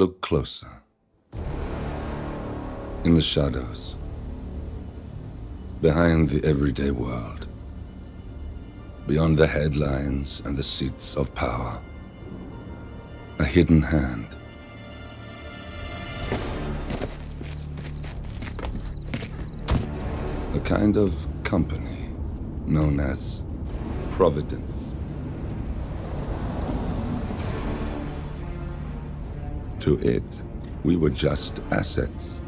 Look closer. In the shadows. Behind the everyday world. Beyond the headlines and the seats of power. A hidden hand. A kind of company known as Providence. To it, we were just assets.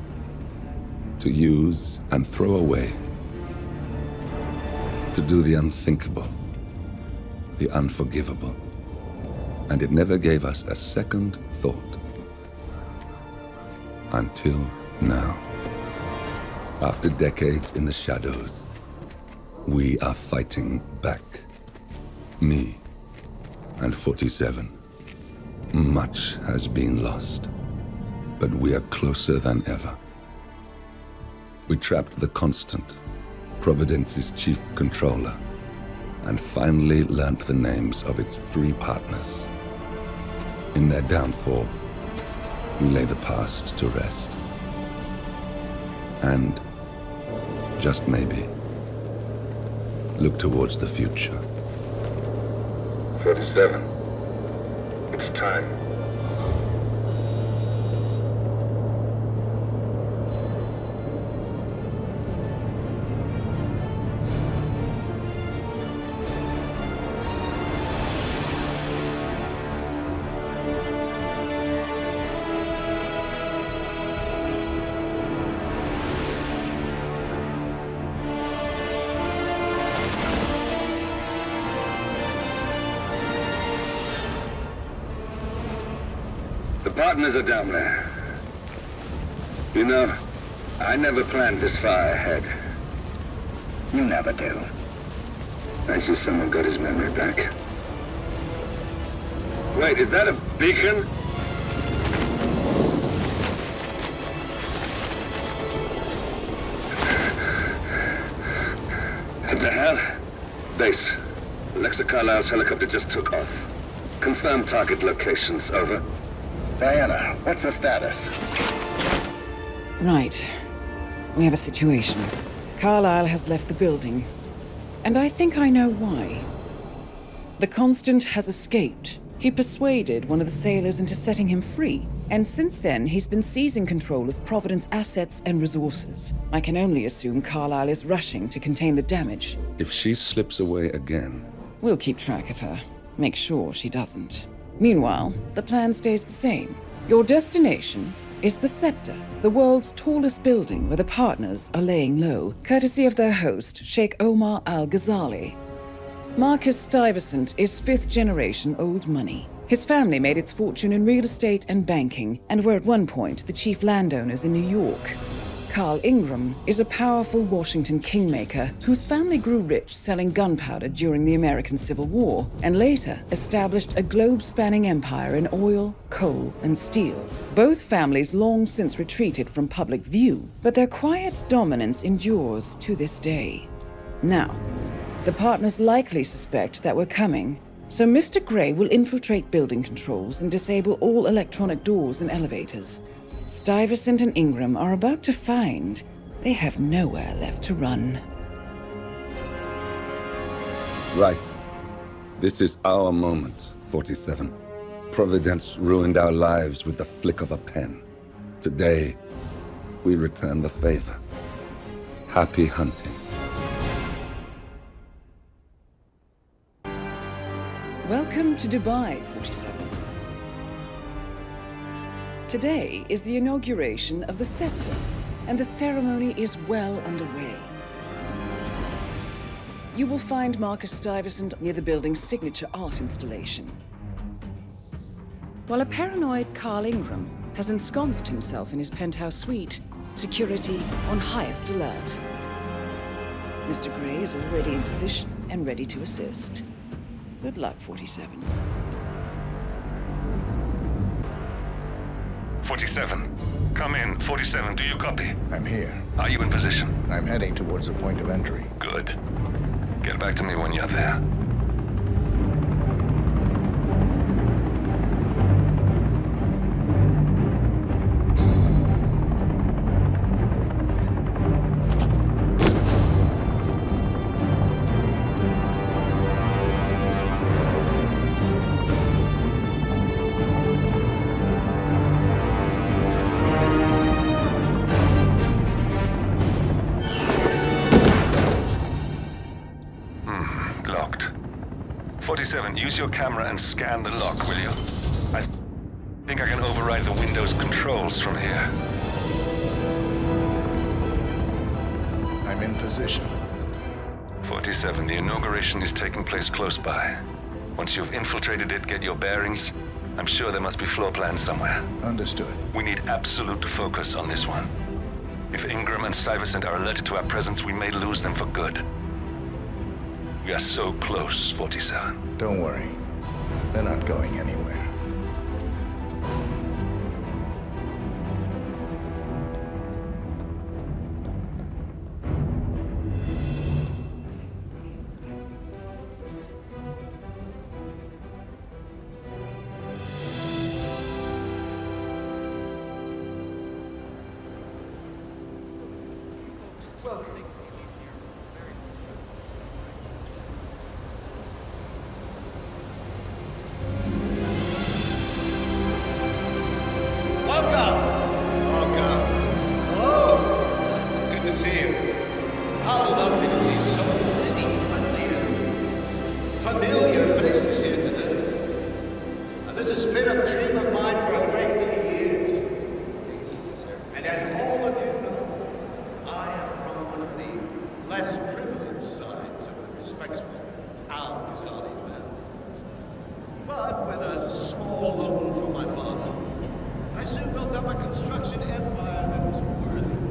To use and throw away. To do the unthinkable. The unforgivable. And it never gave us a second thought. Until now. After decades in the shadows, we are fighting back. Me and 47. Much has been lost, but we are closer than ever. We trapped the Constant, Providence's chief controller, and finally learnt the names of its 3 partners. In their downfall, we lay the past to rest. And, just maybe, look towards the future. 47. It's time. The partners are down there. You know, I never planned this far ahead. You never do. I see someone got his memory back. Wait, is that a beacon? What the hell? Base. Alexa Carlisle's helicopter just took off. Confirm target locations, over. Diana, what's the status? Right. We have a situation. Carlisle has left the building. And I think I know why. The Constant has escaped. He persuaded one of the sailors into setting him free. And since then, he's been seizing control of Providence assets and resources. I can only assume Carlisle is rushing to contain the damage. If she slips away again... We'll keep track of her. Make sure she doesn't. Meanwhile, the plan stays the same. Your destination is the Scepter, the world's tallest building where the partners are laying low, courtesy of their host, Sheikh Omar Al-Ghazali. Marcus Stuyvesant is 5th-generation old money. His family made its fortune in real estate and banking, and were at one point the chief landowners in New York. Carl Ingram is a powerful Washington kingmaker whose family grew rich selling gunpowder during the American Civil War, and later established a globe-spanning empire in oil, coal, and steel. Both families long since retreated from public view, but their quiet dominance endures to this day. Now, the partners likely suspect that we're coming, so Mr. Gray will infiltrate building controls and disable all electronic doors and elevators. Stuyvesant and Ingram are about to find they have nowhere left to run. Right. This is our moment, 47. Providence ruined our lives with the flick of a pen. Today, we return the favor. Happy hunting. Welcome to Dubai, 47. Today is the inauguration of the Scepter, and the ceremony is well underway. You will find Marcus Stuyvesant near the building's signature art installation, while a paranoid Carl Ingram has ensconced himself in his penthouse suite, security on highest alert. Mr. Gray is already in position and ready to assist. Good luck, 47. 47. Come in. 47, do you copy? I'm here. Are you in position? I'm heading towards the point of entry. Good. Get back to me when you're there. 47, use your camera and scan the lock, will you? I think I can override the Windows controls from here. I'm in position. 47, the inauguration is taking place close by. Once you've infiltrated it, get your bearings. I'm sure there must be floor plans somewhere. Understood. We need absolute focus on this one. If Ingram and Stuyvesant are alerted to our presence, we may lose them for good. We are so close, 47. Don't worry. They're not going anywhere.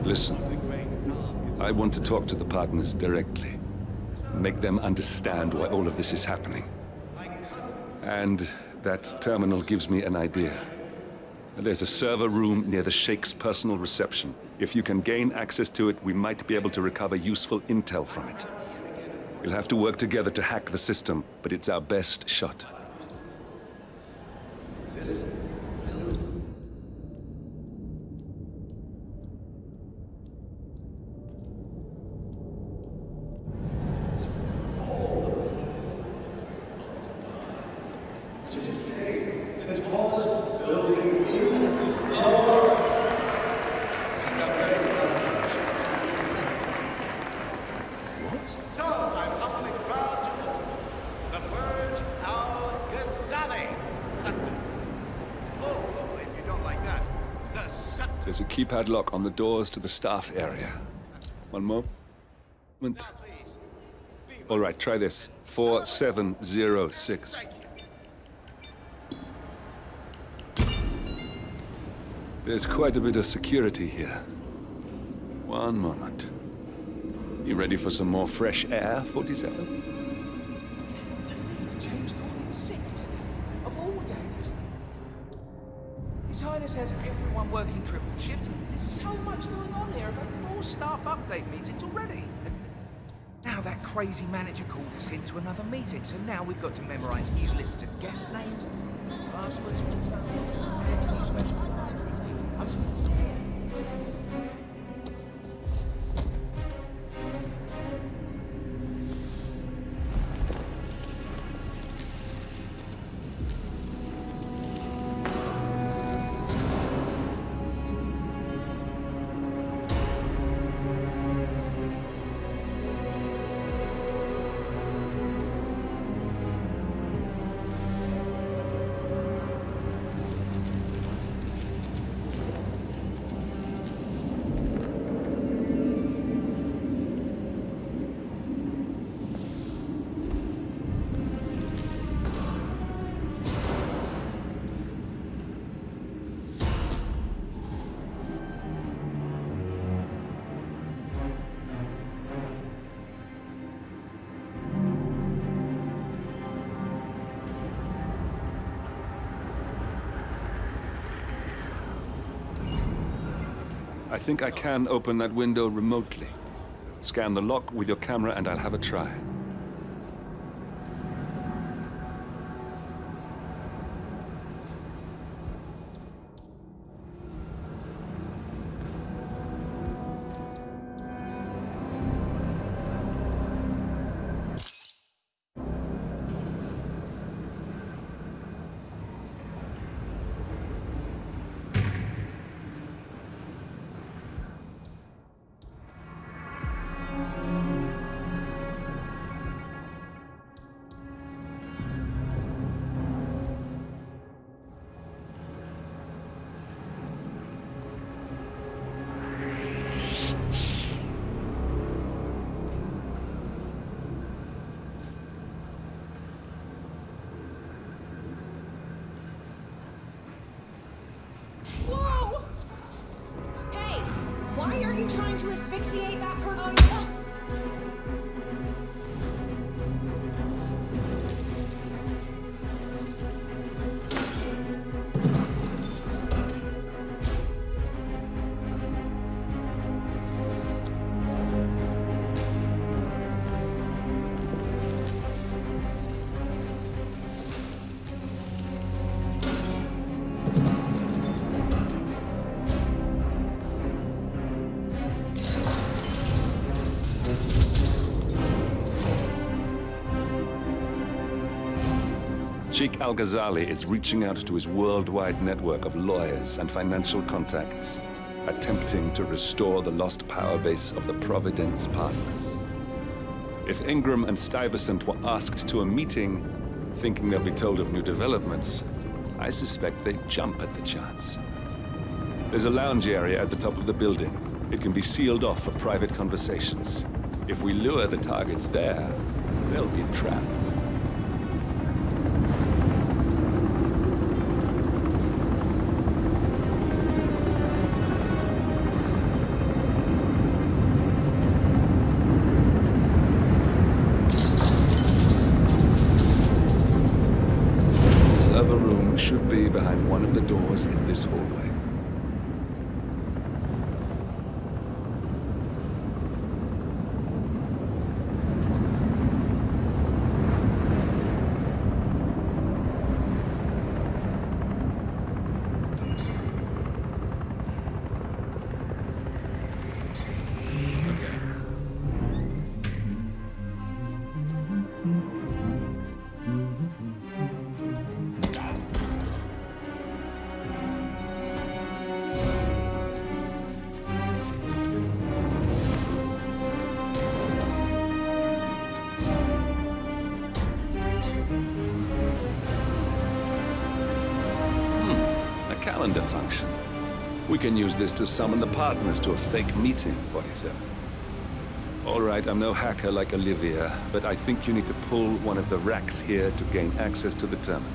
Listen, I want to talk to the partners directly. Make them understand why all of this is happening. And that terminal gives me an idea. There's a server room near the Sheikh's personal reception. If you can gain access to it, we might be able to recover useful intel from it. We'll have to work together to hack the system, but it's our best shot. There's a keypad lock on the doors to the staff area. One moment. All right, try this. 4706. There's quite a bit of security here. One moment. You ready for some more fresh air, 47? James Gordon's sick today, of all days. His Highness has everyone working triple shifts. There's so much going on here. I've had 4 staff update meetings already. And now that crazy manager called us into another meeting, so now we've got to memorize new lists of guest names, passwords for the terminals, new special monitoring meetings. I think I can open that window remotely. Scan the lock with your camera and I'll have a try. asphyxiate that person. Sheikh Al-Ghazali is reaching out to his worldwide network of lawyers and financial contacts, attempting to restore the lost power base of the Providence partners. If Ingram and Stuyvesant were asked to a meeting, thinking they'll be told of new developments, I suspect they'd jump at the chance. There's a lounge area at the top of the building. It can be sealed off for private conversations. If we lure the targets there, they'll be trapped. Should be behind one of the doors in this hallway. Calendar function. We can use this to summon the partners to a fake meeting, 47. All right, I'm no hacker like Olivia, but I think you need to pull one of the racks here to gain access to the terminal.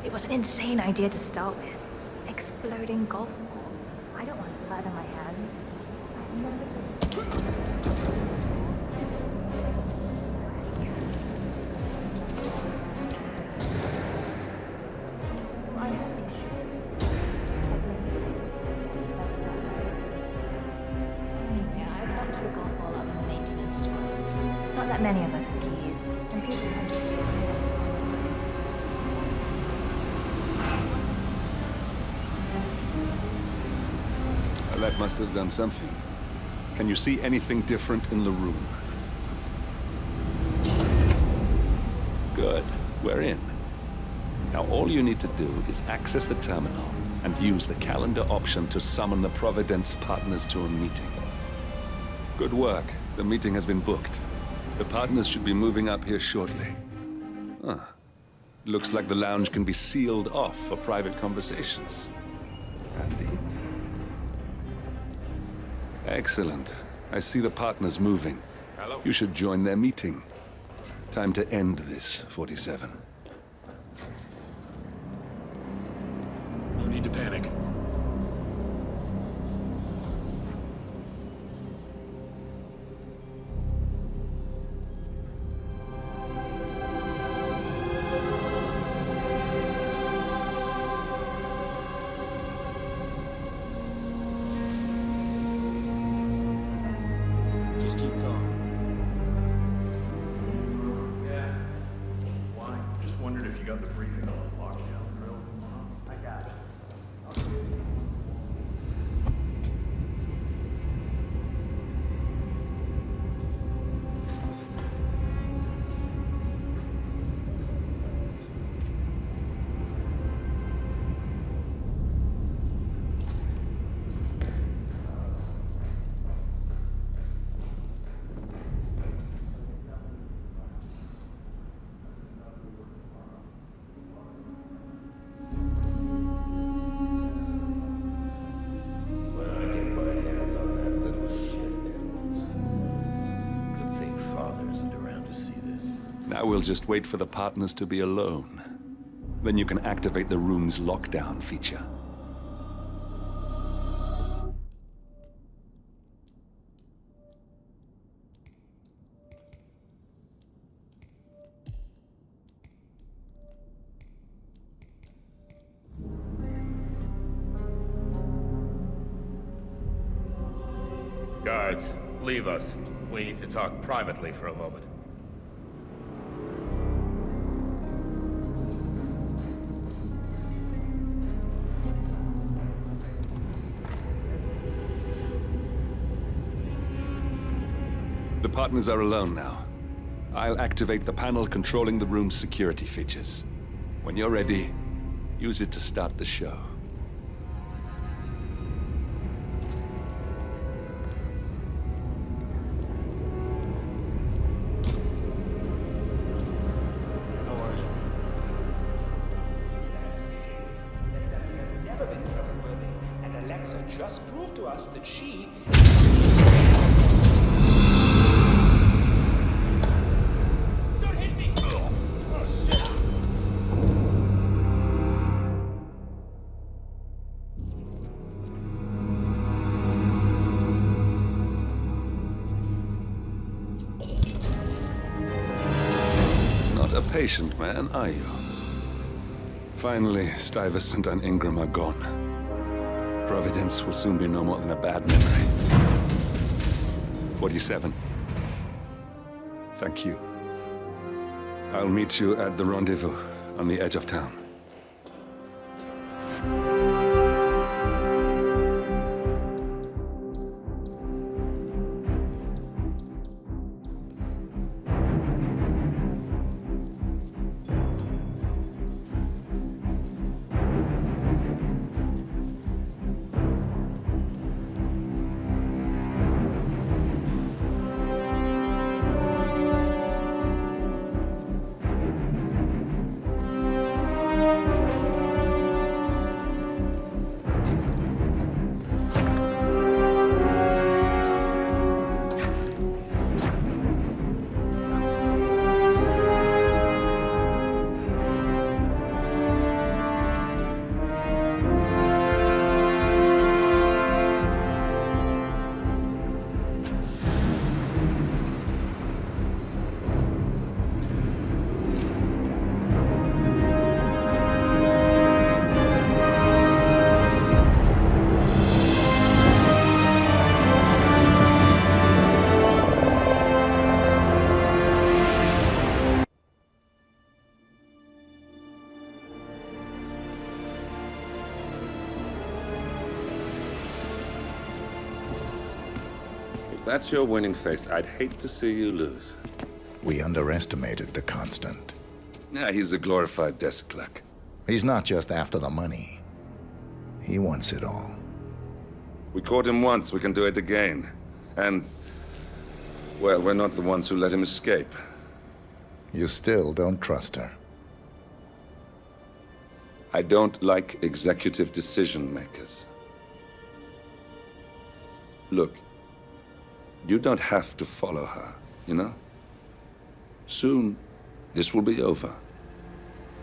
It was an insane idea to start with. Exploding golf ball. I don't want blood on my hands. Anyway, I knocked the golf ball up in the maintenance swap. Not that many of us would use. And people That must have done something. Can you see anything different in the room? Good. We're in. Now all you need to do is access the terminal and use the calendar option to summon the Providence partners to a meeting. Good work. The meeting has been booked. The partners should be moving up here shortly. Huh. Looks like the lounge can be sealed off for private conversations. Handy. Excellent. I see the partners moving. Hello? You should join their meeting. Time to end this, 47. No need to panic. Just keep calm. Yeah. Why? Just wondered if you got the briefing on the lockdown drill. I got it. we'll just wait for the partners to be alone. Then you can activate the room's lockdown feature. Guards, leave us. We need to talk privately for a moment. The partners are alone now. I'll activate the panel controlling the room's security features. When you're ready, use it to start the show. Just proved to us that she... Don't hit me! Oh, shit! Not a patient man, are you? Finally, Stuyvesant and Ingram are gone. Providence will soon be no more than a bad memory. 47. Thank you. I'll meet you at the rendezvous on the edge of town. That's your winning face. I'd hate to see you lose. We underestimated the Constant. Yeah, he's a glorified desk clerk. He's not just after the money. He wants it all. We caught him once, we can do it again. And, well, we're not the ones who let him escape. You still don't trust her. I don't like executive decision makers. Look, you don't have to follow her, you know? Soon, this will be over.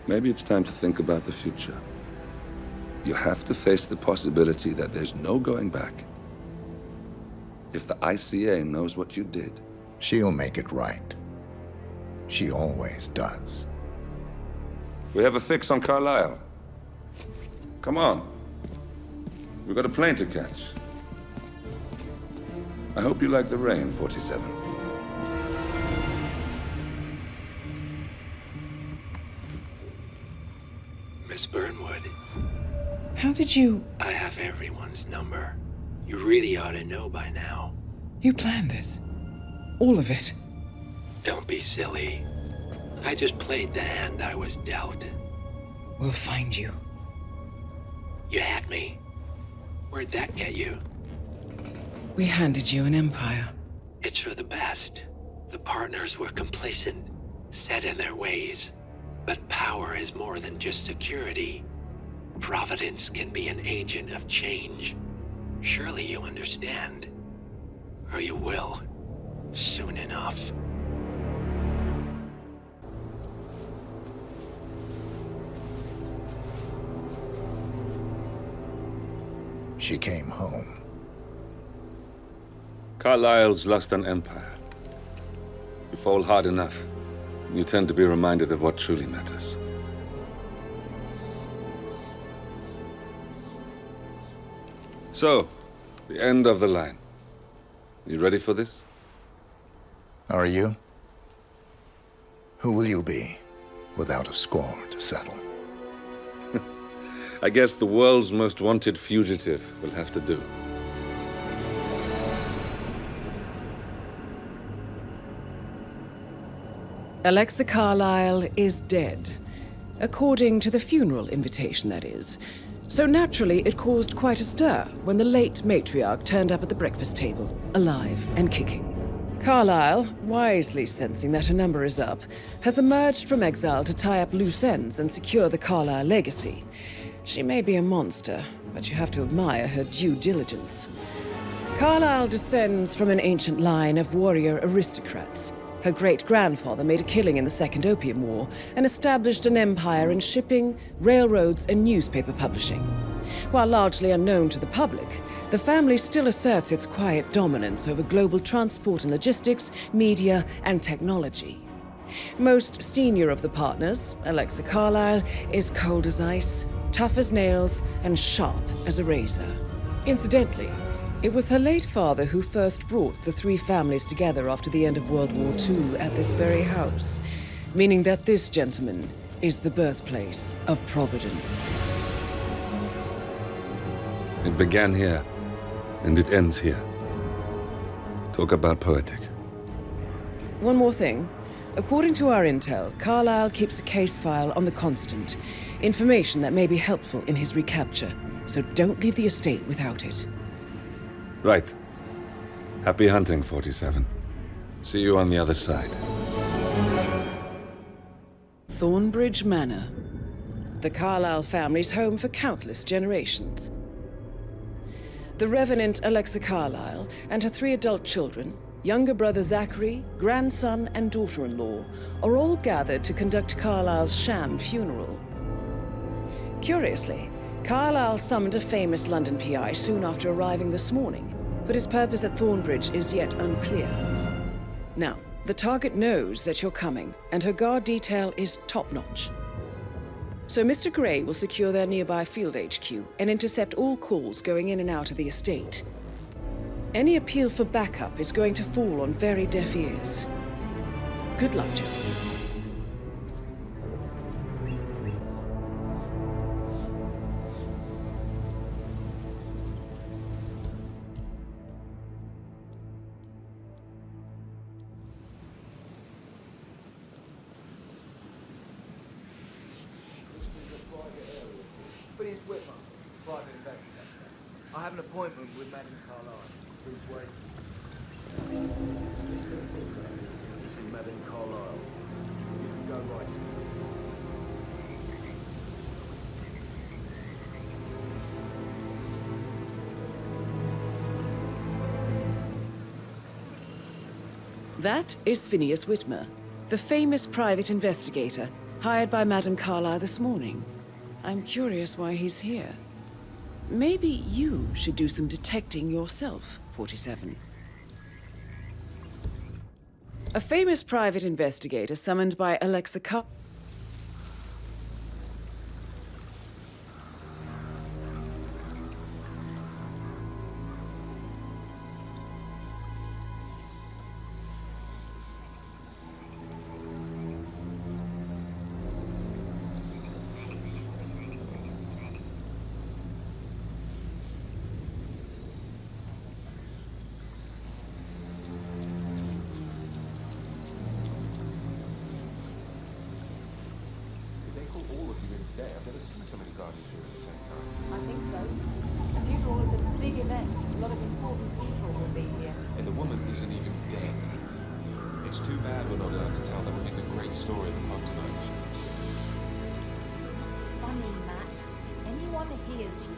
Maybe it's time to think about the future. You have to face the possibility that there's no going back. If the ICA knows what you did, she'll make it right. She always does. We have a fix on Carlisle. Come on. We've got a plane to catch. I hope you like the rain, 47. Miss Burnwood. How did you... I have everyone's number. You really ought to know by now. You planned this? All of it? Don't be silly. I just played the hand I was dealt. We'll find you. You had me. Where'd that get you? We handed you an empire. It's for the best. The partners were complacent, set in their ways. But power is more than just security. Providence can be an agent of change. Surely you understand. Or you will. Soon enough. she came home. Carlyle's lost an empire. You fall hard enough, you tend to be reminded of what truly matters. So, the end of the line. You ready for this? Are you? Who will you be, without a score to settle? I guess the world's most wanted fugitive will have to do. Alexa Carlyle is dead. According to the funeral invitation, that is. So naturally, it caused quite a stir when the late matriarch turned up at the breakfast table, alive and kicking. Carlyle, wisely sensing that her number is up, has emerged from exile to tie up loose ends and secure the Carlyle legacy. She may be a monster, but you have to admire her due diligence. Carlyle descends from an ancient line of warrior aristocrats. Her great-grandfather made a killing in the Second Opium War and established an empire in shipping, railroads, and newspaper publishing. While largely unknown to the public, the family still asserts its quiet dominance over global transport and logistics, media, and technology. Most senior of the partners, Alexa Carlyle, is cold as ice, tough as nails, and sharp as a razor. Incidentally, it was her late father who first brought the three families together after the end of World War II at this very house, meaning that this gentleman is the birthplace of Providence. It began here, and it ends here. Talk about poetic. One more thing. According to our intel, Carlyle keeps a case file on the Constant, information that may be helpful in his recapture, so don't leave the estate without it. Right. Happy hunting, 47. See you on the other side. Thornbridge Manor. The Carlyle family's home for countless generations. The Revenant Alexa Carlyle and her 3 adult children, younger brother Zachary, grandson, and daughter-in-law, are all gathered to conduct Carlyle's sham funeral. Curiously, Carlyle summoned a famous London PI soon after arriving this morning, but his purpose at Thornbridge is yet unclear. Now, the target knows that you're coming, and her guard detail is top-notch. So Mr. Gray will secure their nearby field HQ and intercept all calls going in and out of the estate. Any appeal for backup is going to fall on very deaf ears. Good luck, gentlemen. But it's Whitmer, private investigator. I have an appointment with Madam Carlyle. Please wait. This is Madam Carlyle. You can go right. That is Phineas Whitmer, the famous private investigator hired by Madam Carlyle this morning. I'm curious why he's here. Maybe you should do some detecting yourself, 47. A famous private investigator summoned by Alexa Carlyle. I think so. The funeral is a big event. A lot of important people will be here. And the woman isn't even dead. It's too bad we're not allowed to tell them and make a great story of the pub tonight. Funny, Matt. Anyone hears you.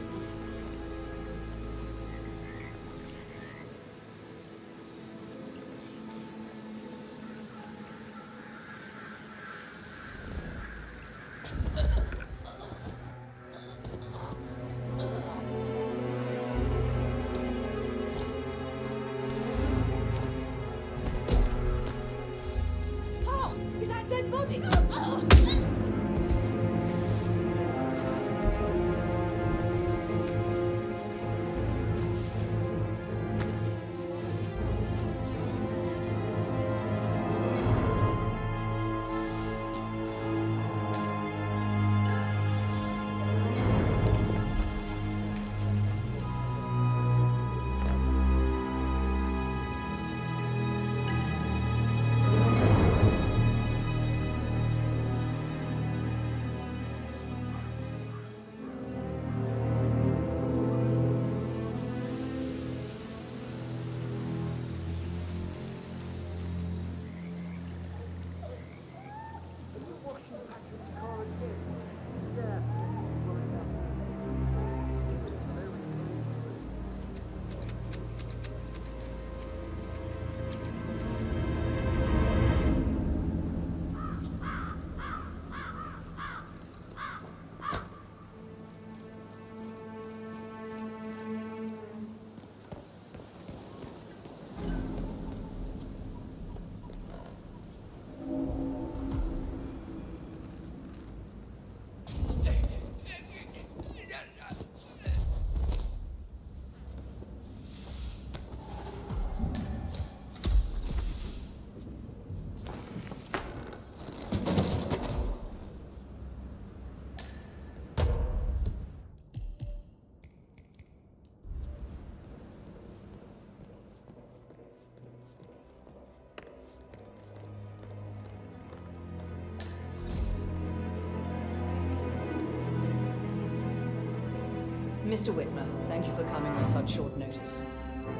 Mr. Whitmer, thank you for coming on such short notice.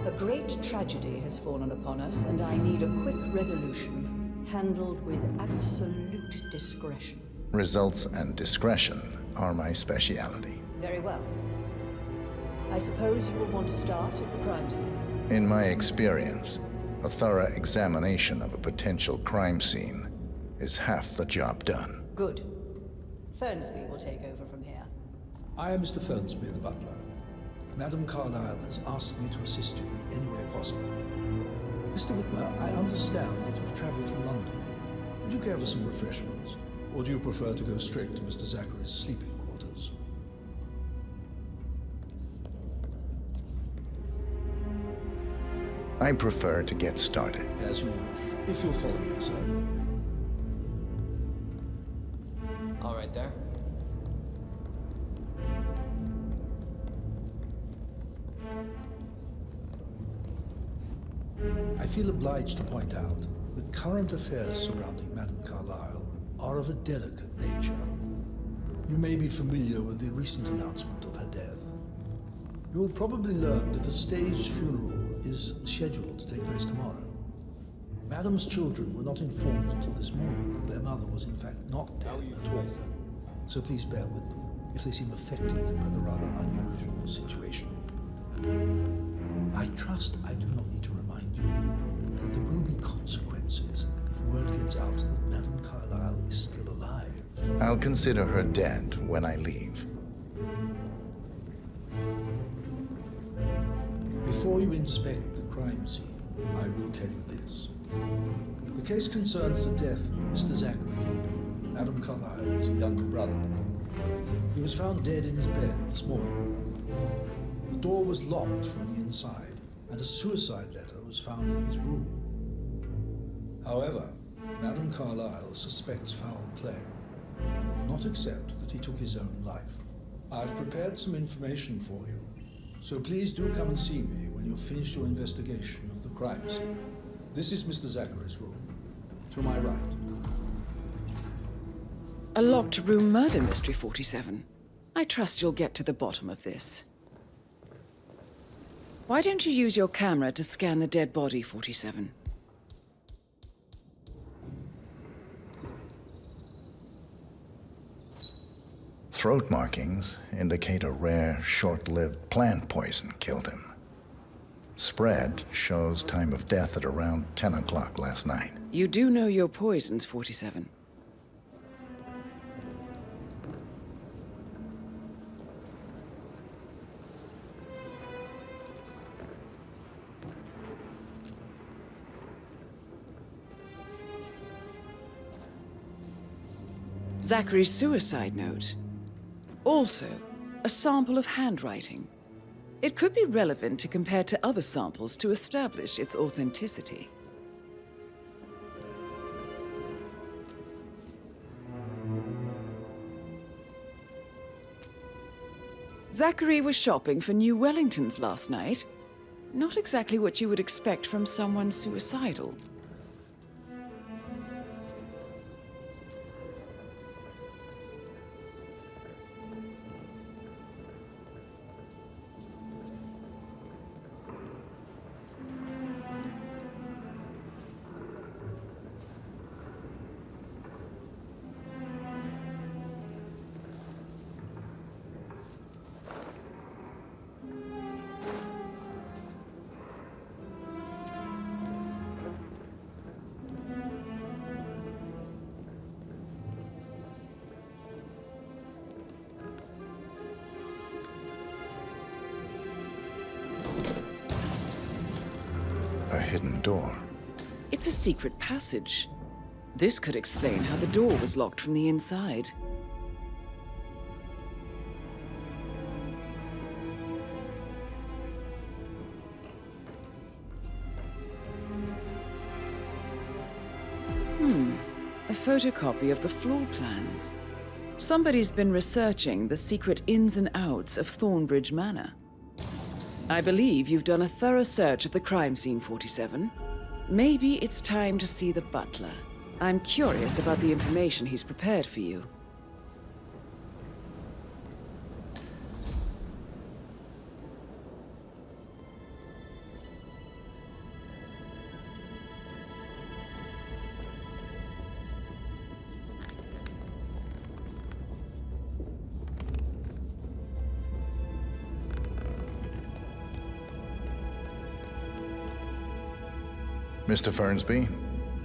A great tragedy has fallen upon us, and I need a quick resolution, handled with absolute discretion. Results and discretion are my speciality. Very well. I suppose you will want to start at the crime scene. In my experience, a thorough examination of a potential crime scene is half the job done. Good. Fernsby will take over from here. I am Mr. Fernsby, the butler. Madam Carlyle has asked me to assist you in any way possible. Mr. Whitmer, I understand that you've traveled from London. Would you care for some refreshments? Or do you prefer to go straight to Mr. Zachary's sleeping quarters? I prefer to get started. As you wish, if you'll follow me, sir. All right there. I feel obliged to point out that current affairs surrounding Madame Carlyle are of a delicate nature. You may be familiar with the recent announcement of her death. You will probably learn that a staged funeral is scheduled to take place tomorrow. Madame's children were not informed until this morning that their mother was in fact not dead at all. So please bear with them if they seem affected by the rather unusual situation. I trust I do not need to remind you that there will be consequences if word gets out that Madame Carlyle is still alive. I'll consider her dead when I leave. Before you inspect the crime scene, I will tell you this. The case concerns the death of Mr. Zachary, Madame Carlyle's younger brother. He was found dead in his bed this morning. The door was locked from the inside, and a suicide letter was found in his room. However, Madame Carlyle suspects foul play and will not accept that he took his own life. I've prepared some information for you, so please do come and see me when you've finished your investigation of the crime scene. This is Mr. Zachary's room. To my right. A locked room murder mystery, 47. I trust you'll get to the bottom of this. Why don't you use your camera to scan the dead body, 47? Throat markings indicate a rare, short-lived plant poison killed him. Spread shows time of death at around 10 o'clock last night. You do know your poisons, 47. Zachary's suicide note. Also, a sample of handwriting. It could be relevant to compare to other samples to establish its authenticity. Zachary was shopping for new Wellingtons last night. Not exactly what you would expect from someone suicidal. A hidden door. It's a secret passage. This could explain how the door was locked from the inside. A photocopy of the floor plans. Somebody's been researching the secret ins and outs of Thornbridge Manor. I believe you've done a thorough search of the crime scene, 47. Maybe it's time to see the butler. I'm curious about the information he's prepared for you. Mr. Fernsby,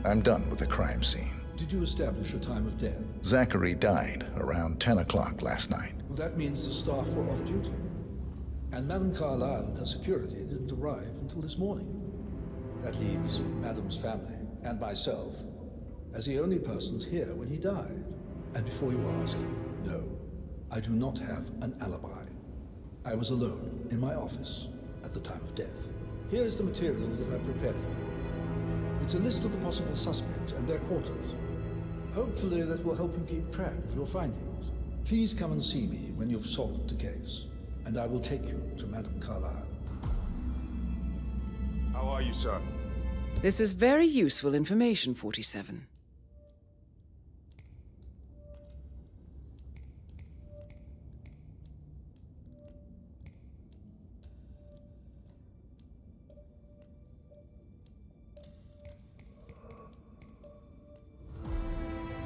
I'm done with the crime scene. Did you establish a time of death? Zachary died around 10 o'clock last night. Well, that means the staff were off duty. And Madame Carlyle and her security didn't arrive until this morning. That leaves Madame's family and myself as the only persons here when he died. And before you ask, no, I do not have an alibi. I was alone in my office at the time of death. Here's the material that I've prepared for you. It's a list of the possible suspects and their quarters. Hopefully that will help you keep track of your findings. Please come and see me when you've solved the case, and I will take you to Madame Carlyle. How are you, sir? This is very useful information, 47.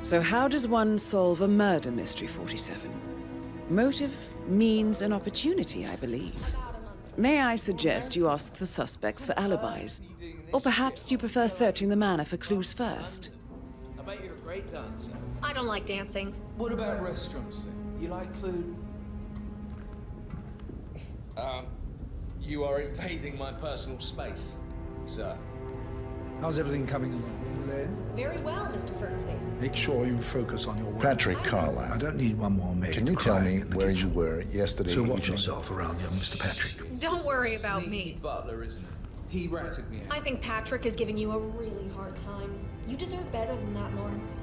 So how does one solve a murder mystery, 47? Motive, means, and opportunity, I believe. May I suggest you ask the suspects for alibis? Or perhaps you prefer searching the manor for clues first? I bet you're a great dancer. I don't like dancing. What about restaurants then? You like food? You are invading my personal space, sir. How's everything coming along, Elaine? Very well, Mr. Fernsby. Make sure you focus on your work. Patrick Carlyle. I don't need one more maid. Can you tell me crying in the where kitchen. you were yesterday So watch evening? yourself around young Mr. Patrick. Don't worry about Sneaky me. butler, isn't it? He ratted me out. I think Patrick is giving you a really hard time. You deserve better than that, Lawrence.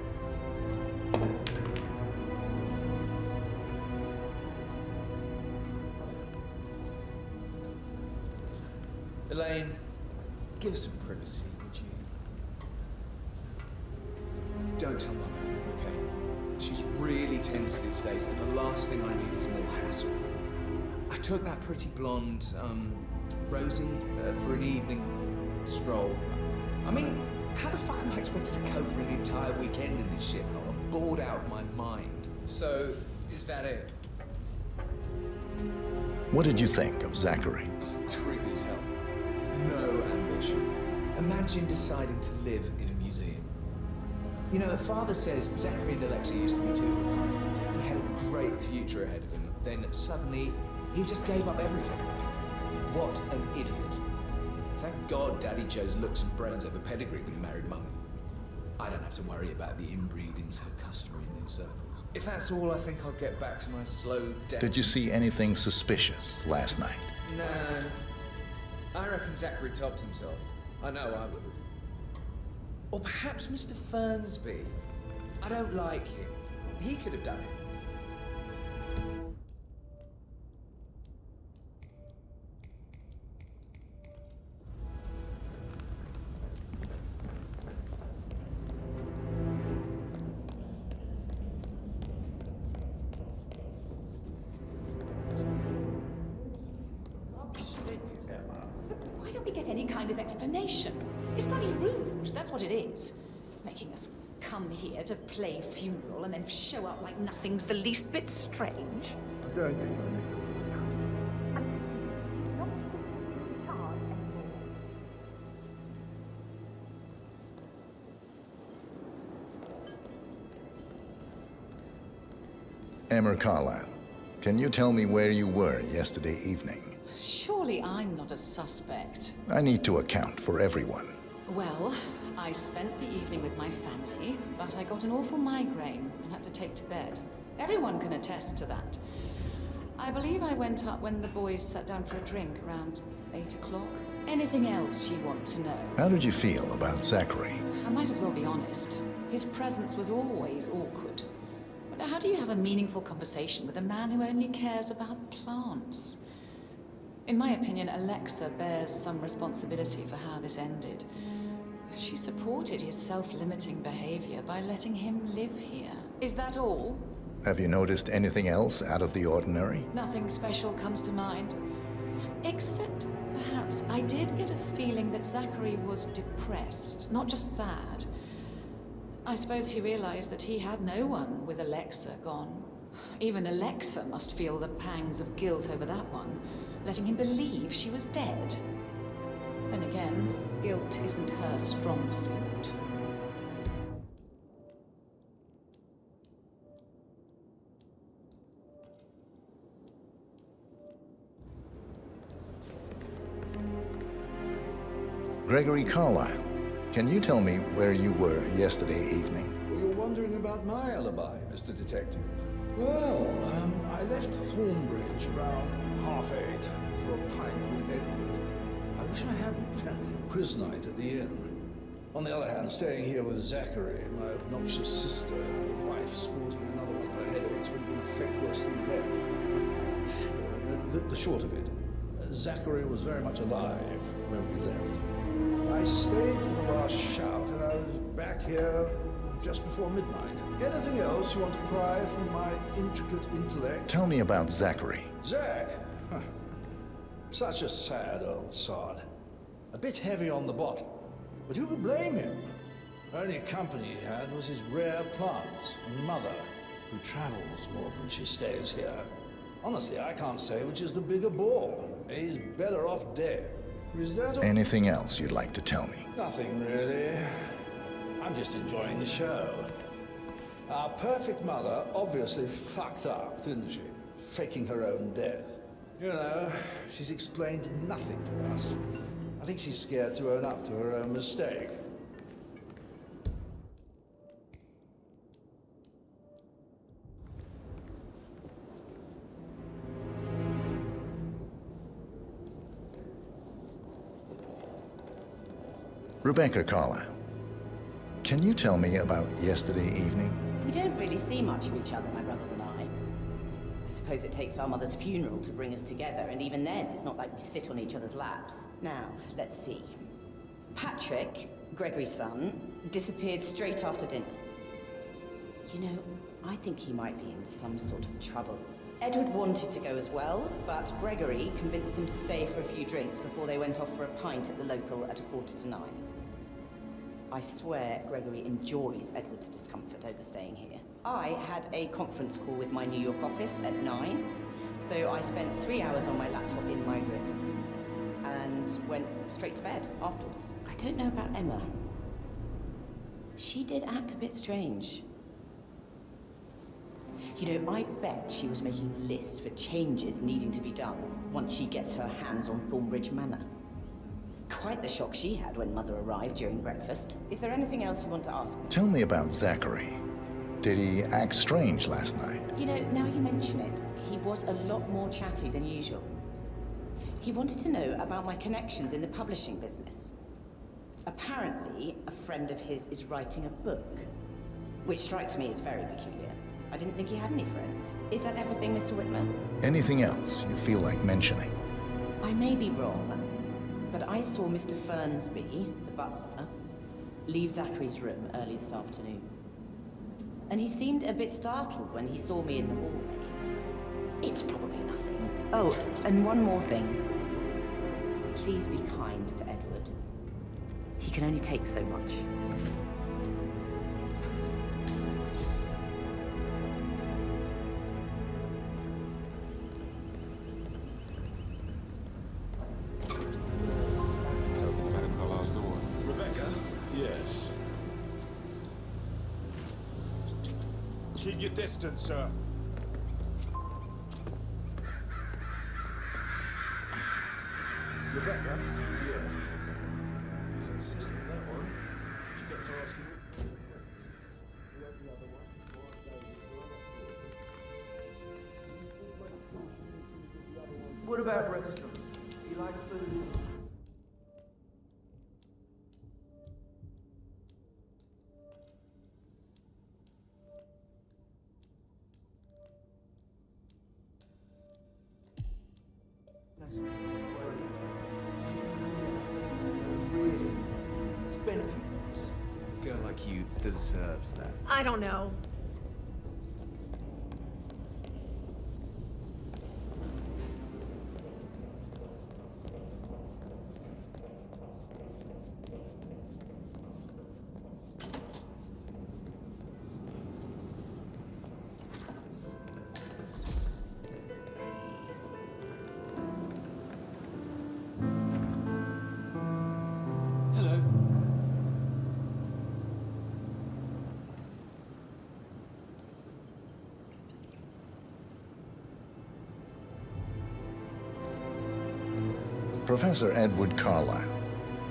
Elaine, give us some privacy, would you? Don't tell Mother, okay? She's really tense these days, and the last thing I need is more hassle. I took that pretty blonde, Rosie, for an evening stroll. I mean, how the fuck am I expected to cope for an entire weekend in this shithole? I'm bored out of my mind. So, is that it? What did you think of Zachary? Creepy as hell. No ambition. Imagine deciding to live in a museum. You know, Father says Zachary and Alexa used to be two of a kind. He had a great future ahead of him. Then suddenly, he just gave up everything. What an idiot. Thank God Daddy chose looks and brains over pedigree when he married Mummy. I don't have to worry about the inbreeding so customary in these circles. If that's all, I think I'll get back to my slow death. Did you see anything suspicious last night? Nah. I reckon Zachary tops himself. I know I would have. Or perhaps Mr. Fernsby. I don't like him. He could have done it. Why don't we get any kind of explanation? It's bloody rude, that's what it is. Making us come here to play funeral and then show up like nothing's the least bit strange. I don't think I need Emmer Carlyle, can you tell me where you were yesterday evening? Surely I'm not a suspect. I need to account for everyone. Well, I spent the evening with my family, but I got an awful migraine and had to take to bed. Everyone can attest to that. I believe I went up when the boys sat down for a drink around 8 o'clock. Anything else you want to know? How did you feel about Zachary? I might as well be honest. His presence was always awkward. But how do you have a meaningful conversation with a man who only cares about plants? In my opinion, Alexa bears some responsibility for how this ended. She supported his self-limiting behavior by letting him live here. Is that all? Have you noticed anything else out of the ordinary? Nothing special comes to mind. Except, perhaps, I did get a feeling that Zachary was depressed, not just sad. I suppose he realized that he had no one with Alexa gone. Even Alexa must feel the pangs of guilt over that one, letting him believe she was dead. Then again, Guilt isn't her strong suit. Gregory Carlyle, can you tell me where you were yesterday evening? Well, you're wondering about my alibi, Mr. Detective. Well, I left Thornbridge around 8:30 for a pint with Edward. I wish I hadn't. Quiz night at the inn. On the other hand, staying here with Zachary, my obnoxious sister, and the wife sporting another one of her headaches would have been a fate worse than death. The short of it, Zachary was very much alive when we left. I stayed for the last shout, and I was back here just before midnight. Anything else you want to pry from my intricate intellect? Tell me about Zachary. Zach? Huh. Such a sad old sod. A bit heavy on the bottle, but who could blame him? Only company he had was his rare plants and mother, who travels more than she stays here. Honestly, I can't say which is the bigger bore. He's better off dead. Is that all? Anything else you'd like to tell me? Nothing really. I'm just enjoying the show. Our perfect mother obviously fucked up, didn't she? Faking her own death. You know, she's explained nothing to us. I think she's scared to own up to her own mistake. Rebecca Carlyle, can you tell me about yesterday evening? We don't really see much of each other, my brothers and I. I suppose it takes our mother's funeral to bring us together, and even then, it's not like we sit on each other's laps. Now, let's see. Patrick, Gregory's son, disappeared straight after dinner. You know, I think he might be in some sort of trouble. Edward wanted to go as well, but Gregory convinced him to stay for a few drinks before they went off for a pint at the local at 9:15. I swear Gregory enjoys Edward's discomfort over staying here. I had a conference call with my New York office at 9, so I spent 3 hours on my laptop in my room and went straight to bed afterwards. I don't know about Emma. She did act a bit strange. You know, I bet she was making lists for changes needing to be done once she gets her hands on Thornbridge Manor. Quite the shock she had when Mother arrived during breakfast. Is there anything else you want to ask me? Tell me about Zachary. Did he act strange last night? You know, now you mention it, he was a lot more chatty than usual. He wanted to know about my connections in the publishing business. Apparently, a friend of his is writing a book, which strikes me as very peculiar. I didn't think he had any friends. Is that everything, Mr. Whitmer? Anything else you feel like mentioning? I may be wrong, but I saw Mr. Fernsby, the butler, leave Zachary's room early this afternoon. And he seemed a bit startled when he saw me in the hallway. It's probably nothing. Oh, and one more thing. Please be kind to Edward. He can only take so much. Keep your distance, sir. Rebecca? Yeah. He's insisting on that one. She got to ask him. The other one. What about restaurants? You like food? It's been a few months. A girl like you deserves that. I don't know. Professor Edward Carlyle,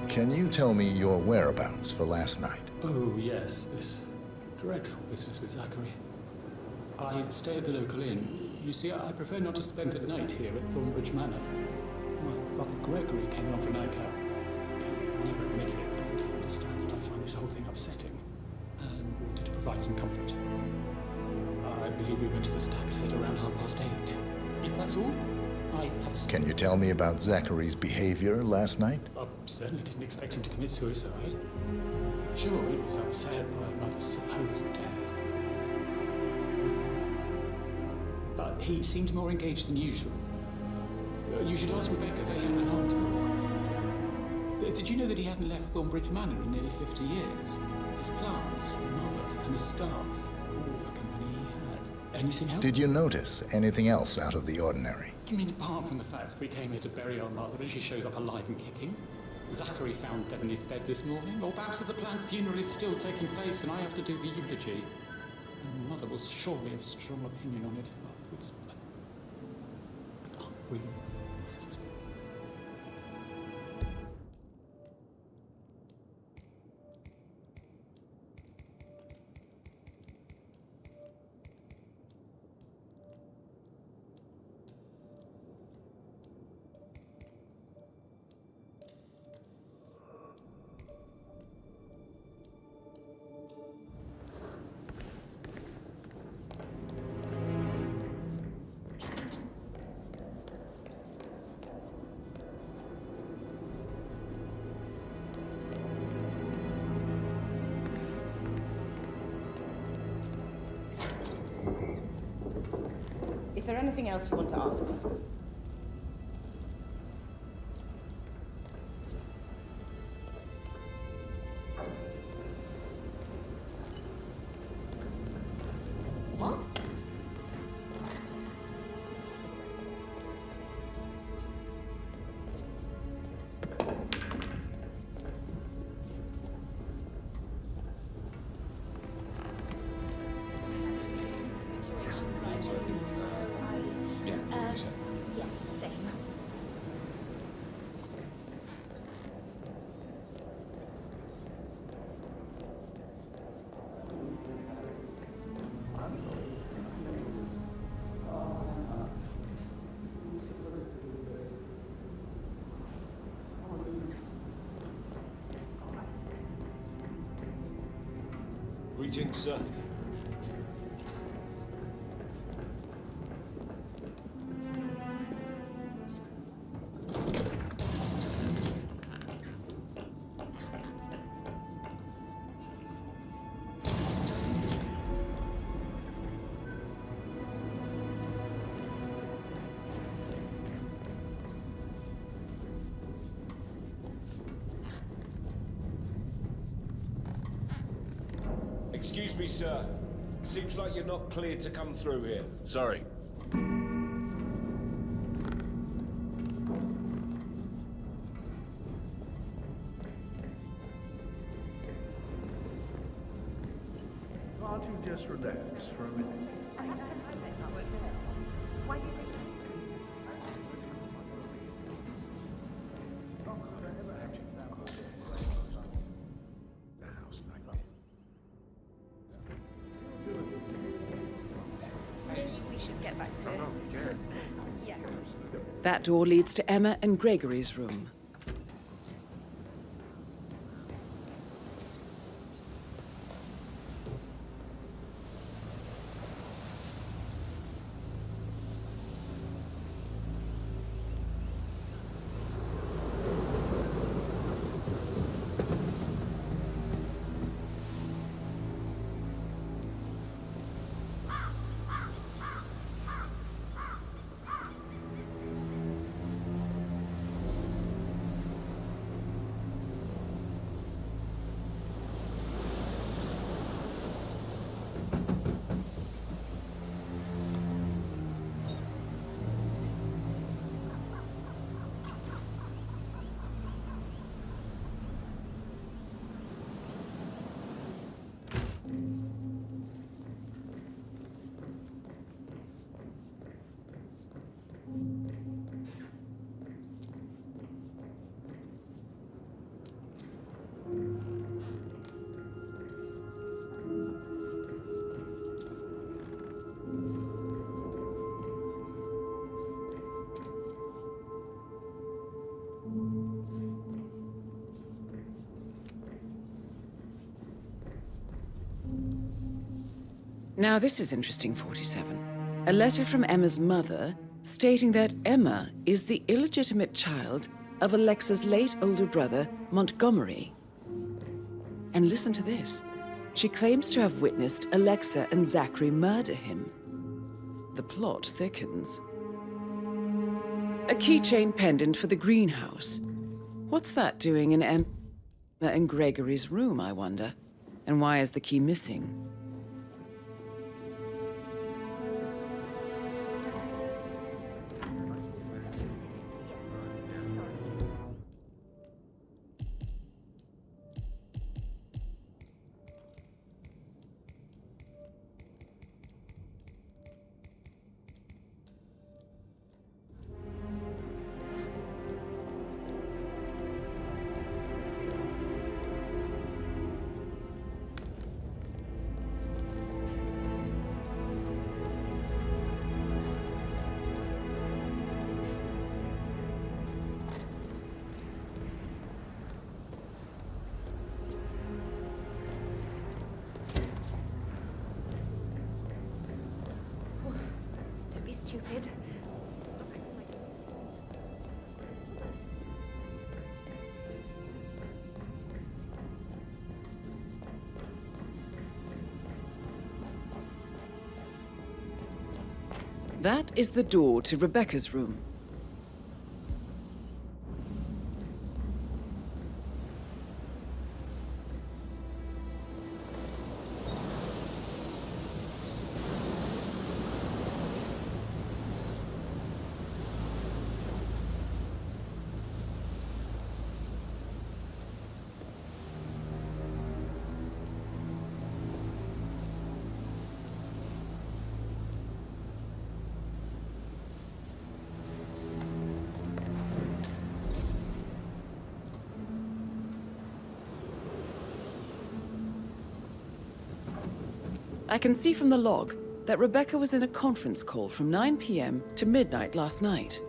can you tell me your whereabouts for last night? Oh, yes, this dreadful business with Zachary. I stay at the local inn. You see, I prefer not to spend the night here at Thornbridge Manor. My brother Gregory came along for nightcap. He never admitted it, but I think he understands that I find this whole thing upsetting, and wanted to provide some comfort. I believe we went to the Stag's Head around 8:30. If that's all, I have a... Can you tell me about Zachary's behavior last night? I certainly didn't expect him to commit suicide. Sure, he was upset by mother's supposed death. But he seemed more engaged than usual. You should ask Rebecca, they had an alarm talk. Did you know that he hadn't left Thornbridge Manor in nearly 50 years? His plants, mother, and the staff, all like a money he had. Anything else? Did you notice anything else out of the ordinary? You mean apart from the fact that we came here to bury our mother and she shows up alive and kicking? Zachary found dead in his bed this morning? Or perhaps that the planned funeral is still taking place and I have to do the eulogy? And mother will surely have a strong opinion on it afterwards. I can't breathe. Excuse me. Is there anything else you want to ask me? What? Yeah, same. Greetings, sir. Excuse me, sir. Seems like you're not cleared to come through here. Sorry. Can't you just relax for a minute? Why do you think we should get back to it? Yeah. That door leads to Emma and Gregory's room. Now this is interesting, 47. A letter from Emma's mother stating that Emma is the illegitimate child of Alexa's late older brother, Montgomery. And listen to this. She claims to have witnessed Alexa and Zachary murder him. The plot thickens. A keychain pendant for the greenhouse. What's that doing in Emma and Gregory's room, I wonder? And why is the key missing? Don't be stupid. That is the door to Rebecca's room. I can see from the log that Rebecca was in a conference call from 9 p.m. to midnight last night.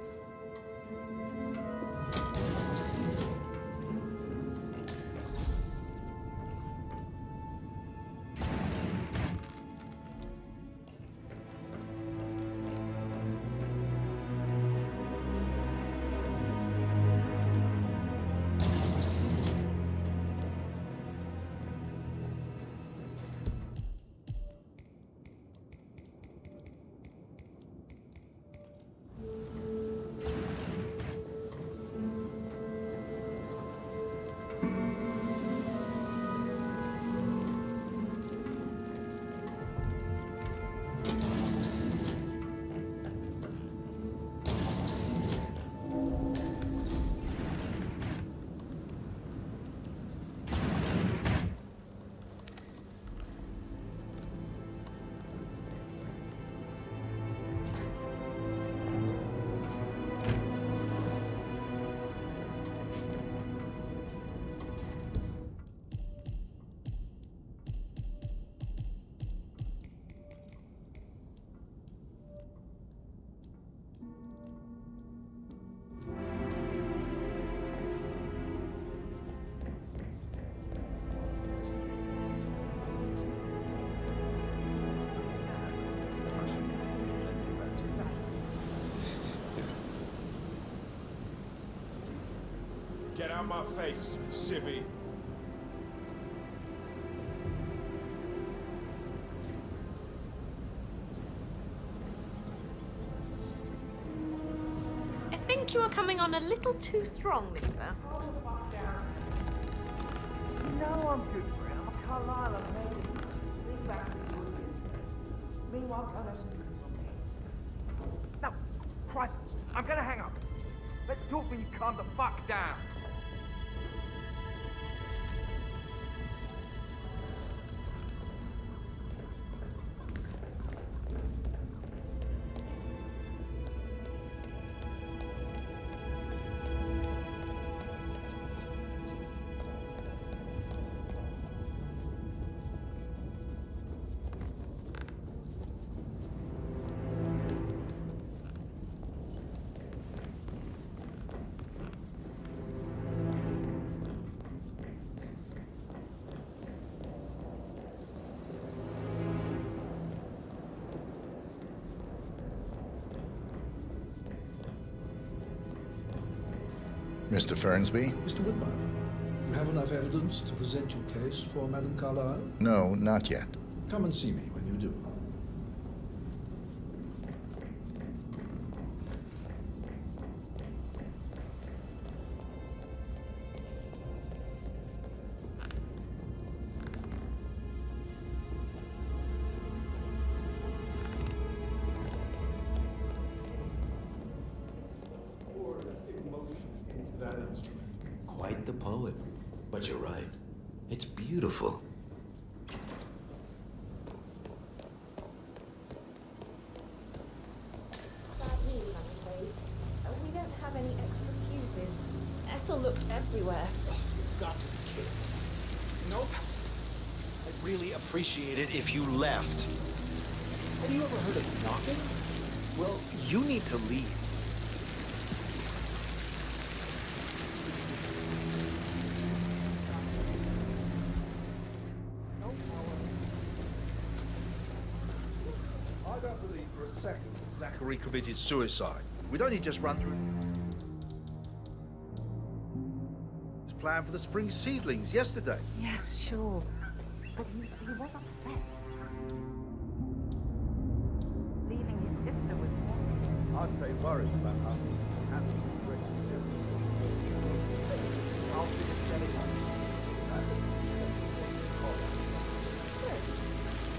Get out my face, civvy. I think you are coming on a little too strong, Lisa. You know I'm good for it. I'm Carlisle and Mary. Lean back and do your business. Meanwhile, tell us some bits on me. No, Christ, I'm gonna hang up. Let's talk when you calm the fuck down. Mr. Fernsby? Mr. Whitmire, you have enough evidence to present your case for Madame Carlyle? No, not yet. Come and see me when you do. Quite the poem. But you're right. It's beautiful. Bad news, I'm afraid. We don't have any extra fuses. Ethel looked everywhere. You've got to be kidding. Nope. I'd really appreciate it if you left. Have you ever heard of knocking? Well, you need to leave. I don't believe for a second that Zachary committed suicide. We'd only just run through his plan for the spring seedlings yesterday. Yes, sure. But he was upset. Leaving his sister with one. I'd say worried about us handling the relationship. I'll be setting up.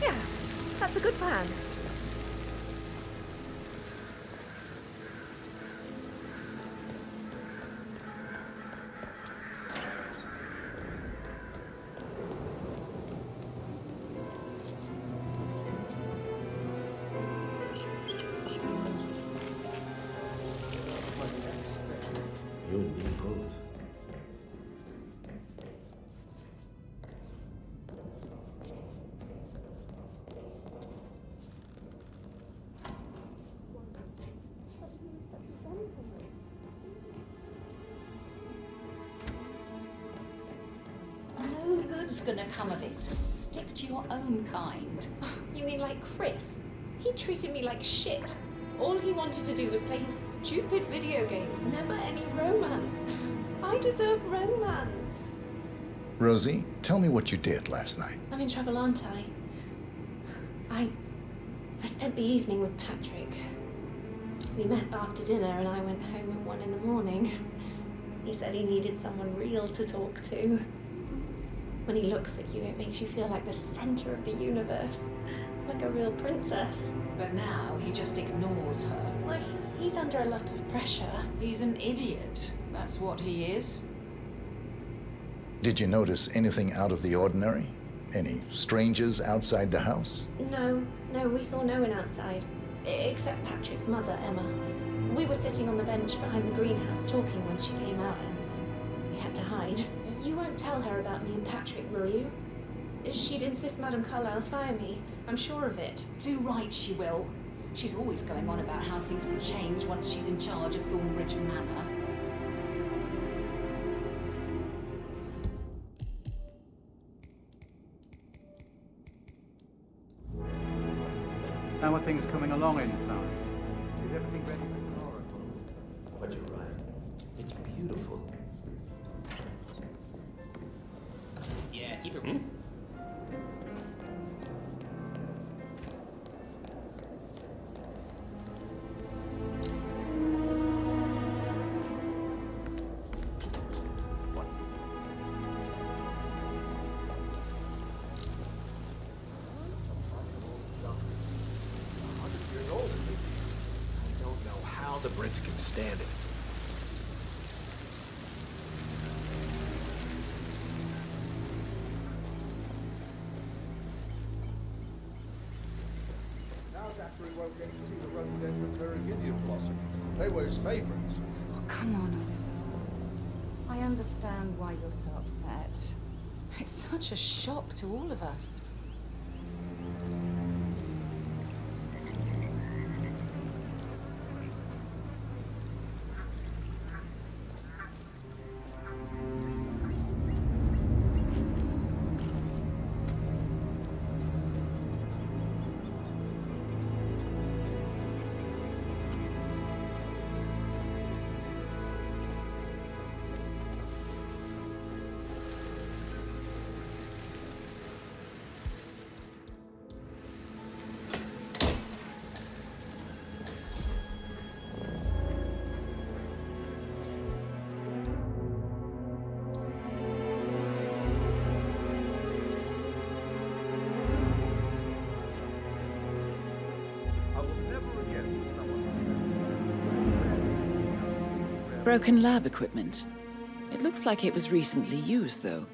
Yeah, that's a good plan. You and me both. No good's gonna come of it. Stick to your own kind. You mean like Chris? He treated me like shit. All he wanted to do was play his stupid video games, never any romance. I deserve romance. Rosie, tell me what you did last night. I'm in trouble, aren't I? I spent the evening with Patrick. We met after dinner and I went home at 1 in the morning. He said he needed someone real to talk to. When he looks at you, it makes you feel like the center of the universe. Like a real princess. But now he just ignores her. Well, he's under a lot of pressure. He's an idiot. That's what he is. Did you notice anything out of the ordinary? Any strangers outside the house? No, we saw no one outside. Except Patrick's mother, Emma. We were sitting on the bench behind the greenhouse talking when she came out and we had to hide. You won't tell her about me and Patrick, will you? She'd insist Madame Carlyle fire me. I'm sure of it. Too right she will. She's always going on about how things will change once she's in charge of Thornbridge Manor. How are things coming along inside? Is everything ready for tomorrow? But you're right. It's beautiful. Yeah, keep it. The Brits can stand it. Now Zachary won't get to see the rhododendron Viridian blossom. They were his favorites. Oh, come on, Oliver. I understand why you're so upset. It's such a shock to all of us. Broken lab equipment. It looks like it was recently used, though.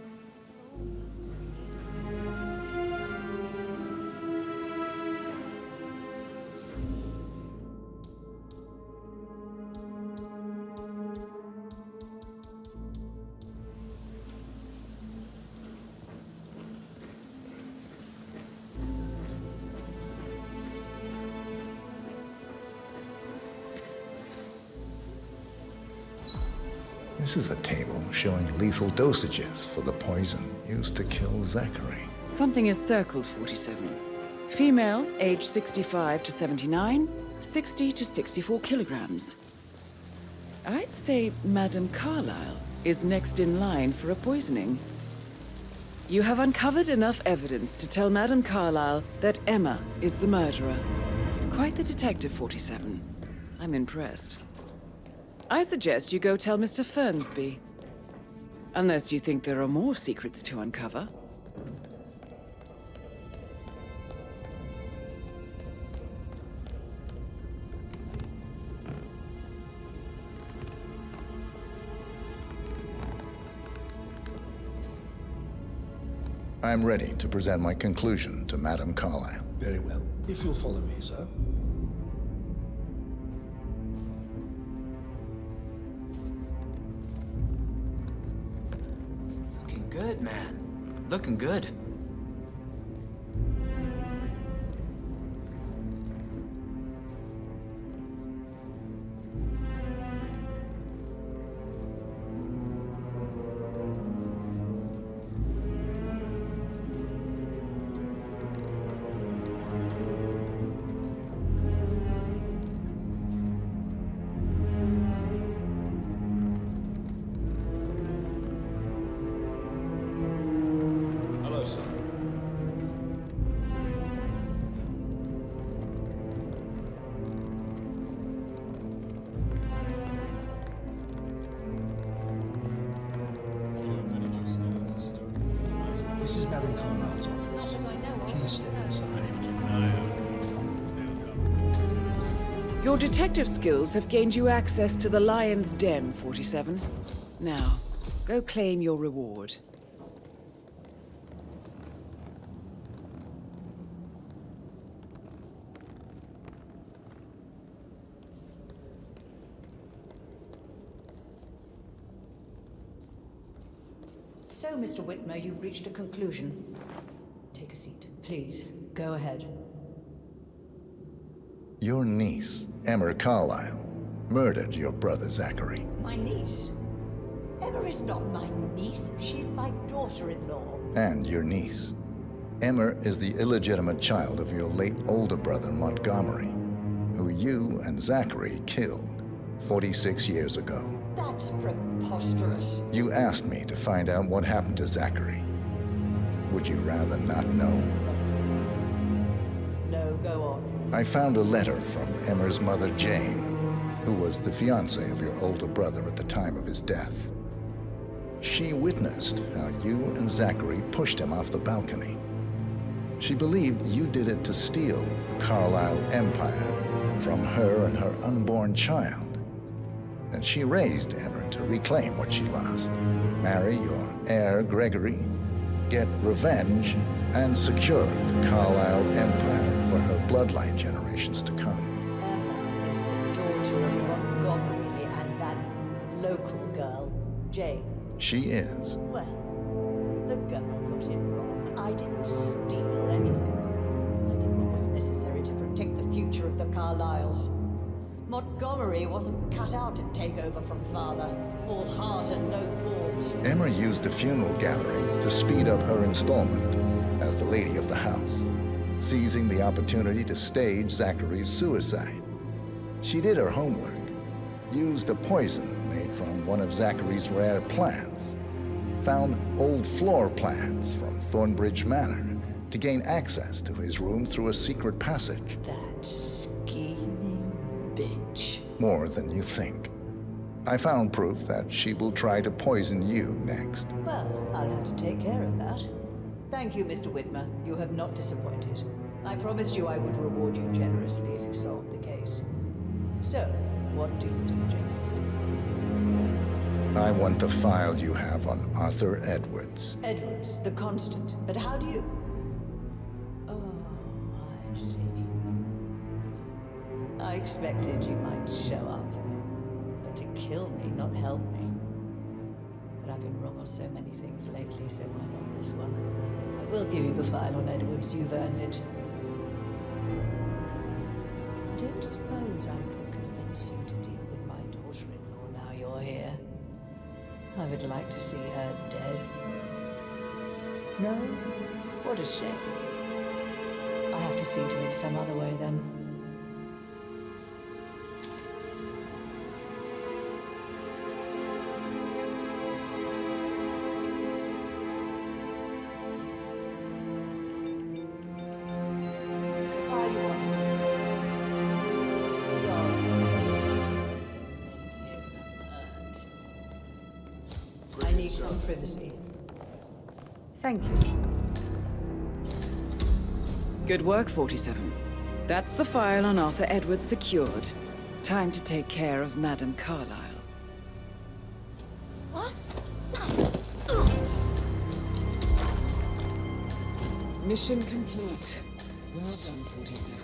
This is a table showing lethal dosages for the poison used to kill Zachary. Something is circled, 47. Female, age 65 to 79, 60 to 64 kilograms. I'd say Madame Carlyle is next in line for a poisoning. You have uncovered enough evidence to tell Madame Carlyle that Emma is the murderer. Quite the detective, 47. I'm impressed. I suggest you go tell Mr. Fernsby. Unless you think there are more secrets to uncover. I'm ready to present my conclusion to Madame Carlyle. Very well. If you'll follow me, sir. Good, man. Looking good. This is Madame Carlyle's office. Please step inside. Your detective skills have gained you access to the Lion's Den, 47. Now, go claim your reward. So, Mr. Whitmer, you've reached a conclusion. Take a seat, please. Go ahead. Your niece, Emma Carlyle, murdered your brother Zachary. My niece? Emma is not my niece. She's my daughter-in-law. And your niece. Emma is the illegitimate child of your late older brother Montgomery, who you and Zachary killed 46 years ago. That's preposterous. You asked me to find out what happened to Zachary. Would you rather not know? No, go on. I found a letter from Emma's mother, Jane, who was the fiancée of your older brother at the time of his death. She witnessed how you and Zachary pushed him off the balcony. She believed you did it to steal the Carlyle empire from her and her unborn child. And she raised Emma to reclaim what she lost, marry your heir Gregory, get revenge, and secure the Carlyle empire for her bloodline generations to come. Emma is the daughter of Montgomery and that local girl, Jane. She is. Well, the girl got it wrong. I didn't steal anything. I did what was necessary to protect the future of the Carlyles. Montgomery wasn't cut out to take over from father. All heart and no balls. Emma used the funeral gathering to speed up her installment as the lady of the house, seizing the opportunity to stage Zachary's suicide. She did her homework, used a poison made from one of Zachary's rare plants, found old floor plans from Thornbridge Manor to gain access to his room through a secret passage. That scheming bitch. More than you think. I found proof that she will try to poison you next. Well, I'll have to take care of that. Thank you, Mr. Whitmer. You have not disappointed. I promised you I would reward you generously if you solved the case. So, what do you suggest? I want the file you have on Arthur Edwards. Edwards, the constant. But how do you... Oh, I see. I expected you might show up. But to kill me, not help me. But I've been wrong on so many things lately, so why not this one? I will give you the file on Edwards, you've earned it. I don't suppose I could convince you to deal with my daughter-in-law now you're here. I would like to see her dead. No? What a shame. I have to see to it some other way then. I need some privacy. Thank you. Good work, 47. That's the file on Arthur Edwards secured. Time to take care of Madame Carlyle. What? Mission complete. Well done, 47.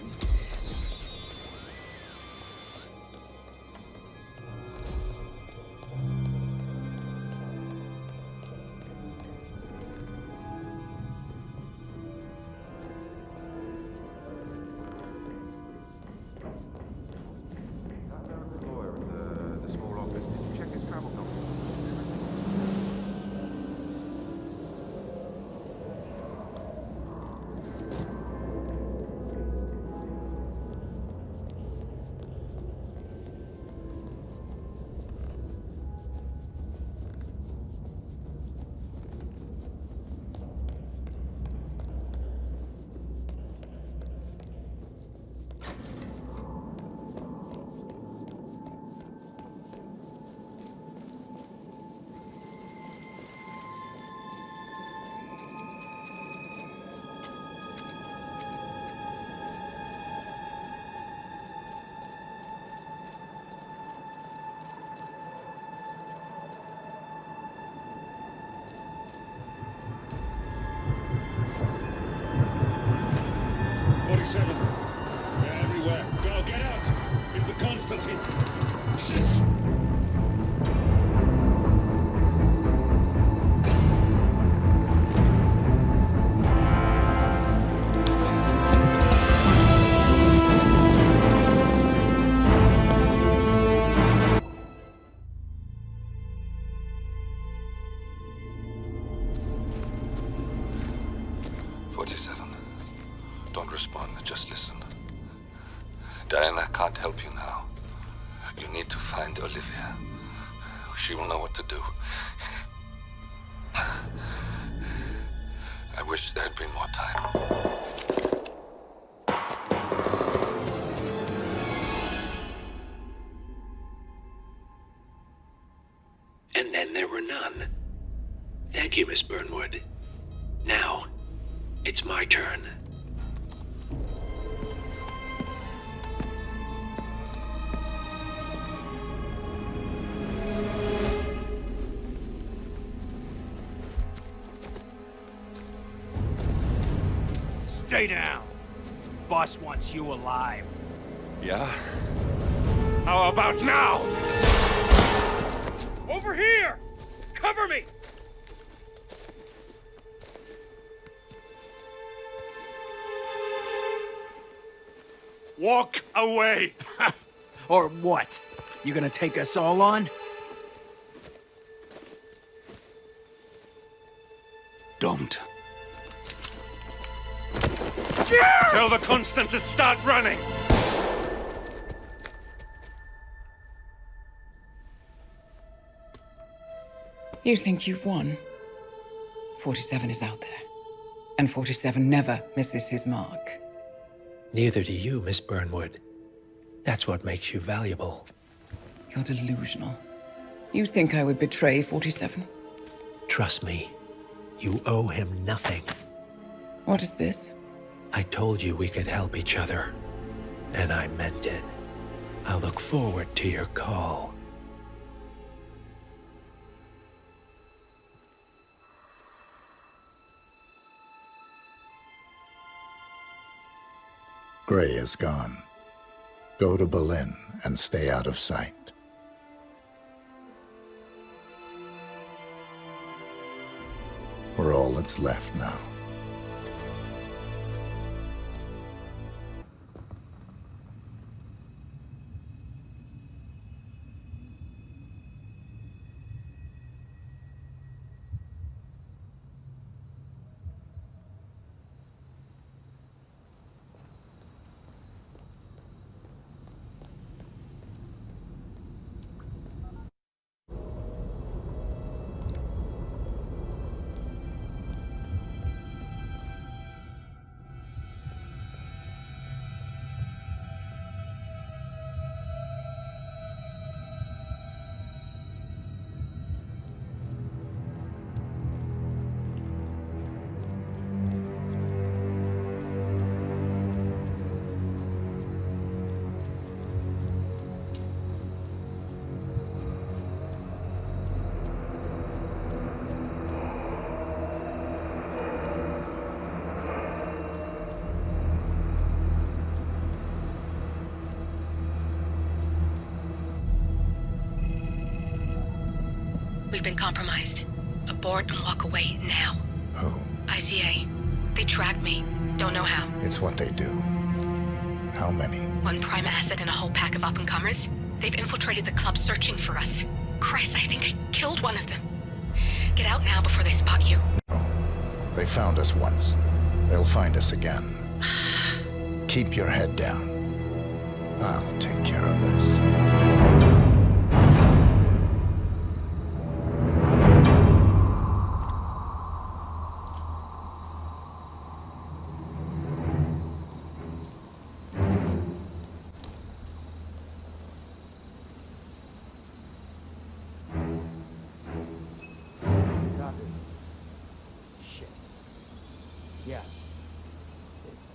They're everywhere. Go, get out! It's the Constantine! Shit! Don't respond, just listen. Diana can't help you now. You need to find Olivia. She will know what to do. I wish there had been more time. And then there were none. Thank you, Miss Burnwood. Now, it's my turn. Stay down. Boss wants you alive. Yeah? How about now? Over here! Cover me! Walk away! Or what? You gonna take us all on? Don't. Tell the Constant to start running! You think you've won? 47 is out there. And 47 never misses his mark. Neither do you, Miss Burnwood. That's what makes you valuable. You're delusional. You think I would betray 47? Trust me, you owe him nothing. What is this? I told you we could help each other, and I meant it. I'll look forward to your call. Gray is gone. Go to Berlin and stay out of sight. We're all that's left now. We've been compromised. Abort and walk away now. Who? ICA. They tracked me. Don't know how. It's what they do. How many? One prime asset and a whole pack of up-and-comers. They've infiltrated the club searching for us. Christ, I think I killed one of them. Get out now before they spot you. No. They found us once. They'll find us again. Keep your head down. I'll take care of this. Yeah.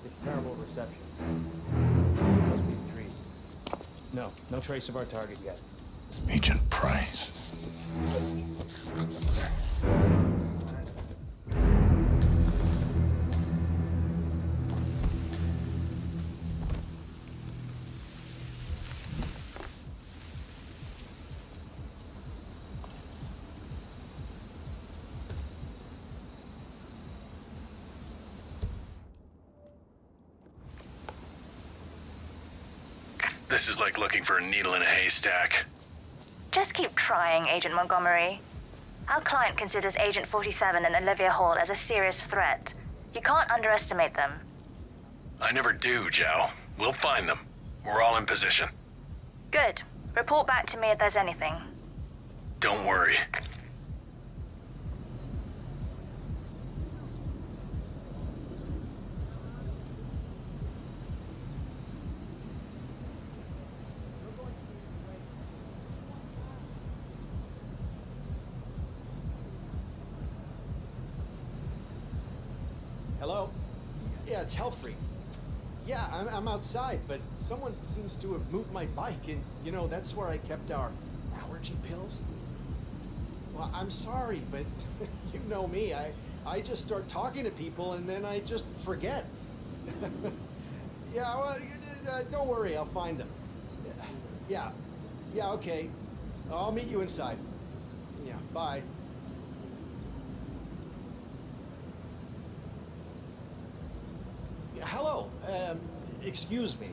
It's terrible reception. Must be the trees. No trace of our target yet. Agent Price. This is like looking for a needle in a haystack. Just keep trying, Agent Montgomery. Our client considers Agent 47 and Olivia Hall as a serious threat. You can't underestimate them. I never do, Joe. We'll find them. We're all in position. Good. Report back to me if there's anything. Don't worry. Hello? Yeah, it's Hellfree. Yeah, I'm outside, but someone seems to have moved my bike, and, you know, that's where I kept our allergy pills. Well, I'm sorry, but you know me. I just start talking to people, and then I just forget. Yeah, well, don't worry, I'll find them. Yeah, okay. I'll meet you inside. Yeah, bye. Hello, excuse me.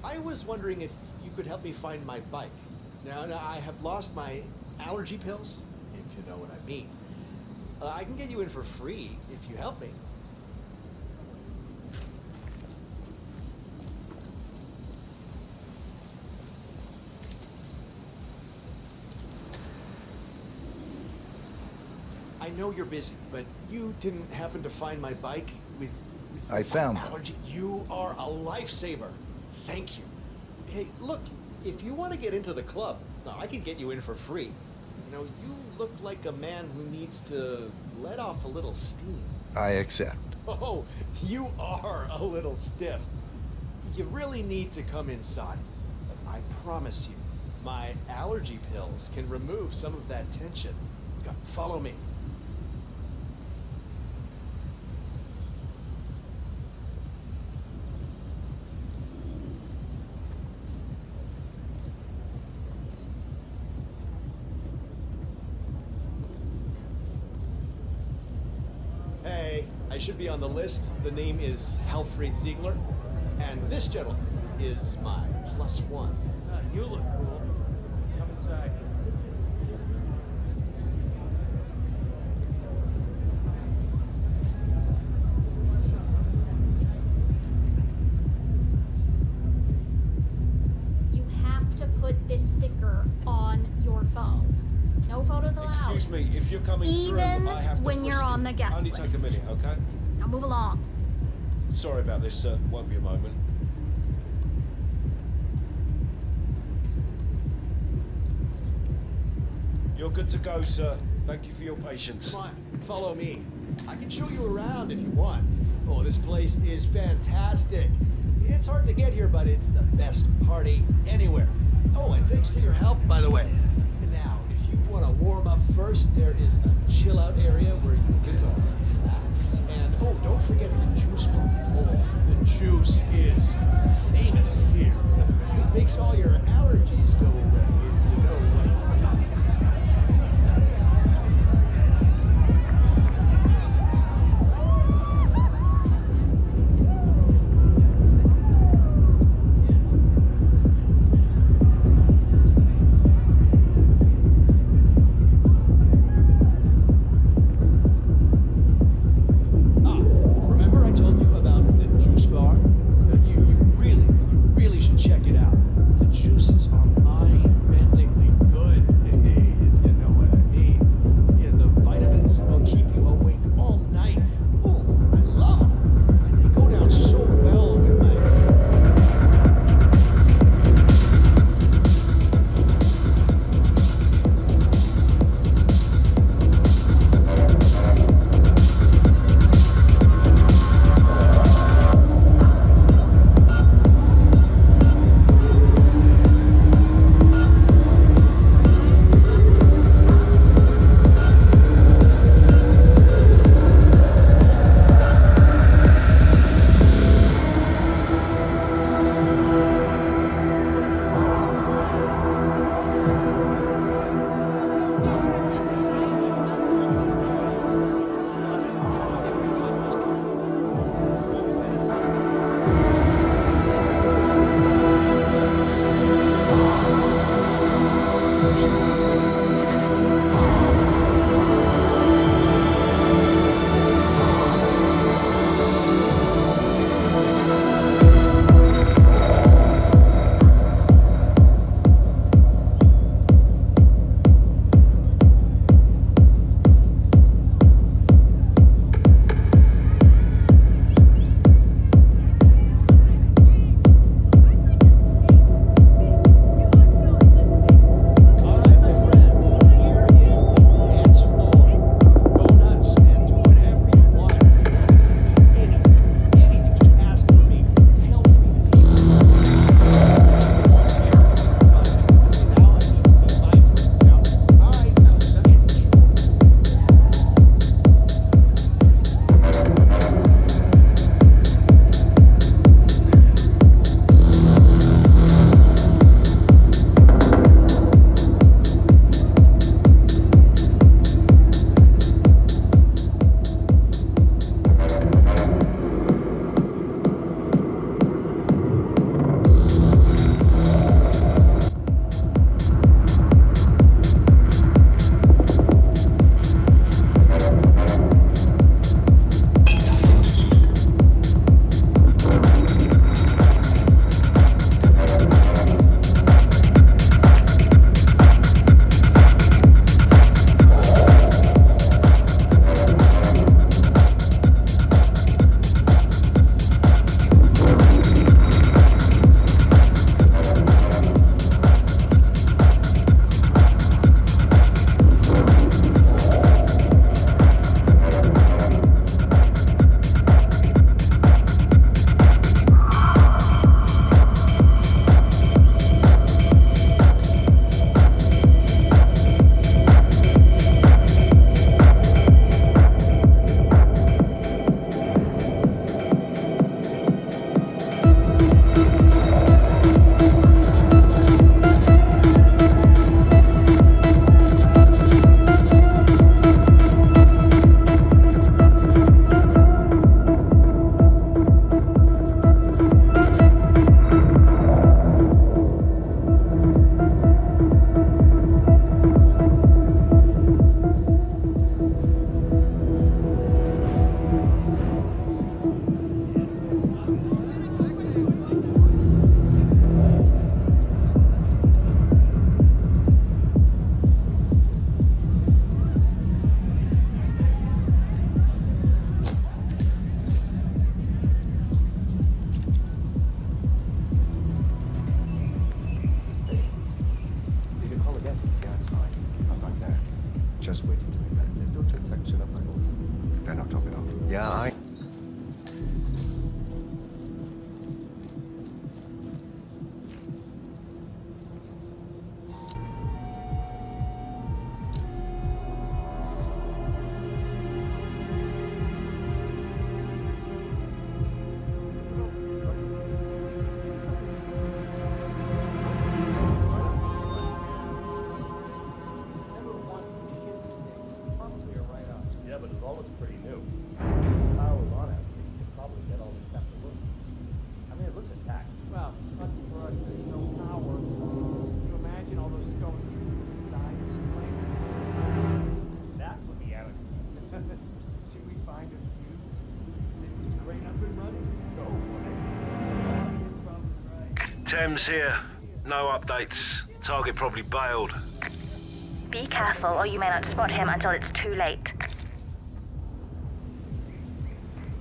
I was wondering if you could help me find my bike. Now, I have lost my allergy pills, if you know what I mean. I can get you in for free if you help me. I know you're busy, but you didn't happen to find my bike with I found them. allergy. You are a lifesaver. Thank you. Hey, look, if you want to get into the club, I can get you in for free. You know, you look like a man who needs to let off a little steam. I accept. Oh, you are a little stiff. You really need to come inside. But I promise you, my allergy pills can remove some of that tension. Come, follow me. should be on the list. The name is Helfried Ziegler. And this gentleman is my +1. You look cool. Come inside. You have to put this sticker on your phone. No photos allowed. Excuse me, if you're coming through, I have to when you're frisk on you. the guest Only list. take a minute, okay? Now move along. Sorry about this, sir. Won't be a moment. You're good to go, sir. Thank you for your patience. Come on, follow me. I can show you around if you want. Oh, this place is fantastic. It's hard to get here, but it's the best party anywhere. Oh, and thanks for your help, by the way. Now, if you want to warm up first, there is a chill-out area where you can relax. And, oh, don't forget the juice bar. Oh, the juice is famous here. It makes all your allergies go away, if you know what I mean. You really should check it out. The juices are just waiting to be back. Don't transaction up my own. Then I'll top it off. Yeah, I... Thames here. No updates. Target probably bailed. Be careful, or you may not spot him until it's too late.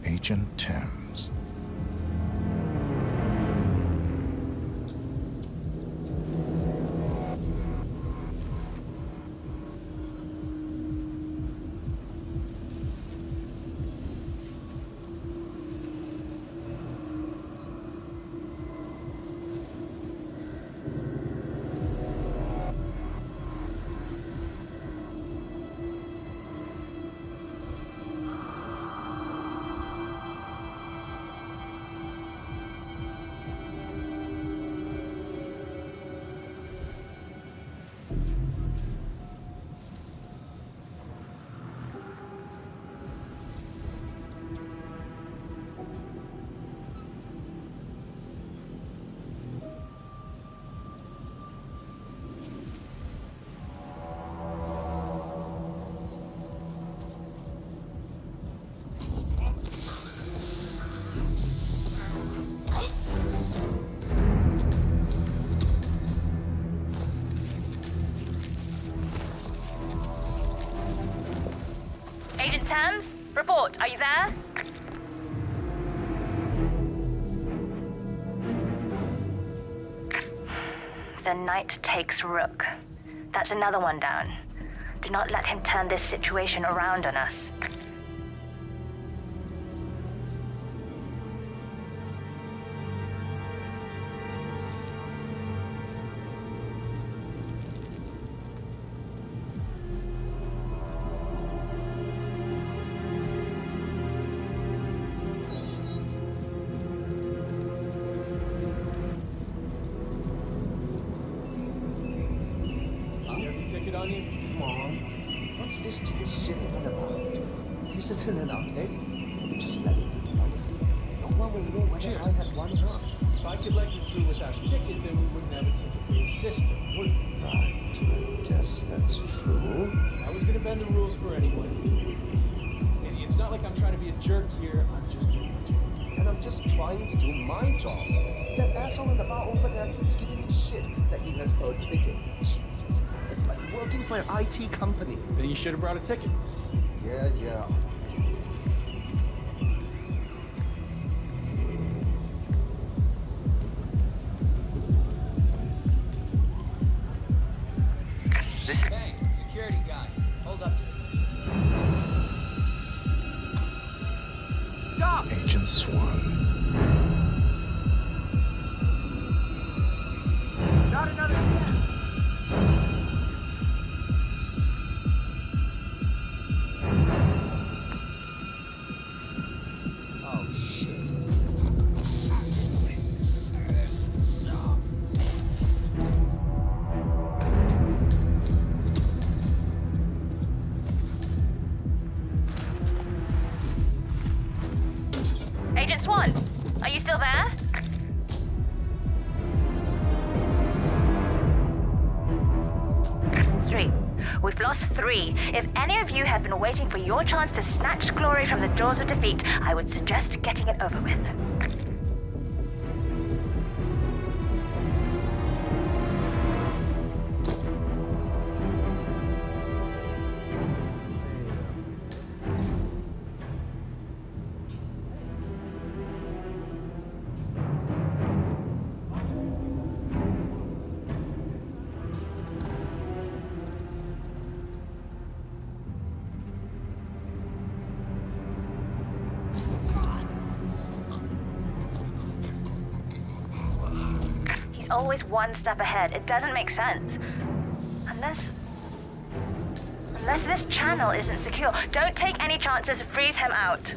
Agent Thames. Agent Thames, report. Are you there? The knight takes rook. That's another one down. Do not let him turn this situation around on us. What's this ticket shit even about? This isn't an arcade. Just let me quietly. No one will know whether I had won or not. If I could let you through without a ticket, then we wouldn't have a ticket for your sister, would we? Right, I guess that's true. I was gonna bend the rules for anyone. It's not like I'm trying to be a jerk here, I'm just doing my job. And I'm just trying to do my job. That asshole in the bar over there keeps giving me shit that he has a ticket. Jesus. It's like working for an IT company. Then you should have brought a ticket. Yeah. Listen. Hey, security guy. Hold up. Stop! Agent Swan. Not another attempt. Agent Swan, are you still there? Three. We've lost 3. If any of you have been waiting for your chance to snatch glory from the jaws of defeat, I would suggest getting it over with. He's always one step ahead. It doesn't make sense. Unless this channel isn't secure. Don't take any chances. Freeze him out.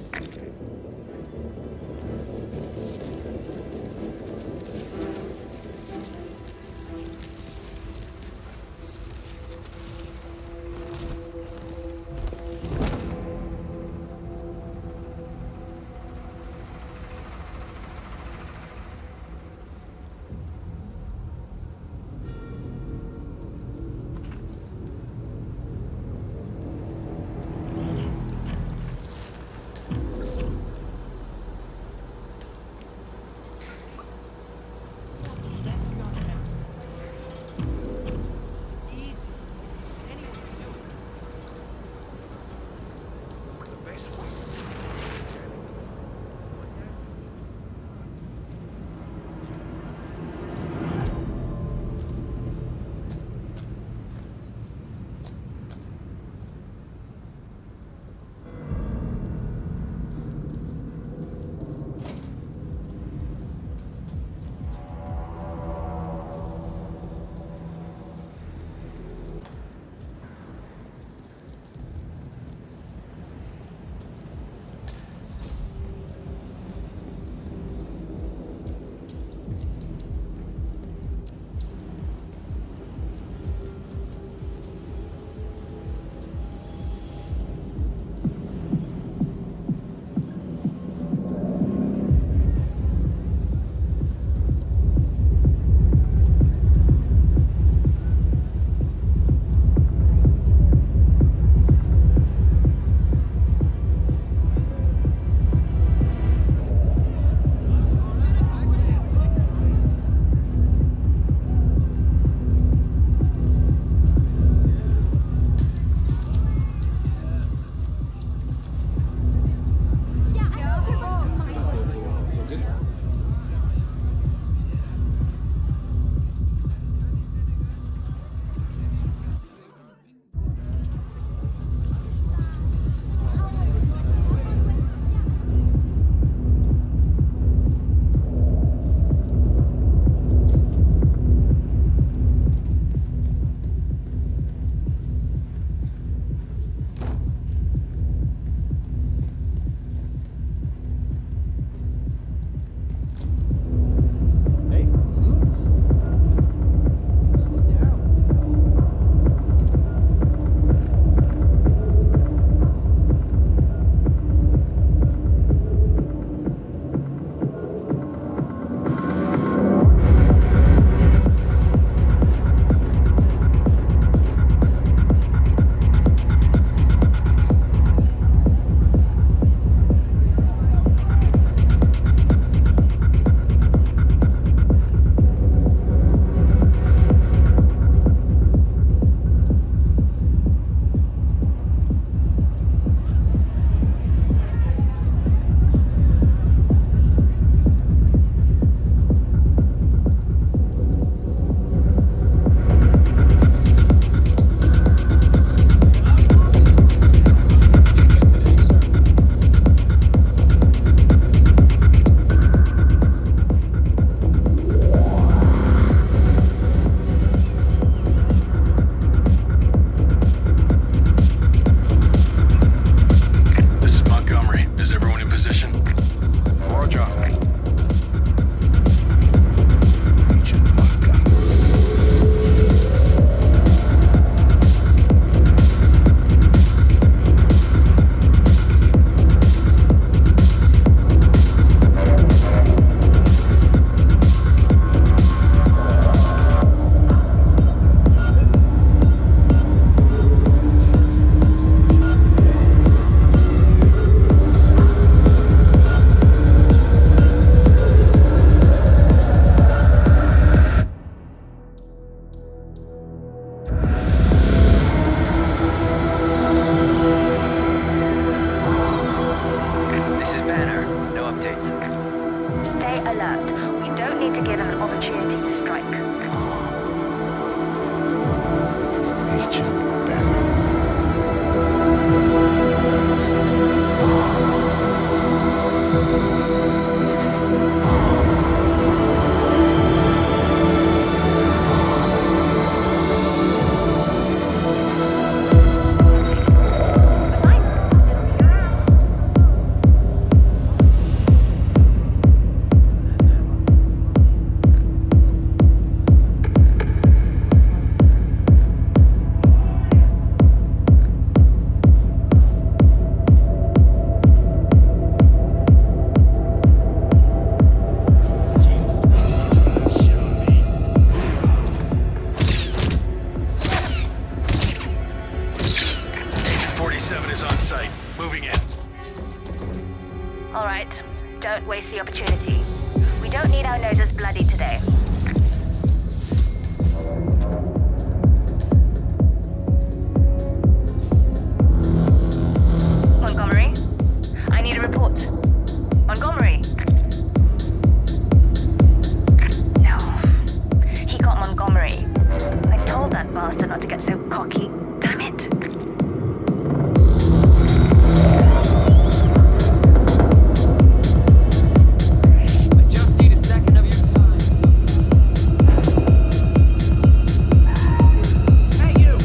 Moving in. All right, don't waste the opportunity. We don't need our noses bloody today. Montgomery? I need a report. Montgomery? No. He got Montgomery. I told that bastard not to get so cocky. Damn it. I just need a second of your time. Hey, you!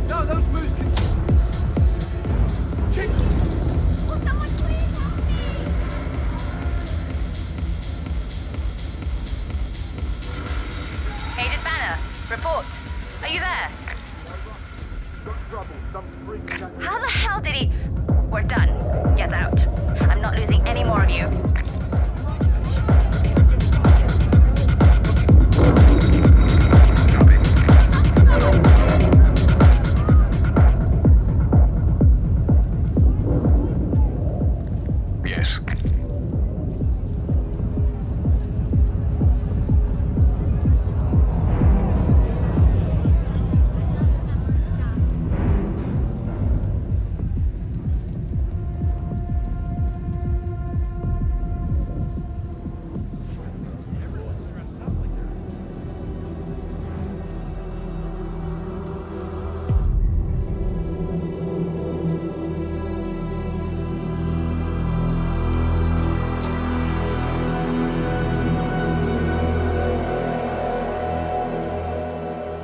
No, those moves can... Will someone please help me? Agent Banner, report. Are you there? How the hell did he... We're done. Get out. I'm not losing any more of you. Yes.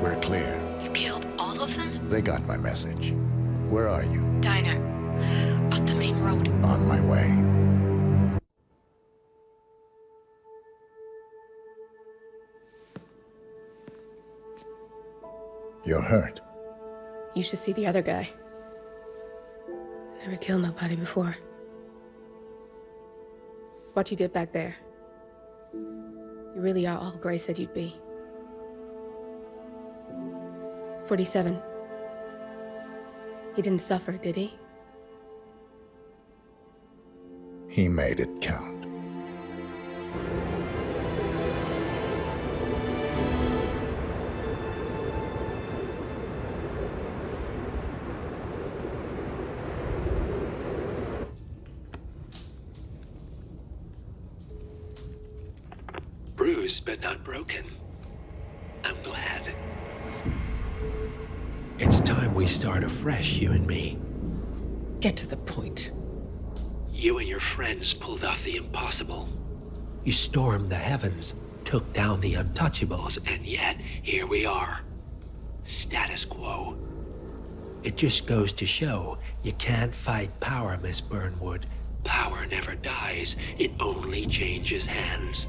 We're clear. You killed all of them? They got my message. Where are you? Diner. Up the main road. On my way. You're hurt. You should see the other guy. Never killed nobody before. What you did back there. You really are all Gray said you'd be. 47. He didn't suffer, did he? He made it count. Bruised but not broken. I'm glad. It's time we start afresh, you and me. Get to the point. You and your friends pulled off the impossible. You stormed the heavens, took down the untouchables, And yet, here we are. Status quo. it just goes to show you can't fight power, Miss Burnwood. Power never dies, it only changes hands.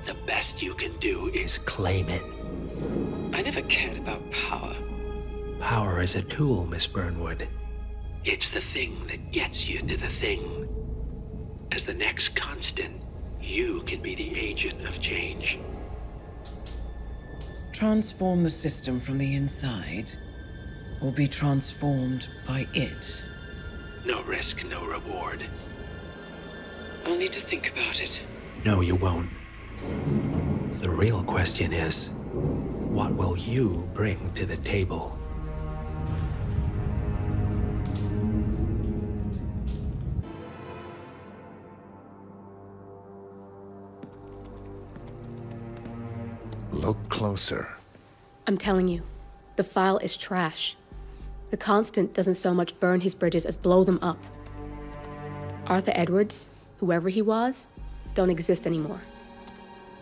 The best you can do is claim it. I never cared about power. Power is a tool, Miss Burnwood. It's the thing that gets you to the thing. As the next constant, you can be the agent of change. Transform the system from the inside, or be transformed by it. No risk, no reward. I'll need to think about it. No, you won't. The real question is, what will you bring to the table? Look closer. I'm telling you, the file is trash. The Constant doesn't so much burn his bridges as blow them up. Arthur Edwards, whoever he was, don't exist anymore.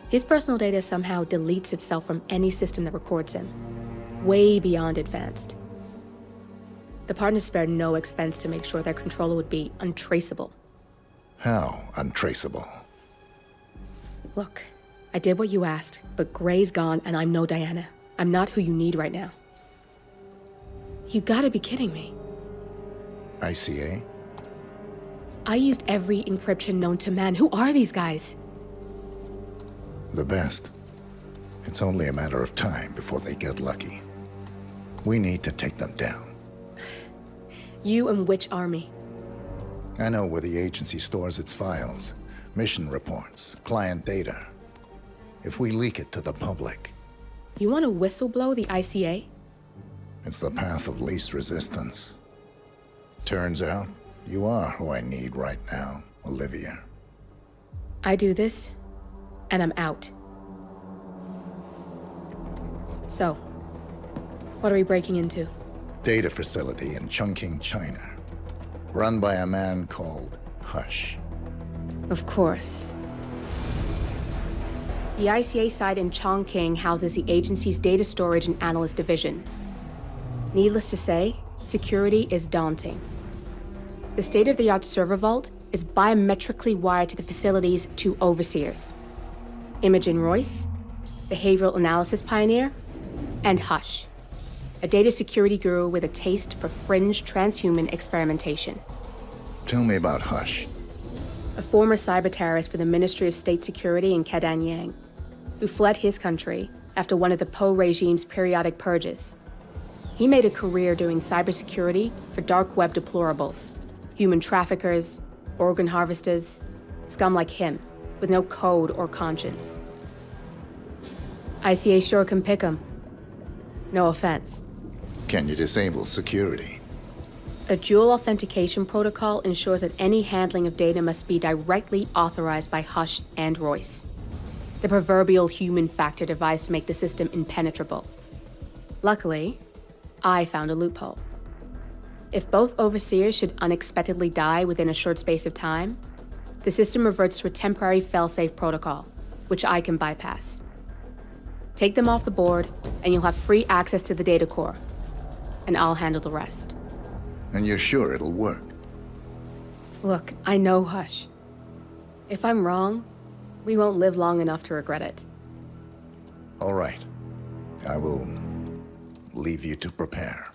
His personal data somehow deletes itself from any system that records him. Way beyond advanced. The partners spared no expense to make sure their controller would be untraceable. How untraceable? Look, I did what you asked, but Gray's gone and I'm no Diana. I'm not who you need right now. You gotta be kidding me. ICA? I used every encryption known to man. Who are these guys? The best. It's only a matter of time before they get lucky. We need to take them down. You and which army? I know where the agency stores its files, mission reports, client data. If we leak it to the public... You want to whistleblow the ICA? It's the path of least resistance. Turns out, you are who I need right now, Olivia. I do this, and I'm out. So, what are we breaking into? Data facility in Chongqing, China. Run by a man called Hush. Of course. The ICA site in Chongqing houses the agency's data storage and analyst division. Needless to say, security is daunting. The state-of-the-art server vault is biometrically wired to the facility's two overseers: Imogen Royce, behavioral analysis pioneer, and Hush, a data security guru with a taste for fringe transhuman experimentation. Tell me about Hush. A former cyber terrorist for the Ministry of State Security in Kadanyang, who fled his country after one of the Po regime's periodic purges. He made a career doing cybersecurity for dark web deplorables, human traffickers, organ harvesters, scum like him, with no code or conscience. ICA sure can pick 'em. No offense. Can you disable security? A dual authentication protocol ensures that any handling of data must be directly authorized by Hush and Royce, the proverbial human factor device to make the system impenetrable. Luckily, I found a loophole. If both overseers should unexpectedly die within a short space of time, the system reverts to a temporary fail-safe protocol, which I can bypass. Take them off the board, and you'll have free access to the data core, and I'll handle the rest. And you're sure it'll work? Look, I know Hush. If I'm wrong, we won't live long enough to regret it. All right. I will leave you to prepare.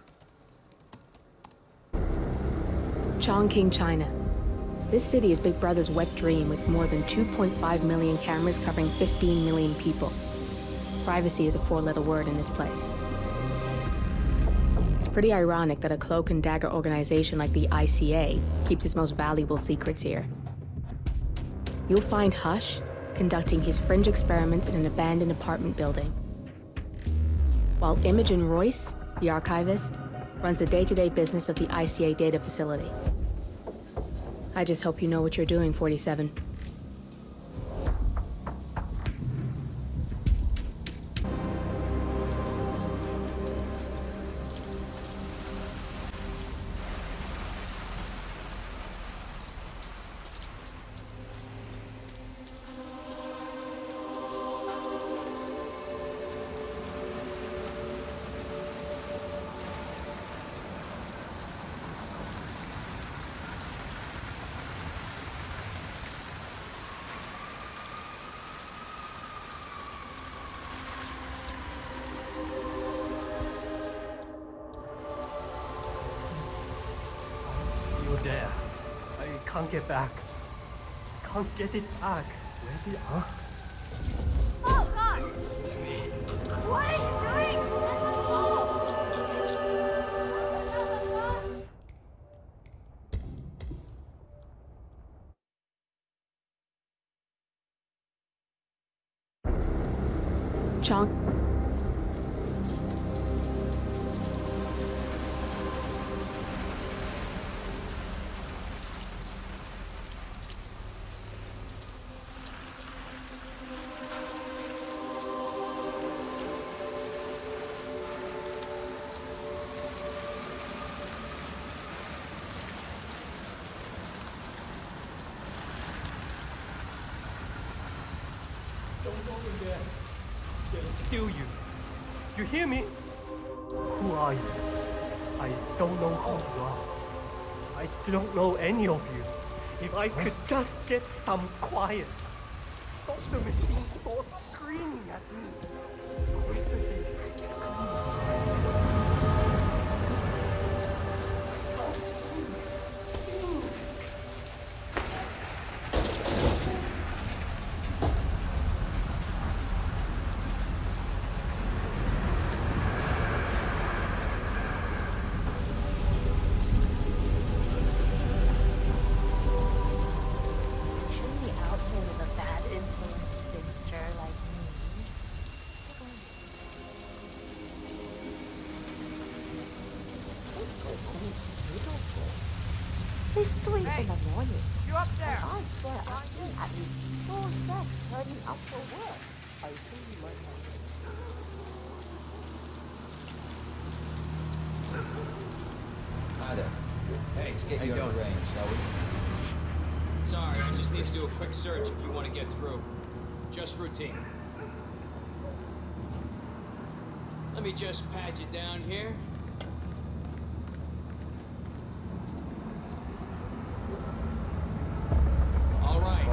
Chongqing, China. This city is Big Brother's wet dream with more than 2.5 million cameras covering 15 million people. Privacy is a four-letter word in this place. It's pretty ironic that a cloak and dagger organization like the ICA keeps its most valuable secrets here. You'll find Hush conducting his fringe experiments in an abandoned apartment building, while Imogen Royce, the archivist, runs the day-to-day business of the ICA data facility. I just hope you know what you're doing, 47. There. I can't get back. Can't get it back. Where did Oh, God! What are you doing? Chonk. Don't go in there. They'll steal you. You hear me? Who are you? I don't know who you are. I don't know any of you. If I could just get some quiet. Stop the machine. Stop screaming at me. this street in the morning. You up there? And I swear I've seen at least 4 sets turning up for work. I see you might have. Hi there. Hey, let's get you out of range, shall we? Sorry, I just need to do a quick search if you want to get through. Just routine. Let me just pat you down here. All right,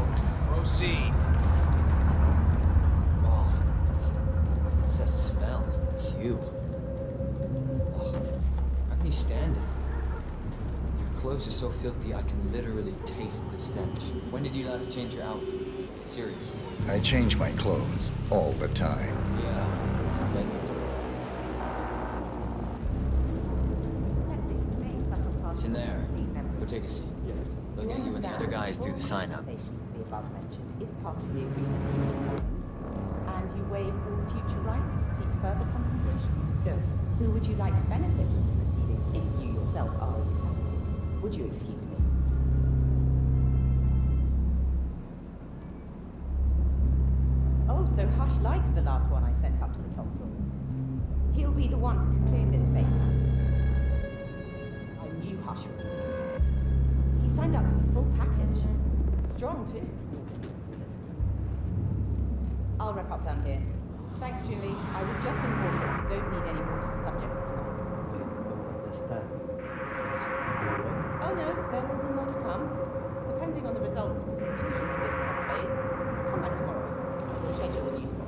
proceed. God. What's that smell? It's you. Oh, how can you stand it? Your clothes are so filthy I can literally taste the stench. When did you last change your outfit? Seriously. I change my clothes all the time. Yeah, I bet you do. What's in there? Go take a seat. They'll get you and the other guys through the sign-up. The above mentioned is part of the agreement. And you waive all future rights to seek further compensation. Yes. Who would you like to benefit from the proceedings if you yourself are in custody? Would you excuse me? Oh, so Hush likes the last one I sent up to the top floor. He'll be the one to conclude this phase. I knew Hush would be pleased. He signed up for the full package. Strong, too. I'll wrap up down here. Thanks, Julie. I was just informed that we don't need any more to the subject tonight. Oh no, there will be more to come. Depending on the results and conclusions of this test phase, come back tomorrow. We'll schedule a new spot.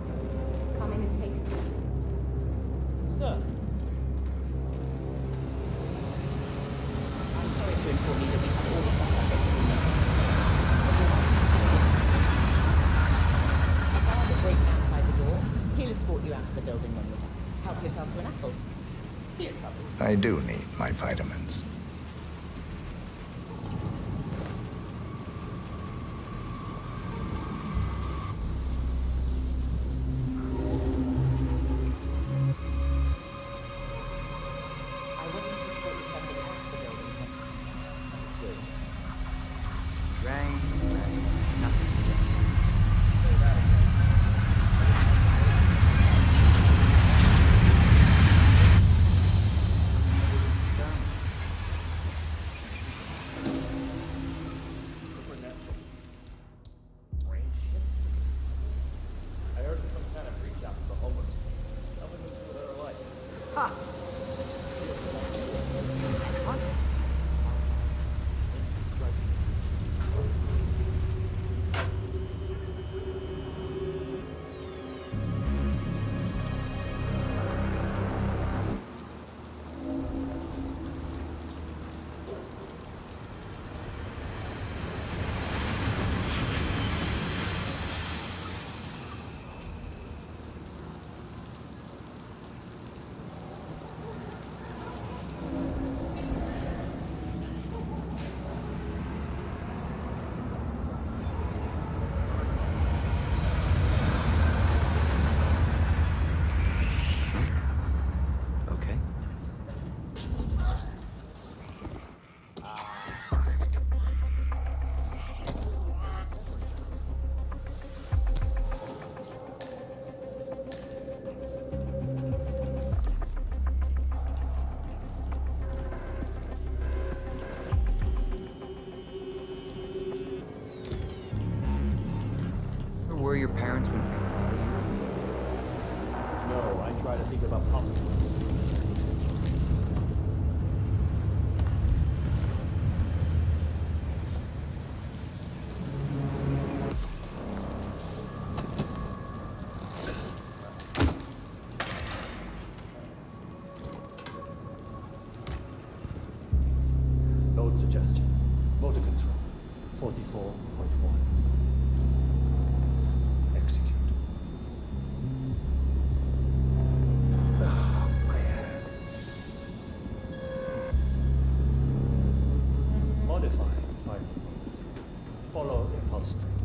Come in and take a seat. Sir. I'm sorry to inform you that we have all the test subjects we need. A guard is waiting outside the door. He'll escort you out of the building when you're done. Help yourself to an apple. Be in trouble. I do need my vitamins. Were your parents when No, I try to think about public. Load suggestion. Motor control. 44.1. Execute. Oh, my head. Modify. Fine. Follow impulse string.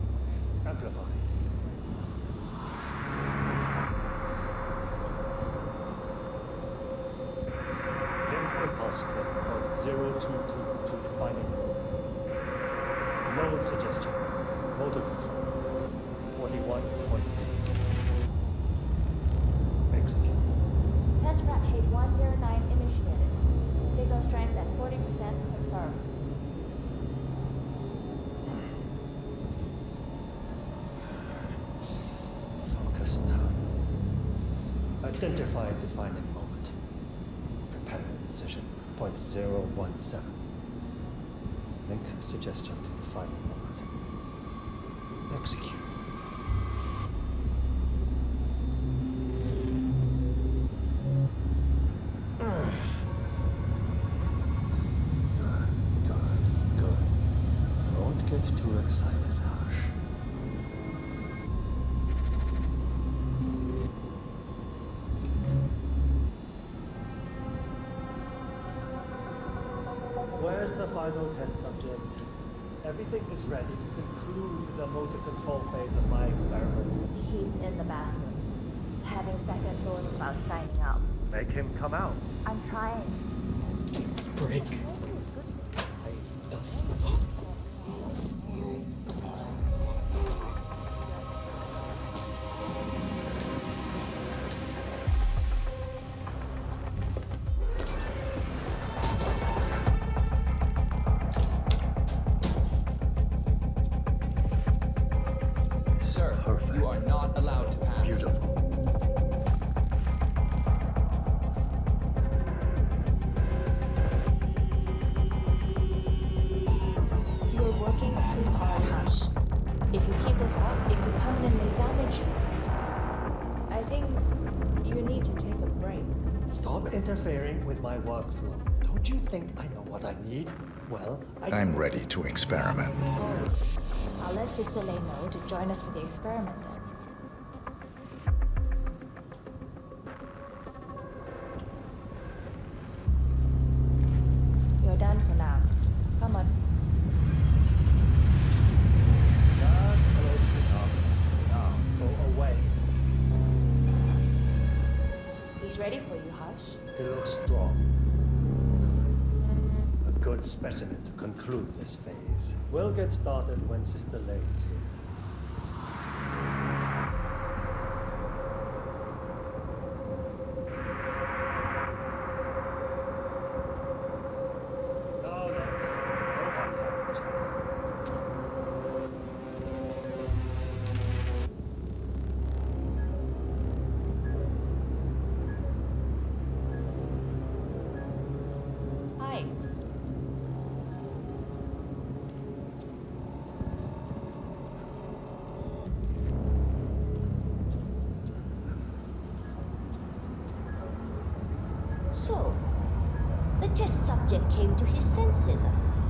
Amplify. Link impulse string. Code 022 to defining. Load suggestion. Motor control. 41.8. Execute. Test wrap H109 initiated. Signal strength at 40% confirmed. Focus now. Identify defining moment. Prepare incision. 0.017. Link suggestion to defining moment. Execute. Good. Don't get too excited, Hush. Where's the final test subject? Everything is ready to conclude the motor control phase of my experiment. He's in the bathroom, having second thoughts about signing up. Make him come out. I'm trying. Break. Sir, you are not allowed to pass. Beautiful. You're working too hard, Hush. If you keep this up, it could permanently damage you. I think you need to take a break. Stop interfering with my workflow. Don't you think I know what I need? Well, I'm ready to experiment. I'll let Sister Lei know to join us for the experiment then. You're done for now. Come on. That's close enough. Now, go away. He's ready for you, Hush. He looks strong. A good specimen to conclude this phase. We'll get started when Sister Lei's here. Hi. So, the test subject came to his senses, I see.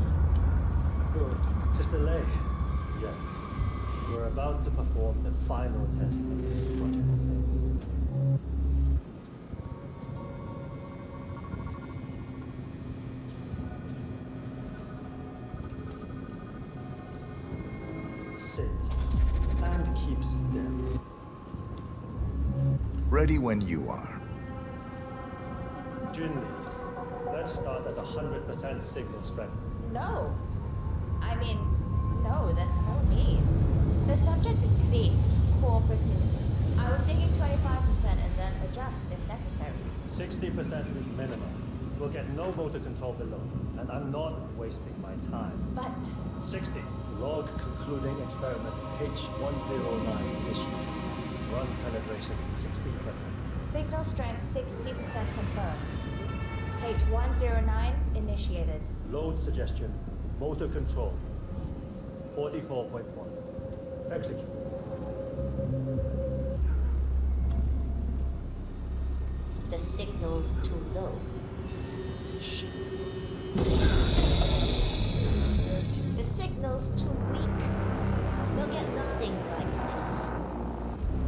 Good. Sister Lei. Yes. We're about to perform the final test of this project phase. Sit and keep still. Ready when you are. Junli, let's start at 100% signal strength. No. I mean, no, there's no need. The subject is clean, cooperative. I was thinking 25% and then adjust if necessary. 60% is minimum. We'll get no motor control below, and I'm not wasting my time. But 60. Log concluding experiment H109 initiated. Run calibration 60%. signal strength 60% confirmed. H109 initiated. Load suggestion. Motor control. 44.1. Execute. The signal's too low. Shh. The signal's too weak. We'll get nothing like this.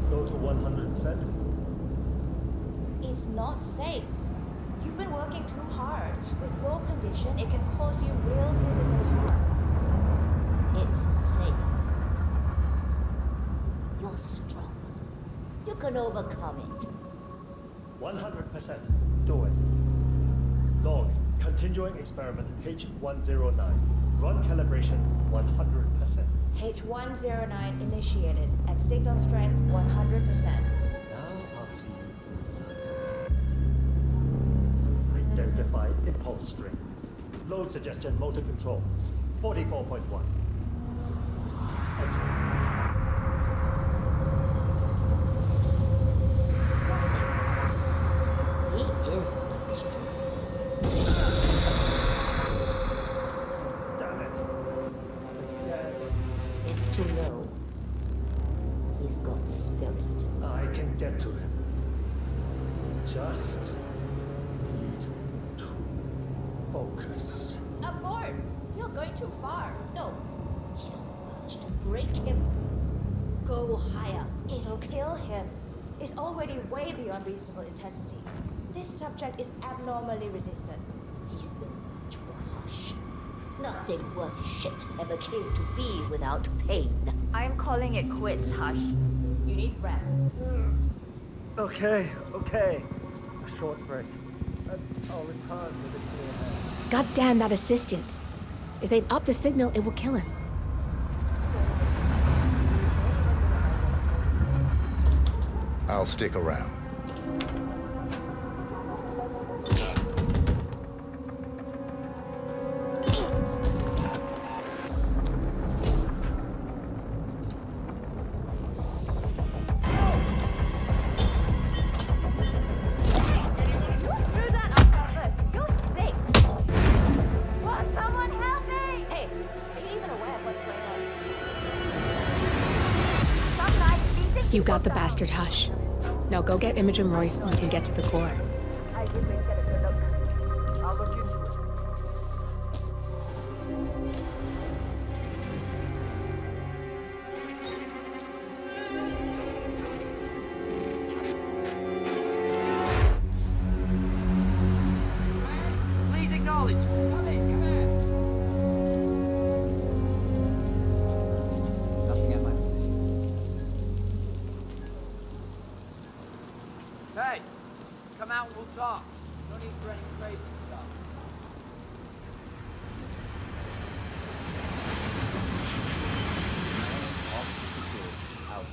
Go to 100%. It's not safe. You've been working too hard. With your condition, it can cause you real physical harm. It's safe. You're strong. You can overcome it. 100%. Do it. Log. Continuing experiment H109. Run calibration 100%. H109 initiated at signal strength 100%. Now I'll see you. Identify impulse string. Load suggestion motor control. 44.1. Excellent. He is a string. Damn it. It's too low. He's got spirit. I can get to him. Just need to focus. Abort! You're going too far. No, he's on the verge to break him. Go higher. It'll kill him. It's already way beyond reasonable intensity. This subject is abnormally resistant. He's been much more harsh. Nothing worth shit ever came to be without pain. I'm calling it quits, Hush. You need rest. Okay. A short break. I'll return with a clear head. God damn that assistant. If they'd up the signal, it will kill him. I'll stick around. You got the bastard, Hush. Now go get Imogen Royce and we can get to the core. I didn't get a good look. I'll look into it. Please acknowledge. Come in. Nothing at my position. Hey, come out and we'll talk. No need for any crazy stuff. Out.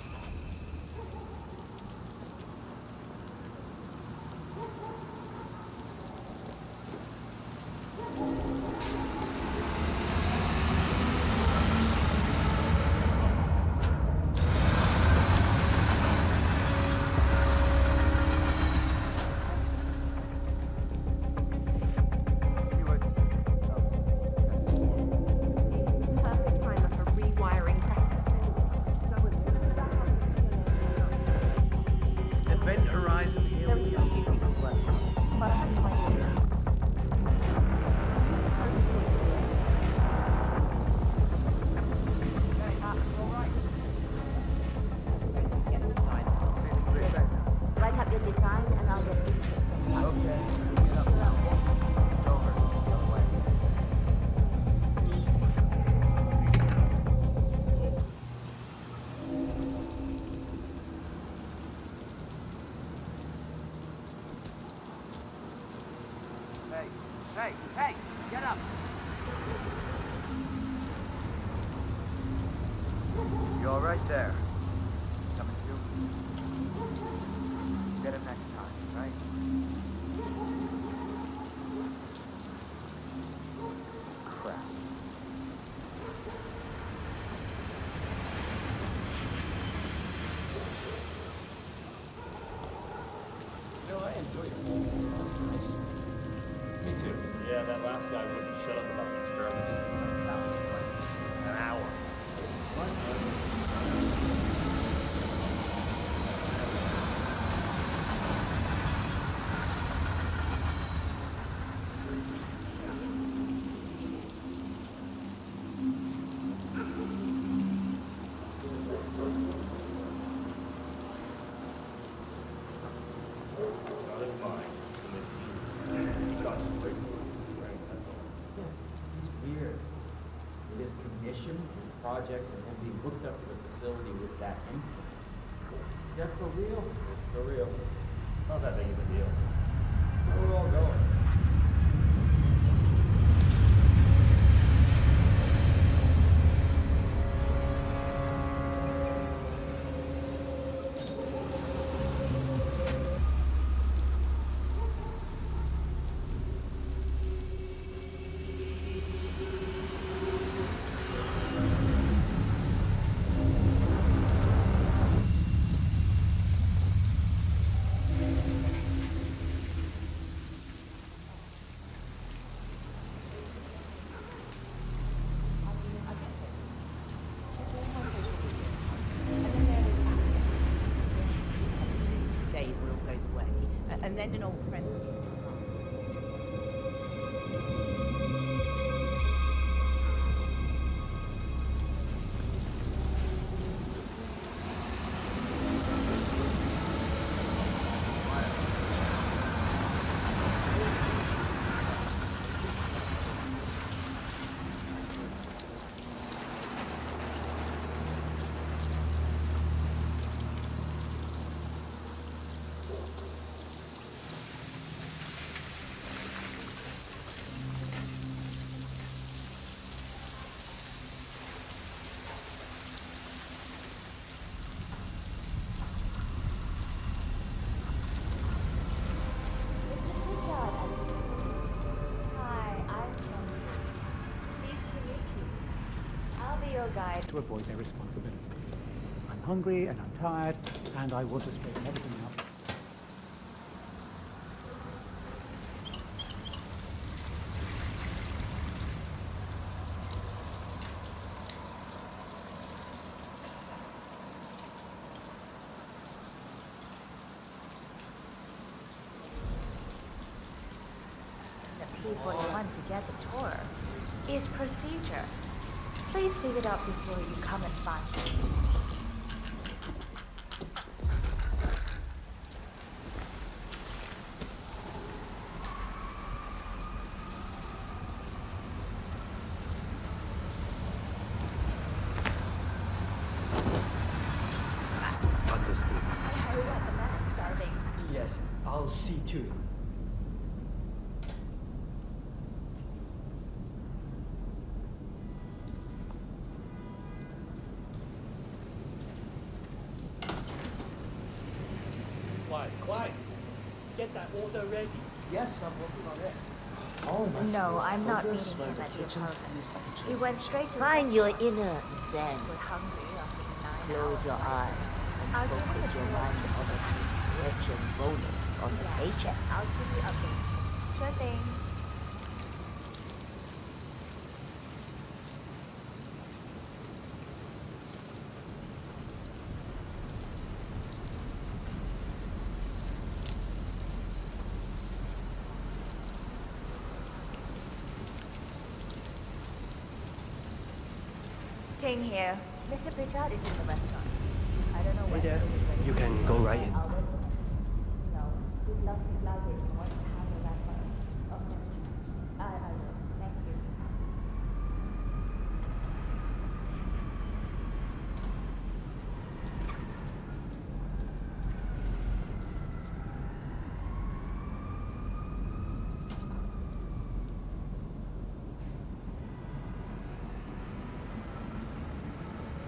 Perfect timer for rewiring Event horizon, here we go. But I have my idea. Write up your design and I'll get it. Okay. Get up now. It's over. The other way. Hey, get up. You all right there? Coming to? Get him next time, right? Crap. No, I enjoyed it. Me too. Yeah, that last guy wouldn't shut up about the experiments. That was like an hour. Not as mine. He's weird. His commission, his project, and him being hooked up to the facility with that engine. Yeah, for real? For real. Not that big of a deal. Where we're all going. send an old friend with you. To avoid their responsibility. I'm hungry and I'm tired, and I want to straighten everything out. The people you want to get the tour is procedure. Please leave it up before you come and find me. Understood. I heard about the man starving. Yes, I'll see to it. Quiet. Get that order ready. Yes, I'm working on it. No, I'm not meeting him at the apartment. He went straight to Find your inner zen. We're hungry after 9 Close hours. your eyes and I'll give you focus the your tour. mind on the discretion bonus on the paycheck. I'll give you updates. Sure thing. Staying here. Mr. Pritchard is in the restaurant. I don't know Hey when. there. You can go right in. I'll wait for him. No, he's lost his luggage and wants to handle that first. Of course. I will. Thank you.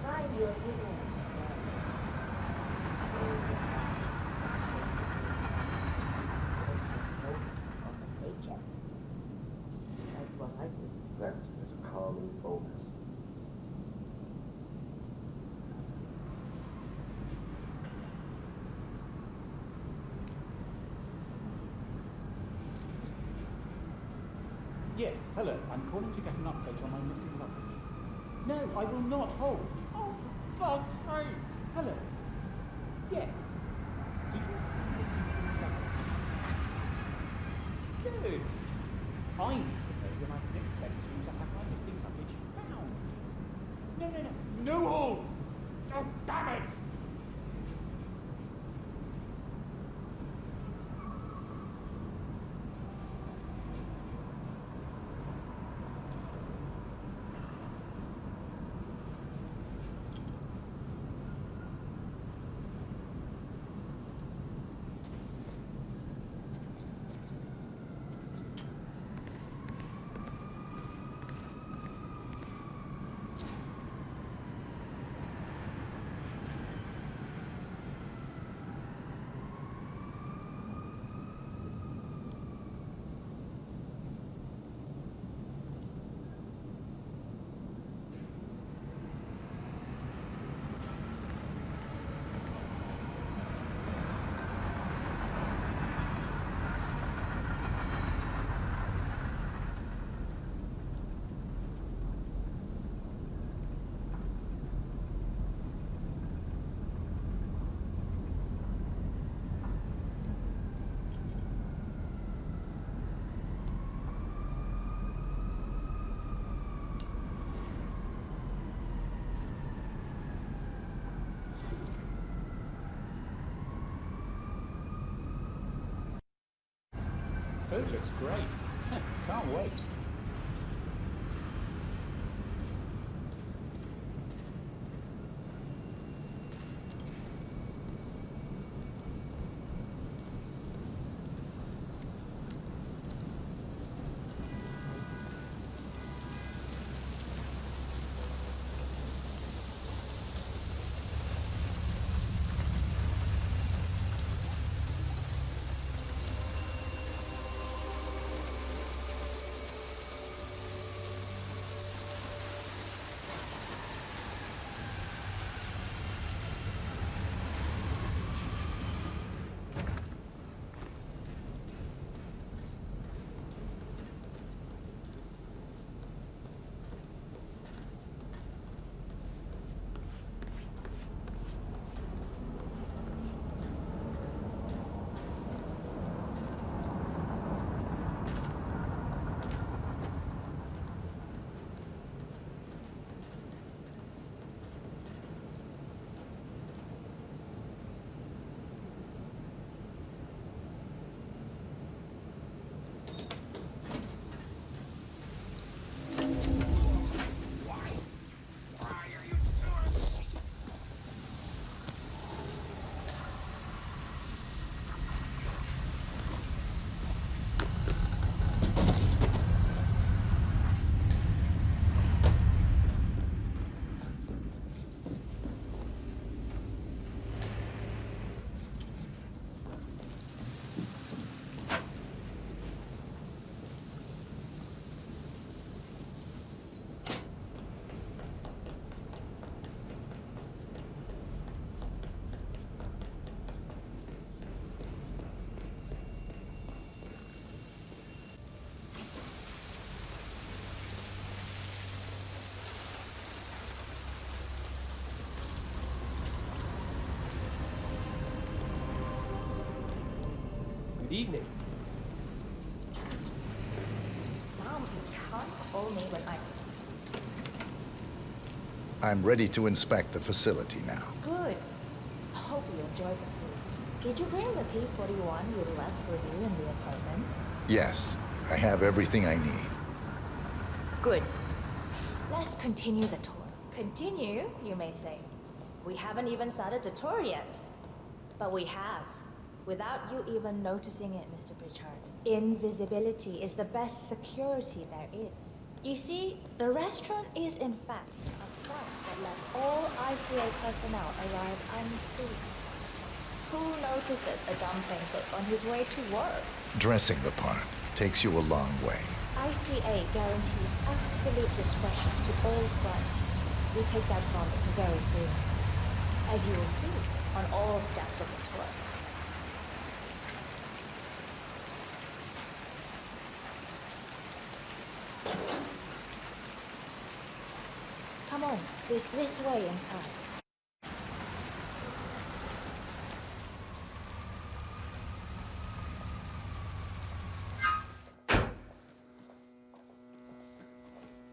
Find your inner on the paycheck. That's what I do. That is a calming bonus. Yes, hello. I'm calling to get an update on my missing luggage. No, I will not hold. Oh, for God's sake! Hello. Yes. Do you have the missing luggage? Good. I need to know when I can expect you to have my missing luggage found. No. No hold! Oh, damn it! food looks great. Can't wait. Good evening. Mom, you can't call me when I'm ready to inspect the facility now. Good. I hope you enjoyed the food. Did you bring the P-41 you left for you in the apartment? Yes, I have everything I need. Good. Let's continue the tour. Continue, you may say. We haven't even started the tour yet. But we have. Without you even noticing it, Mr. Pritchard. Invisibility is the best security there is. You see, the restaurant is in fact a front that lets all ICA personnel arrive unseen. Who notices a dumpling cook on his way to work? Dressing the part takes you a long way. ICA guarantees absolute discretion to all clients. We take that promise very seriously, as you will see on all steps of the tour. Come on, this way inside.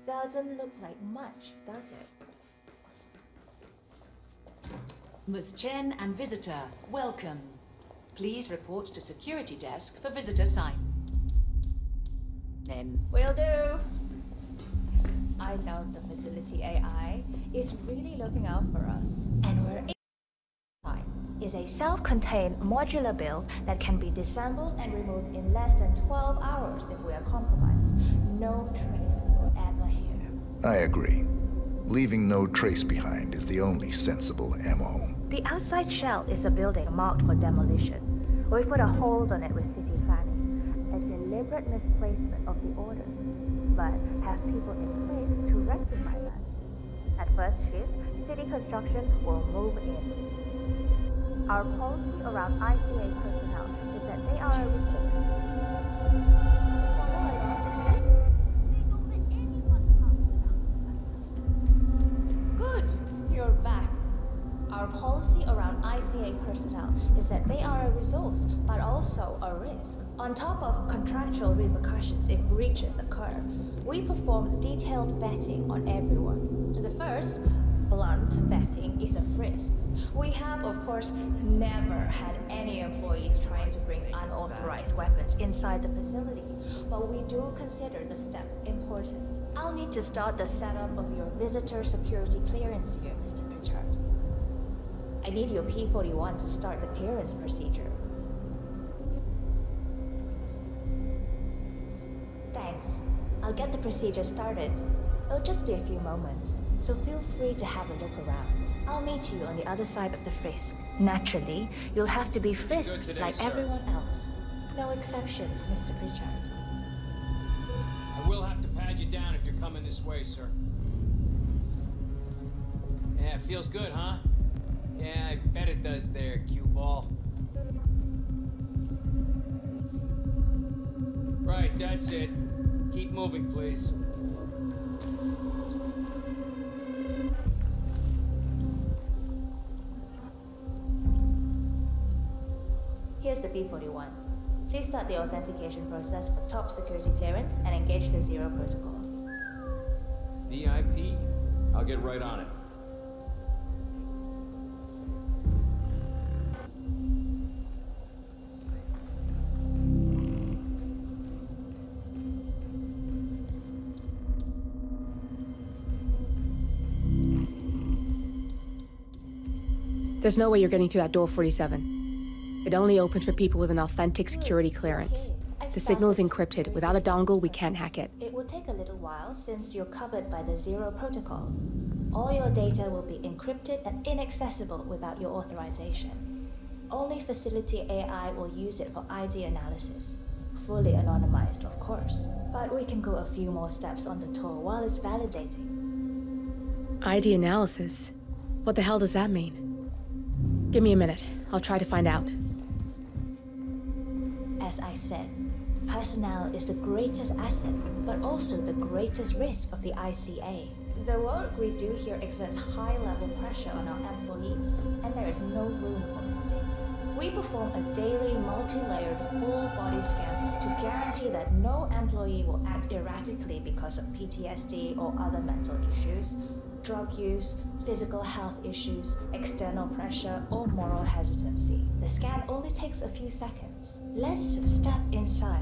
Doesn't look like much, does it? Ms. Chen and visitor, welcome. Please report to security desk for visitor sign. Then. Will do. I know the facility AI is really looking out for us. And we're is a self-contained modular build that can be disassembled and removed in less than 12 hours if we are compromised. No trace forever here. I agree. Leaving no trace behind is the only sensible MO. The outside shell is a building marked for demolition. We put a hold on it with City Fanning, a deliberate misplacement of the orders, but have people in place to rectify that. At first shift, City Construction will move in. Our policy around ICA personnel is that they are a Good, you're back. Our policy around ICA personnel is that they are a resource, but also a risk. On top of contractual repercussions if breaches occur, we perform detailed vetting on everyone. The first, Blunt vetting is a frisk. We have, of course, never had any employees trying to bring unauthorized weapons inside the facility, but we do consider the step important. I'll need to start the setup of your visitor security clearance here, Mr. Pritchard. I need your P-41 to start the clearance procedure. Thanks. I'll get the procedure started. It'll just be a few moments, so feel free to have a look around. I'll meet you on the other side of the frisk. Naturally, you'll have to be frisked today, like sir. everyone else. No exceptions, Mr. Pritchard. I will have to pad you down if you're coming this way, sir. Yeah, feels good, huh? Yeah, I bet it does there, cue ball. Right, that's it. Keep moving, please. Here's the P-41. Please start the authentication process for top security clearance and engage the Zero protocol. VIP? I'll get right on it. There's no way you're getting through that door 47. It only opens for people with an authentic security clearance. The signal is encrypted. Without a dongle, we can't hack it. It will take a little while since you're covered by the Zero protocol. All your data will be encrypted and inaccessible without your authorization. Only facility AI will use it for ID analysis. Fully anonymized, of course. But we can go a few more steps on the tour while it's validating. ID analysis? What the hell does that mean? Give me a minute. I'll try to find out. As I said, personnel is the greatest asset, but also the greatest risk of the ICA. The work we do here exerts high-level pressure on our employees, and there is no room for mistakes. We perform a daily, multi-layered, full-body scan to guarantee that no employee will act erratically because of PTSD or other mental issues, drug use, physical health issues, external pressure, or moral hesitancy. The scan only takes a few seconds. Let's step inside.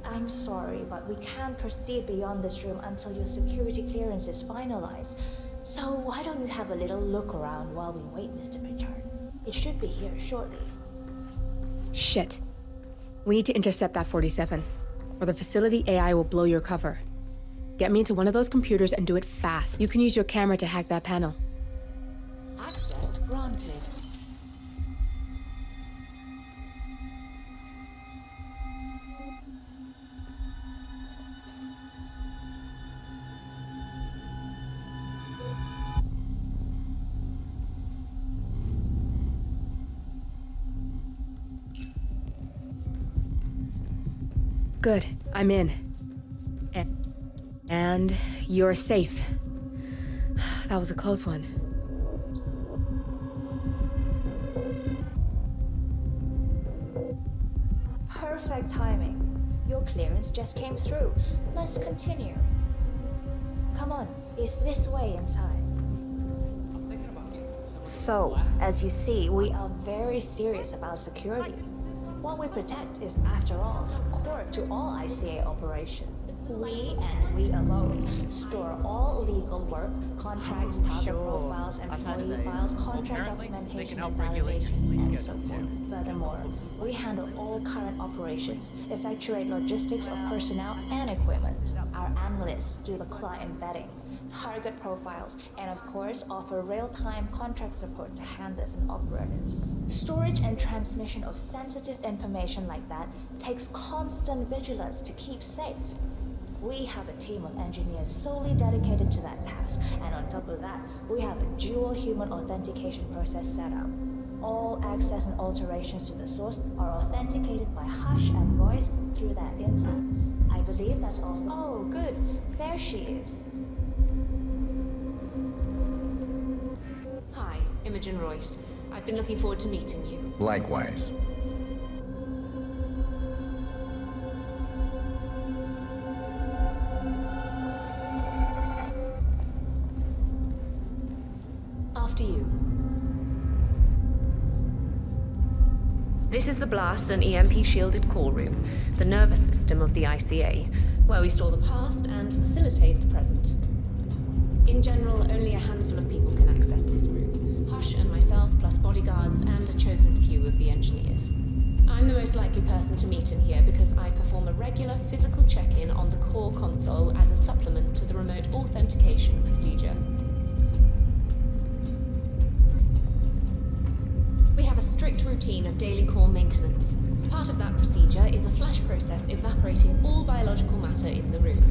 I'm sorry, but we can't proceed beyond this room until your security clearance is finalized. So why don't you have a little look around while we wait, Mr. Pritchard? It should be here shortly. Shit. We need to intercept that 47, or the facility AI will blow your cover. Get me into one of those computers and do it fast. You can use your camera to hack that panel. Access granted. Good, I'm in. And you're safe. That was a close one. Perfect timing. Your clearance just came through. Let's continue. Come on, it's this way inside. So, as you see, we are very serious about security. What we protect is, after all, core to all ICA operations. We, and we alone, store all legal work, contracts, target profiles, employee files, contract documentation and validation, and so forth. Furthermore, we handle all current operations, effectuate logistics of personnel and equipment. Our analysts do the client vetting, target profiles, and of course offer real-time contract support to handlers and operatives. Storage and transmission of sensitive information like that takes constant vigilance to keep safe. We have a team of engineers solely dedicated to that task, and on top of that, we have a dual human authentication process set up. All access and alterations to the source are authenticated by hush and voice through their implants. I believe that's all. Oh, good. There she is. Hi, Imogen Royce. I've been looking forward to meeting you. Likewise. This is the blast and EMP-shielded core room, the nervous system of the ICA, where we store the past and facilitate the present. In general, only a handful of people can access this room. Hush and myself, plus bodyguards and a chosen few of the engineers. I'm the most likely person to meet in here because I perform a regular physical check-in on the core console as a supplement to the remote authentication procedure. We have a strict routine of daily core maintenance. Part of that procedure is a flash process evaporating all biological matter in the room.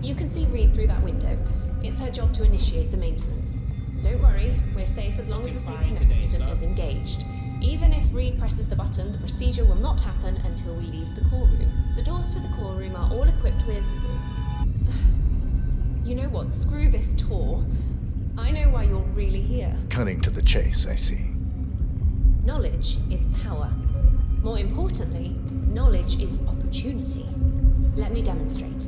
You can see Reed through that window. It's her job to initiate the maintenance. Don't worry, we're safe as long as the safety mechanism is engaged. Even if Reed presses the button, the procedure will not happen until we leave the core room. The doors to the core room are all equipped with... You know what? Screw this tour. I know why you're really here. Cutting to the chase, I see. Knowledge is power. More importantly, knowledge is opportunity. Let me demonstrate.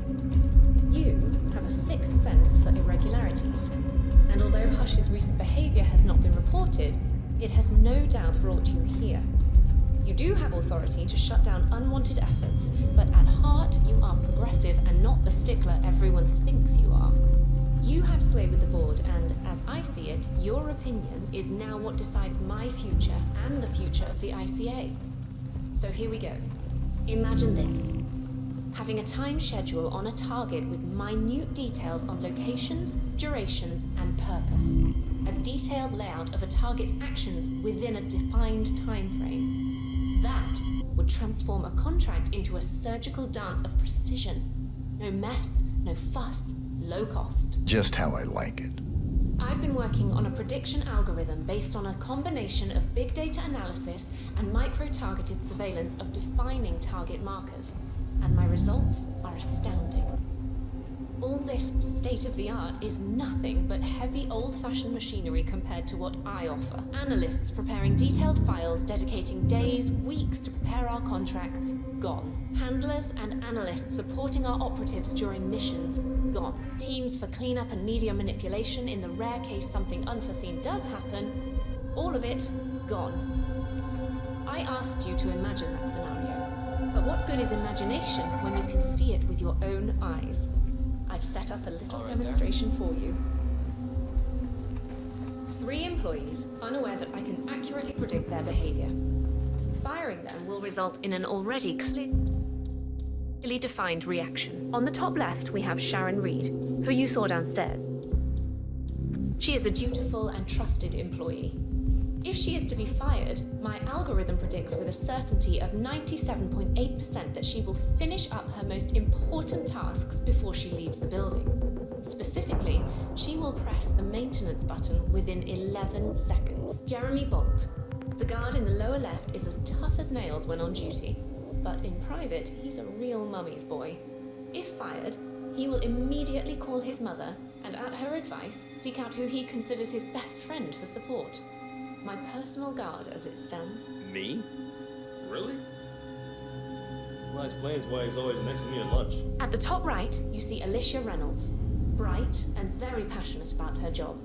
You have a sixth sense for irregularities, and although Hush's recent behavior has not been reported, it has no doubt brought you here. You do have authority to shut down unwanted efforts, but at heart you are progressive and not the stickler everyone thinks you are. You have sway with the board, and as I see it, your opinion is now what decides my future and the future of the ICA. So here we go. Imagine this. Having a time schedule on a target with minute details on locations, durations, and purpose. A detailed layout of a target's actions within a defined time frame. That would transform a contract into a surgical dance of precision. No mess, no fuss, low cost. Just how I like it. I've been working on a prediction algorithm based on a combination of big data analysis and micro-targeted surveillance of defining target markers. And my results are astounding. All this state-of-the-art is nothing but heavy old-fashioned machinery compared to what I offer. Analysts preparing detailed files, dedicating days, weeks to prepare our contracts, gone. Handlers and analysts supporting our operatives during missions, gone. Teams for cleanup and media manipulation in the rare case something unforeseen does happen, all of it, gone. I asked you to imagine that scenario. But what good is imagination when you can see it with your own eyes? I've set up a little demonstration for you. 3 employees, unaware that I can accurately predict their behavior. Firing them will result in an already clearly defined reaction. On the top left, we have Sharon Reed, who you saw downstairs. She is a dutiful and trusted employee. If she is to be fired, my algorithm predicts with a certainty of 97.8% that she will finish up her most important tasks before she leaves the building. Specifically, she will press the maintenance button within 11 seconds. Jeremy Bolt, the guard in the lower left, is as tough as nails when on duty, but in private, he's a real mummy's boy. If fired, he will immediately call his mother and, at her advice, seek out who he considers his best friend for support. My personal guard as it stands. Me? Really? Well, that explains why he's always next to me at lunch. At the top right, you see Alicia Reynolds. Bright and very passionate about her job.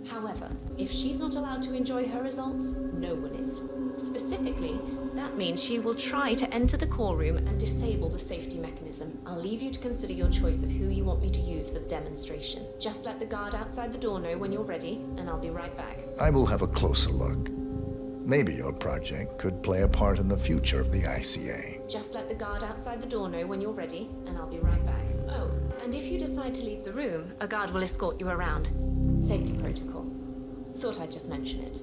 However, if she's not allowed to enjoy her results, no one is. Specifically, that means she will try to enter the core room and disable the safety mechanism. I'll leave you to consider your choice of who you want me to use for the demonstration. Just let the guard outside the door know when you're ready, and I'll be right back. I will have a closer look. Maybe your project could play a part in the future of the ICA. Just let the guard outside the door know when you're ready, and I'll be right back. Oh, and if you decide to leave the room, a guard will escort you around. Safety protocol. Thought I'd just mention it.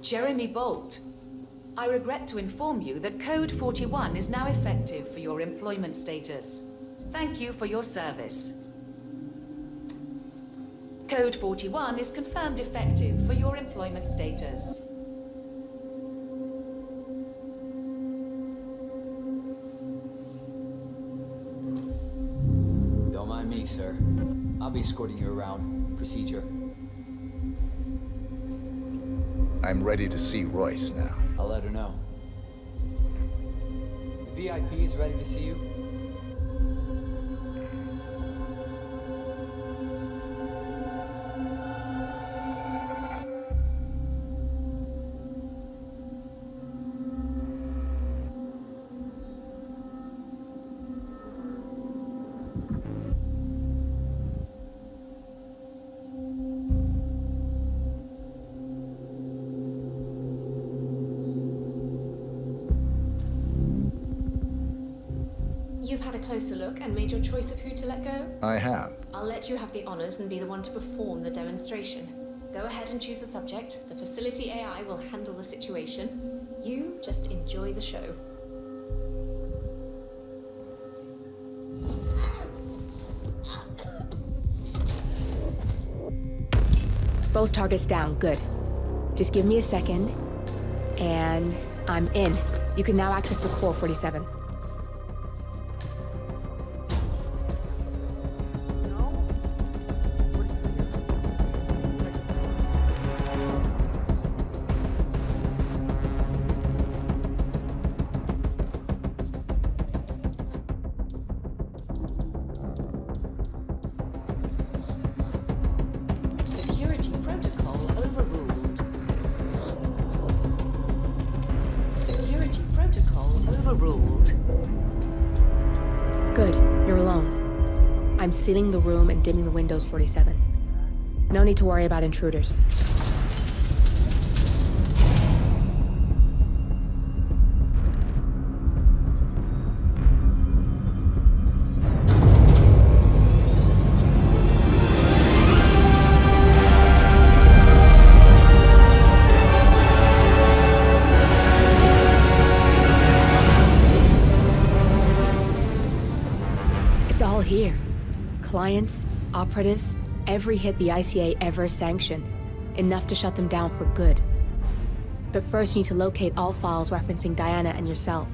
Jeremy Bolt, I regret to inform you that Code 41 is now effective for your employment status. Thank you for your service. Code 41 is confirmed effective for your employment status. Don't mind me, sir. I'll be escorting you around. Procedure. I'm ready to see Royce now. I'll let her know. The VIP is ready to see you. You've had a closer look and made your choice of who to let go? I have. I'll let you have the honors and be the one to perform the demonstration. Go ahead and choose the subject. The facility AI will handle the situation. You just enjoy the show. Both targets down, good. Just give me a second, and I'm in. You can now access the core 47. Security protocol overruled. Security protocol overruled. Good, you're alone. I'm sealing the room and dimming the windows 47. No need to worry about intruders. It's all here. Clients, operatives, every hit the ICA ever sanctioned. Enough to shut them down for good. But first you need to locate all files referencing Diana and yourself.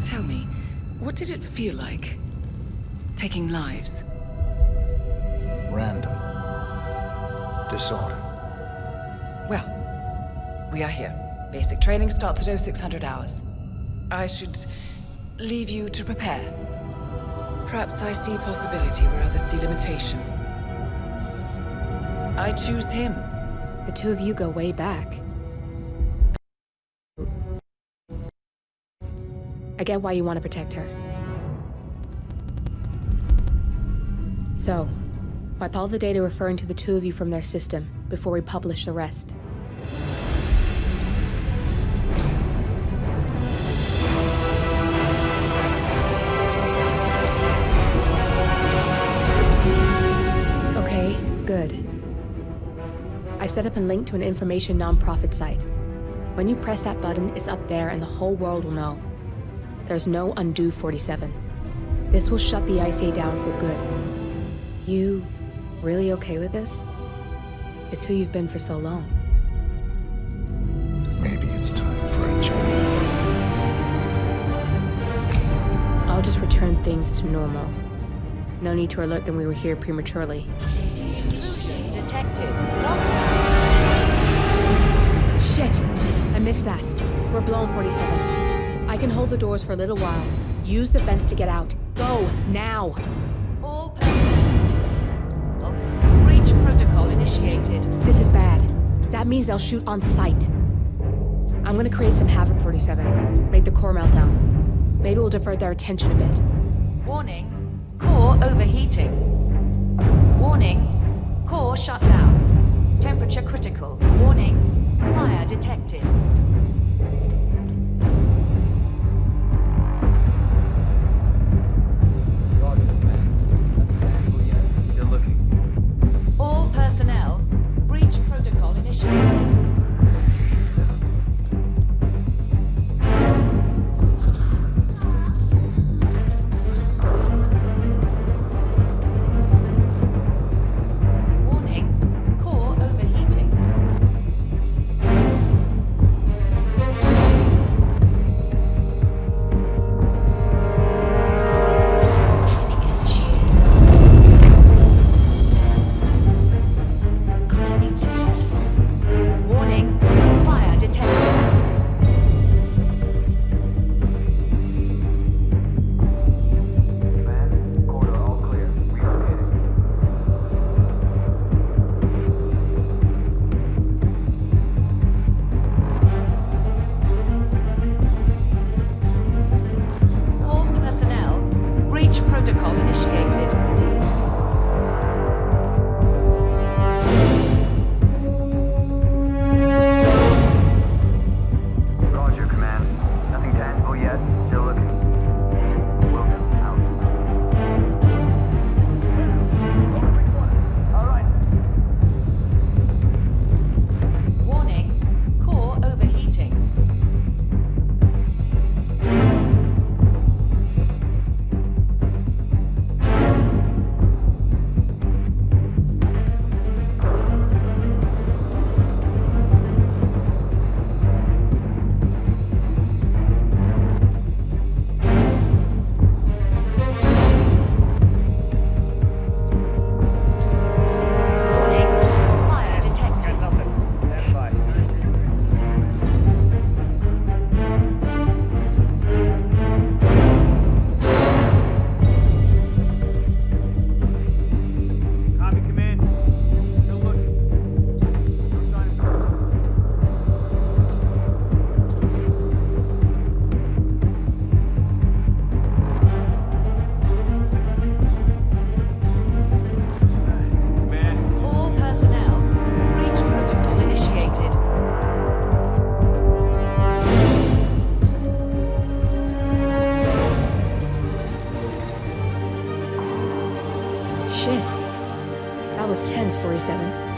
Tell me, what did it feel like? Taking lives? Random. Disorder. Well, we are here. Basic training starts at 0600 hours. I should leave you to prepare. Perhaps I see possibility where others see limitation. I choose him. The two of you go way back. I get why you want to protect her. So, wipe all the data referring to the two of you from their system before we publish the rest. Okay, good. I've set up a link to an information nonprofit site. When you press that button, it's up there and the whole world will know. There's no undo 47. This will shut the ICA down for good. You really okay with this? It's who you've been for so long. Maybe it's time for a change. I'll just return things to normal. No need to alert them we were here prematurely. Detected. Shit! I missed that. We're blown 47. I can hold the doors for a little while. Use the vents to get out. Go, now! All personnel. Breach protocol initiated. This is bad. That means they'll shoot on sight. I'm gonna create some havoc, 47. Make the core melt down. Maybe we'll divert their attention a bit. Warning. Core overheating. Warning. Core shut down. Temperature critical. Warning. Fire detected. All personnel, breach protocol initiated. Shit. That was tense, 47.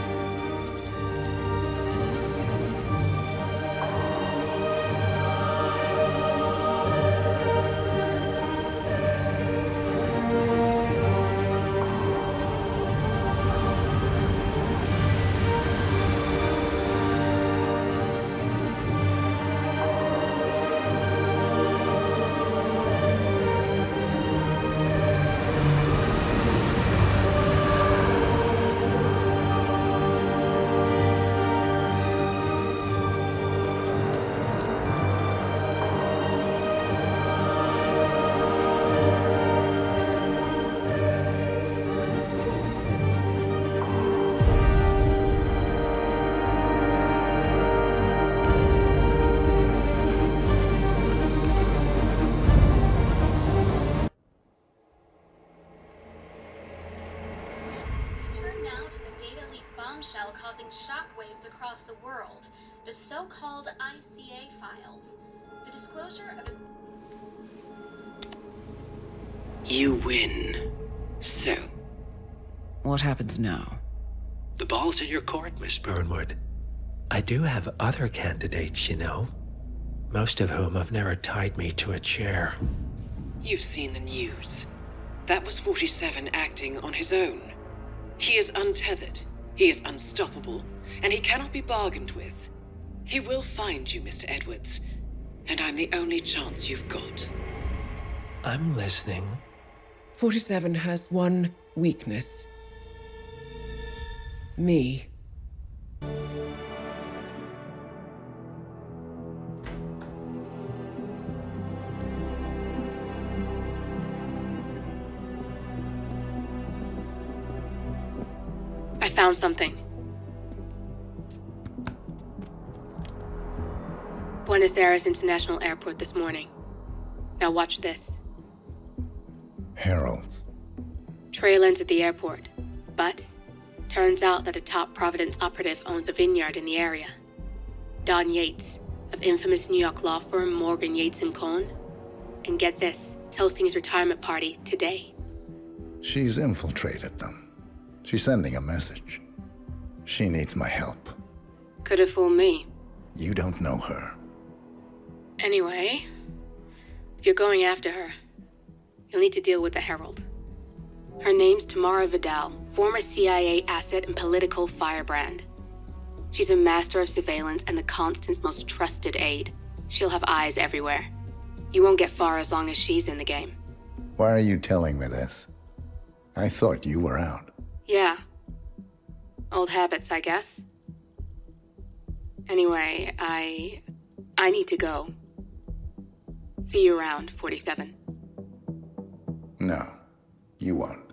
Bombshell causing shockwaves across the world. The so-called ICA files. The disclosure of... You win. So, what happens now? The ball's in your court, Miss Burnwood. I do have other candidates, you know. Most of whom have never tied me to a chair. You've seen the news. That was 47 acting on his own. He is untethered. He is unstoppable, and he cannot be bargained with. He will find you, Mr. Edwards, and I'm the only chance you've got. I'm listening. 47 has one weakness. Me. I found something. Buenos Aires International Airport this morning. Now watch this. Heralds. Trail ends at the airport, but turns out that a top Providence operative owns a vineyard in the area. Don Yates, of infamous New York law firm Morgan, Yates & Cohn. And get this, is hosting his retirement party today. She's infiltrated them. She's sending a message. She needs my help. Could have fooled me. You don't know her. Anyway, if you're going after her, you'll need to deal with the Herald. Her name's Tamara Vidal, former CIA asset and political firebrand. She's a master of surveillance and the Constant's most trusted aide. She'll have eyes everywhere. You won't get far as long as she's in the game. Why are you telling me this? I thought you were out. Yeah. Old habits, I guess. Anyway, I need to go. See you around, 47. No, you won't.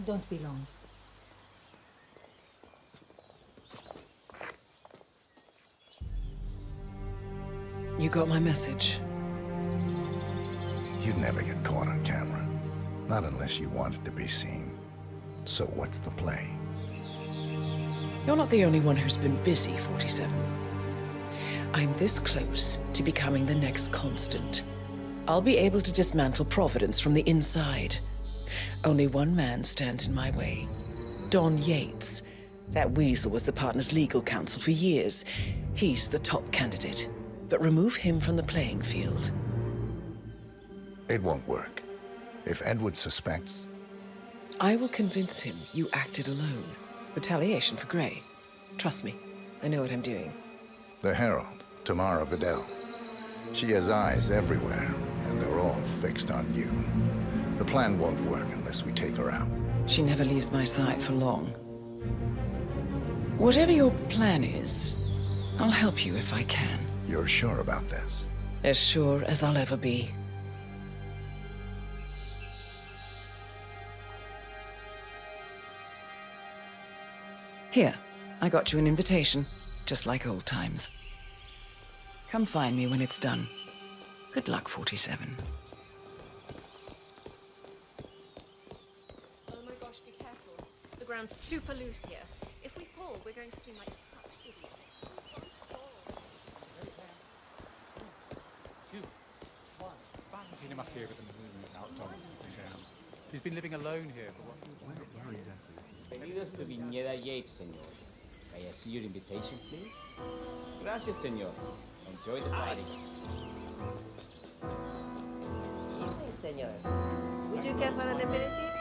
Don't be long. You got my message. You'd never get caught on camera. Not unless you wanted to be seen. So what's the play? You're not the only one who's been busy, 47. I'm this close to becoming the next Constant. I'll be able to dismantle Providence from the inside. Only one man stands in my way. Don Yates. That weasel was the partner's legal counsel for years. He's the top candidate. But remove him from the playing field. It won't work. If Edward suspects... I will convince him you acted alone. Retaliation for Grey. Trust me, I know what I'm doing. The Herald, Tamara Vidal. She has eyes everywhere, and they're all fixed on you. The plan won't work unless we take her out. She never leaves my side for long. Whatever your plan is, I'll help you if I can. You're sure about this? As sure as I'll ever be. Here, I got you an invitation, just like old times. Come find me when it's done. Good luck, 47. Oh my gosh, be careful. The ground's super loose here. If we fall, we're going to seem like such idiots. Valentina must be over the moon without dogs and down. She's been living alone here for what? Where exactly? Bienvenidos to Viñeda Yates, señor. May I see your invitation, please? Gracias, señor. Enjoy the party. Evening, senor. Would you care for an aperitif?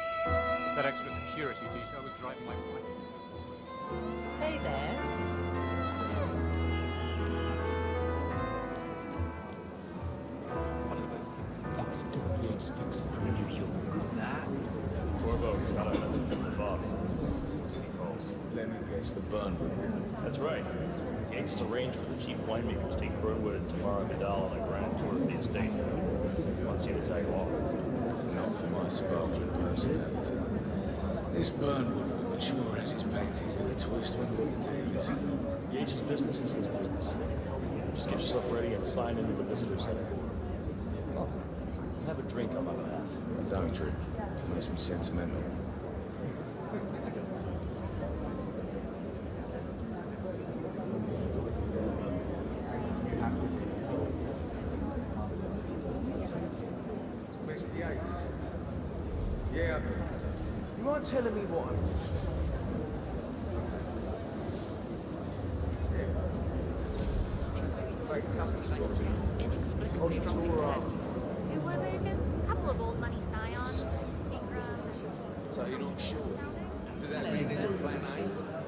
That extra security detail was driving my point. Hey there. That's Yates fixing from a new human. That? Corvo's got a message from the boss. Let me guess, the Burnwood. That's right. Yates has arranged for the chief winemaker to take Burnwood and Tamara Vidal on a grand tour of the estate. Wants you to tag along. Not for my sparkling personality. This Burnwood will mature as his panties in a twist when what the deal is. Yates' business is his business. Just get yourself ready and sign into the visitor center. Oh, have a drink on my behalf. I don't drink. It makes me sentimental. Yeah. You mind telling me what Inexplicably dropping dead. Who were they again? A couple of old money scions. PIGRO. So you're not sure? Does that mean there's a plan A?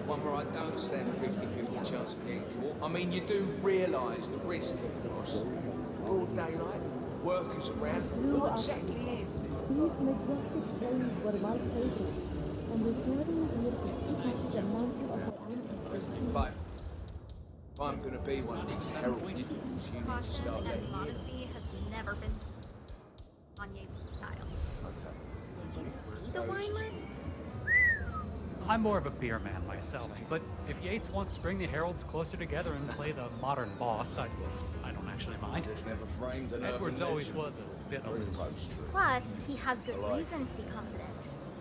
One where I don't stand a 50-50 chance of getting caught? I mean, you do realise the risk, of course. Broad daylight, workers around. Who exactly is? These majestic plains were my favorite, and the garden near the city is a mantle of my ancestors. But if I'm going to be one of these heralds, you need to start Caution letting and modesty has never been on Yates' style. Did you see the wine list? I'm more of a beer man myself, but if Yates wants to bring the heralds closer together and play the modern boss, I don't actually mind. It's never framed an Edwards urban always legend. was a bit of a... Plus, he has good reason to be confident.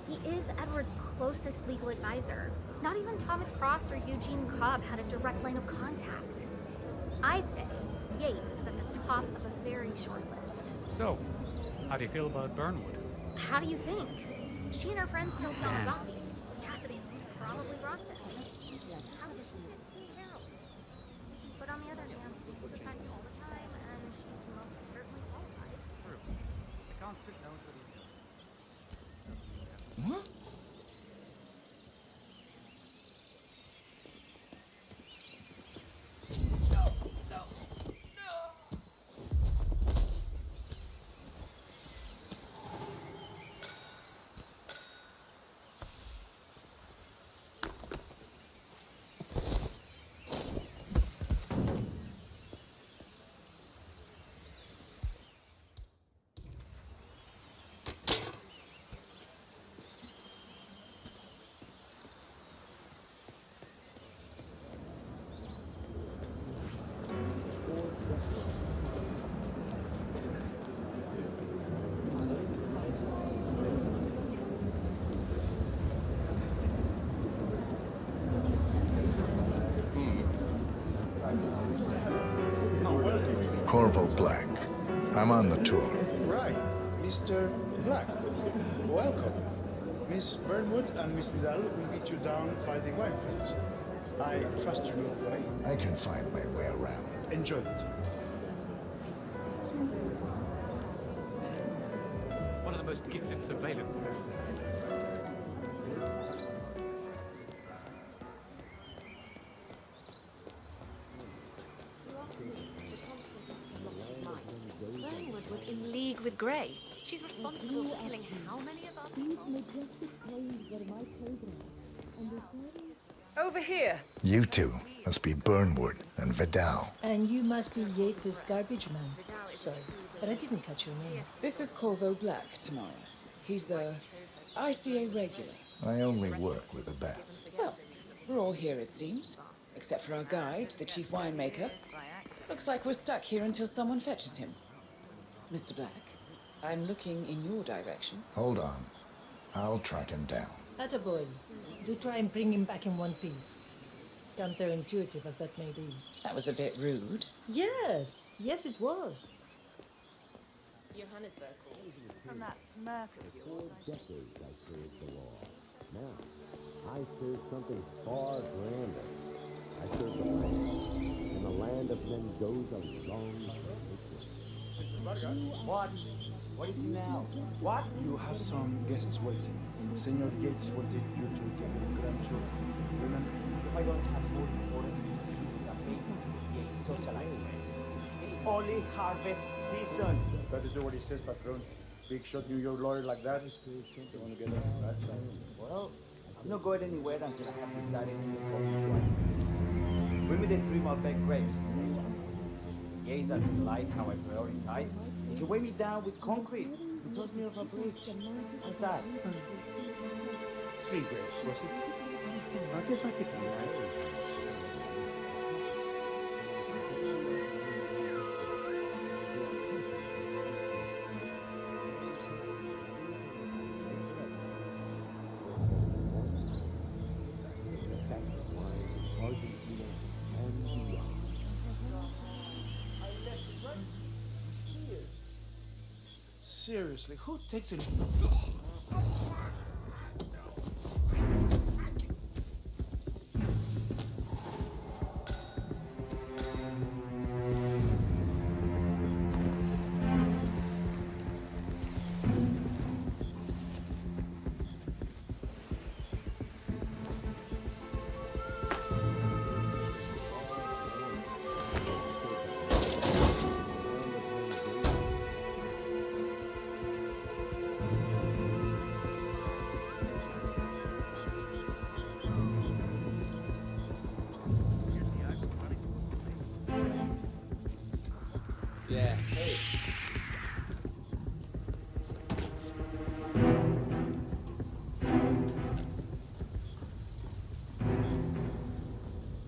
He is Edward's closest legal advisor. Not even Thomas Cross or Eugene Cobb had a direct line of contact. I'd say Yates is at the top of a very short list. So, how do you feel about Burnwood? How do you think? She and her friends killed Salazati. Cassidy probably brought this. How does she see Harold? But on the other hand, people defend all the time, and she's most certainly qualified. True. The conscript knows what he does. What? Corvo Black. I'm on the tour. Right, Mr. Black. Welcome. Miss Burnwood and Miss Vidal will meet you down by the wine fields. I trust you know the way. I can find my way around. Enjoy the tour. One of the most gifted surveillance. Burnwood was in league with Grey. She's responsible for killing how many of our people? These majestic plains were my favorite, and the garden... Over here. You two must be Burnwood and Vidal. And you must be Yates's garbage man. Sorry, but I didn't catch your name. This is Corvo Black, Tamara. He's a ICA regular. I only work with the best. Well, we're all here, it seems. Except for our guide, the chief winemaker. Looks like we're stuck here until someone fetches him. Mr. Black, I'm looking in your direction. Hold on. I'll track him down. Attaboy. Do try and bring him back in one piece. Counterintuitive as that may be. That was a bit rude. Yes, yes it was. Johannesburg. From that smirk of yours. Decades I served the law. Now, I serve something far grander. I serve the land. And the land of Mendoza long What? What is it now? What? You have some guests waiting. Senor Yates wanted you to get your grandchildren. Remember? If I don't have more important things than making Yates socialize with, it's only harvest season. That is what he says, Patron. Big shot New York lawyer like that. You want to get on that side? Well, I'm not going anywhere until I have decided to focus. Bring me the 3 Malbec grapes. Yates doesn't like how I prioritize. He can weigh me down with concrete. He told me of a bridge. How's that? 3 grapes, was it? I guess I could do that. Seriously, who takes it? Yeah, hey.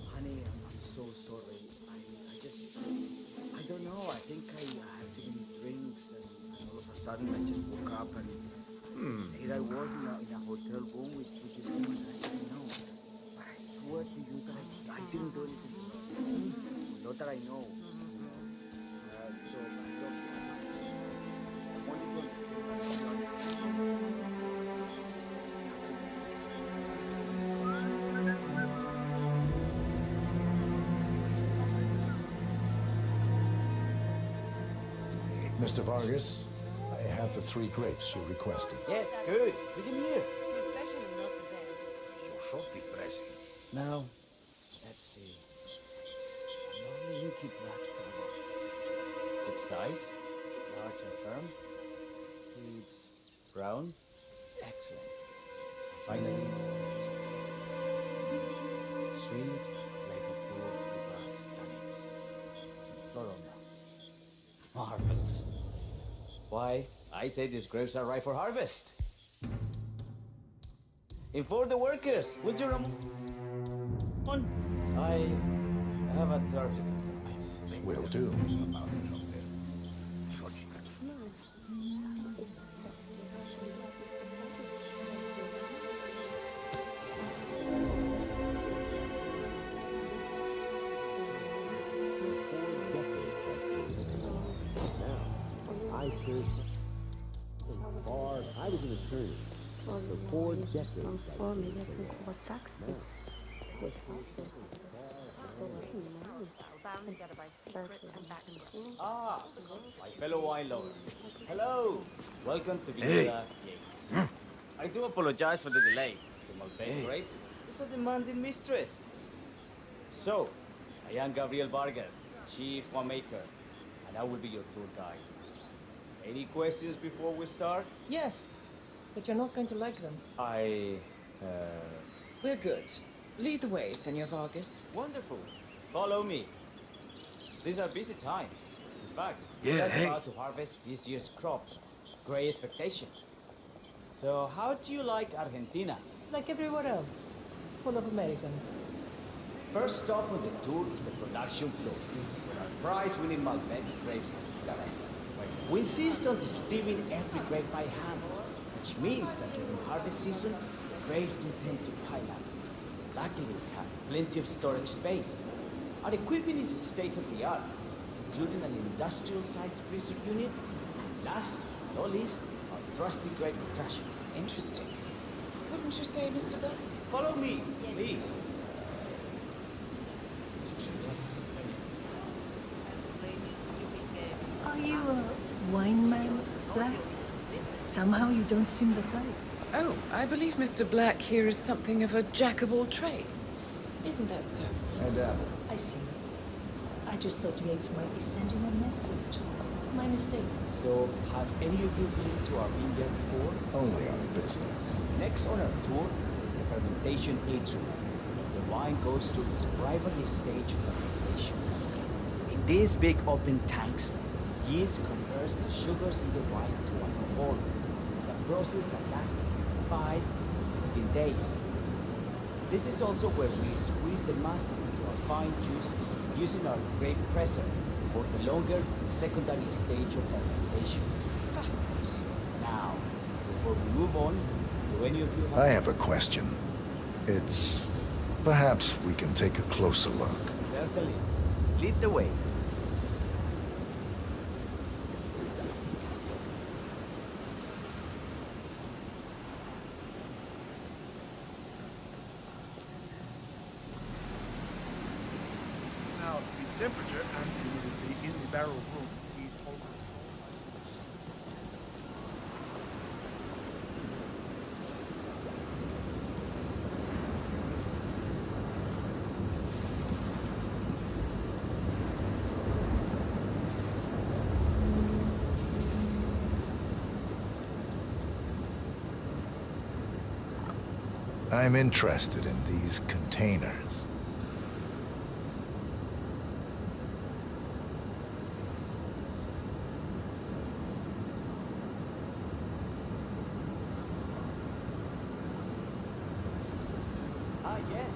Honey, I'm so sorry. I don't know. I think I had too many drinks and all of a sudden I just woke up and here I was in a hotel room with two women I didn't know. But I swear to you that I didn't do anything. Not that I know. Mr. Vargas, I have the 3 grapes you requested. Yes, good. Bring him here. So depressing. Now, let's see. A lovely inky black color. Good size, large and firm. Seeds brown. Excellent. Finally, taste. Sweet, flavorful, with tannins. Some floral notes. Marvelous. Why, I say these grapes are ripe for harvest. Inform the workers, would you, Ramon? I have a 30 minutes. Will do. I was an attorney for 4 decades. Ah, my fellow wine lovers. Hello. Welcome to Victoria Yates. I do apologize for the delay. The Malbec grape is a demanding mistress. So, I am Gabriel Vargas, chief winemaker, and I will be your tour guide. Any questions before we start? Yes, but you're not going to like them. We're good. Lead the way, Senor Vargas. Wonderful. Follow me. These are busy times. In fact, We're just about to harvest this year's crop. Great expectations. So how do you like Argentina? Like everywhere else. Full of Americans. First stop on the tour is the production floor, where our prize-winning Malbec grapes are processed. We insist on distilling every grape by hand, which means that during harvest season, the grapes don't tend to pile up. Luckily, we have plenty of storage space. Our equipment is state-of-the-art, including an industrial-sized freezer unit, and last but not least, our trusty grape crusher. Interesting. Wouldn't you say, Mr. Black? Follow me, please. Are you a wine man, Black? Somehow you don't seem the type. Oh, I believe Mr. Black here is something of a jack of all trades. Isn't that so? I dabble. I see. I just thought Yates might be sending a message. My mistake. So, have any of you been to our vineyard before? Only on business. Next on our tour is the fermentation atrium. The wine goes through its primary stage of fermentation. In these big open tanks, yeast converts the sugars in the wine to alcohol, a process that lasts between 5 and 15 days. This is also where we squeeze the mass into a fine juice using our grape presser for the longer secondary stage of fermentation. Fascinating. Now, before we move on, do any of you have... I have a question. It's... perhaps we can take a closer look. Certainly. Lead the way. Now, the temperature and humidity in the barrel room is over. I'm interested in these containers. Ah, yes.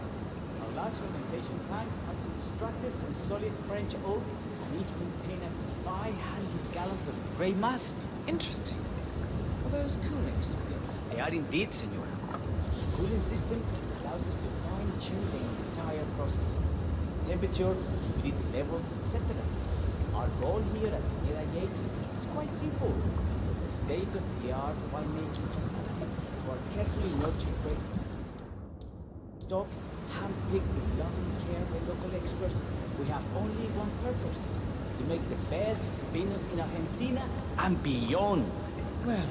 Our last fermentation tank was constructed from solid French oak, and each contained up to 500 gallons of grey must. Interesting. Are those cooling circuits? They are indeed, Senora. The cooling system allows us to fine-tune the entire process. Temperature, humidity levels, etc. Our goal here at Mira Yates is quite simple. The state-of-the-art winemaking facility to our carefully nurtured grape stock, handpicked with loving care by local experts. We have only one purpose: to make the best vinos in Argentina and beyond. Well,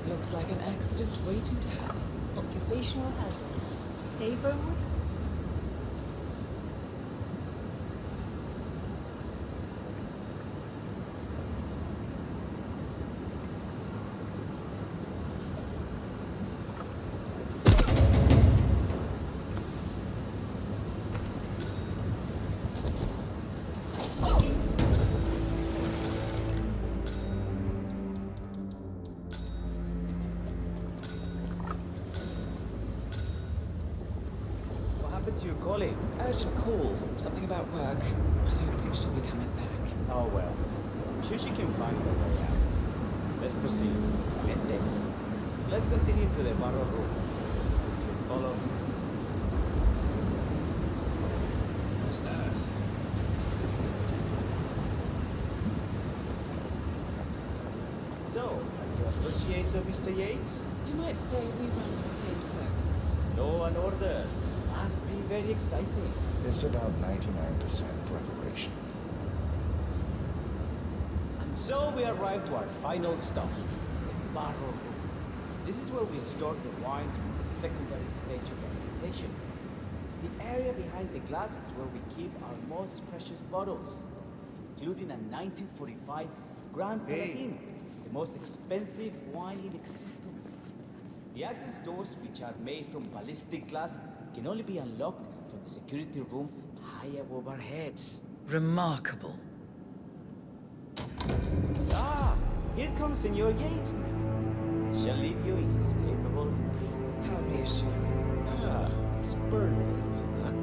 looks like an accident waiting to happen. Occupational hazard. Hey, Burnwood? To your colleague? Urgent call. Something about work. I don't think she'll be coming back. Oh well. I'm sure she can find her way out. Let's proceed. Excelente. Let's continue to the barrel room. If you follow me. What's that? So, are you associates of Mr. Yates? You might say we run the same circles. Law and order. Must be very exciting. It's about 99% preparation. And so we arrive to our final stop, the barrel room. This is where we store the wine during the secondary stage of fermentation. The area behind the glass is where we keep our most precious bottles, including a 1945 Grand Paladin, the most expensive wine in existence. The access doors, which are made from ballistic glass, can only be unlocked from the security room high above our heads. Remarkable. Here comes Senor Yates now. Shall leave you in his capable hands. How reassuring. Ah, Miss Burnwood, is it not?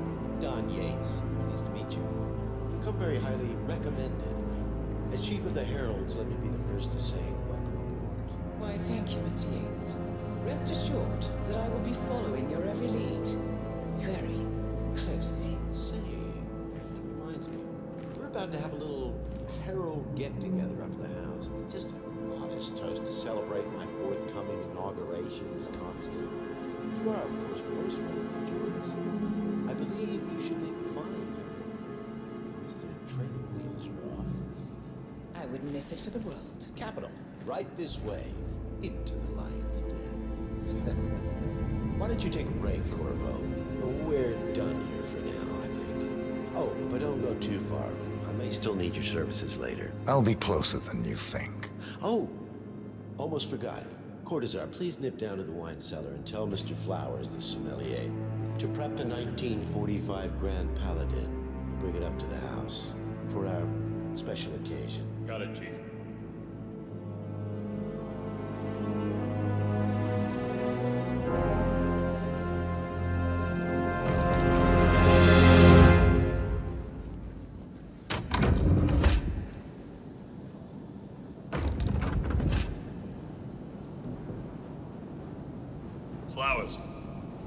Don Yates, pleased to meet you. You come very highly recommended. As Chief of the Heralds, let me be the first to say welcome aboard. Why, thank you, Mr. Yates. Rest assured that I will be following your every lead. Very closely. Say, that reminds me. We're about to have a little Herald get-together up at the house. Just a modest toast to celebrate my forthcoming inauguration as constant. You are, of course, most welcome to join us. I believe you should make a fine once the training wheels are off. I wouldn't miss it for the world. Capital. Right this way, into the lion's den. Why don't you take a break, Corvo? We're done here for now, I think. Oh, but don't go too far. I may still need your services later. I'll be closer than you think. Oh, almost forgot. Cortazar, please nip down to the wine cellar and tell Mr. Flowers, the sommelier, to prep the 1945 Grand Paladin and bring it up to the house for our special occasion. Got it, Chief. Flowers.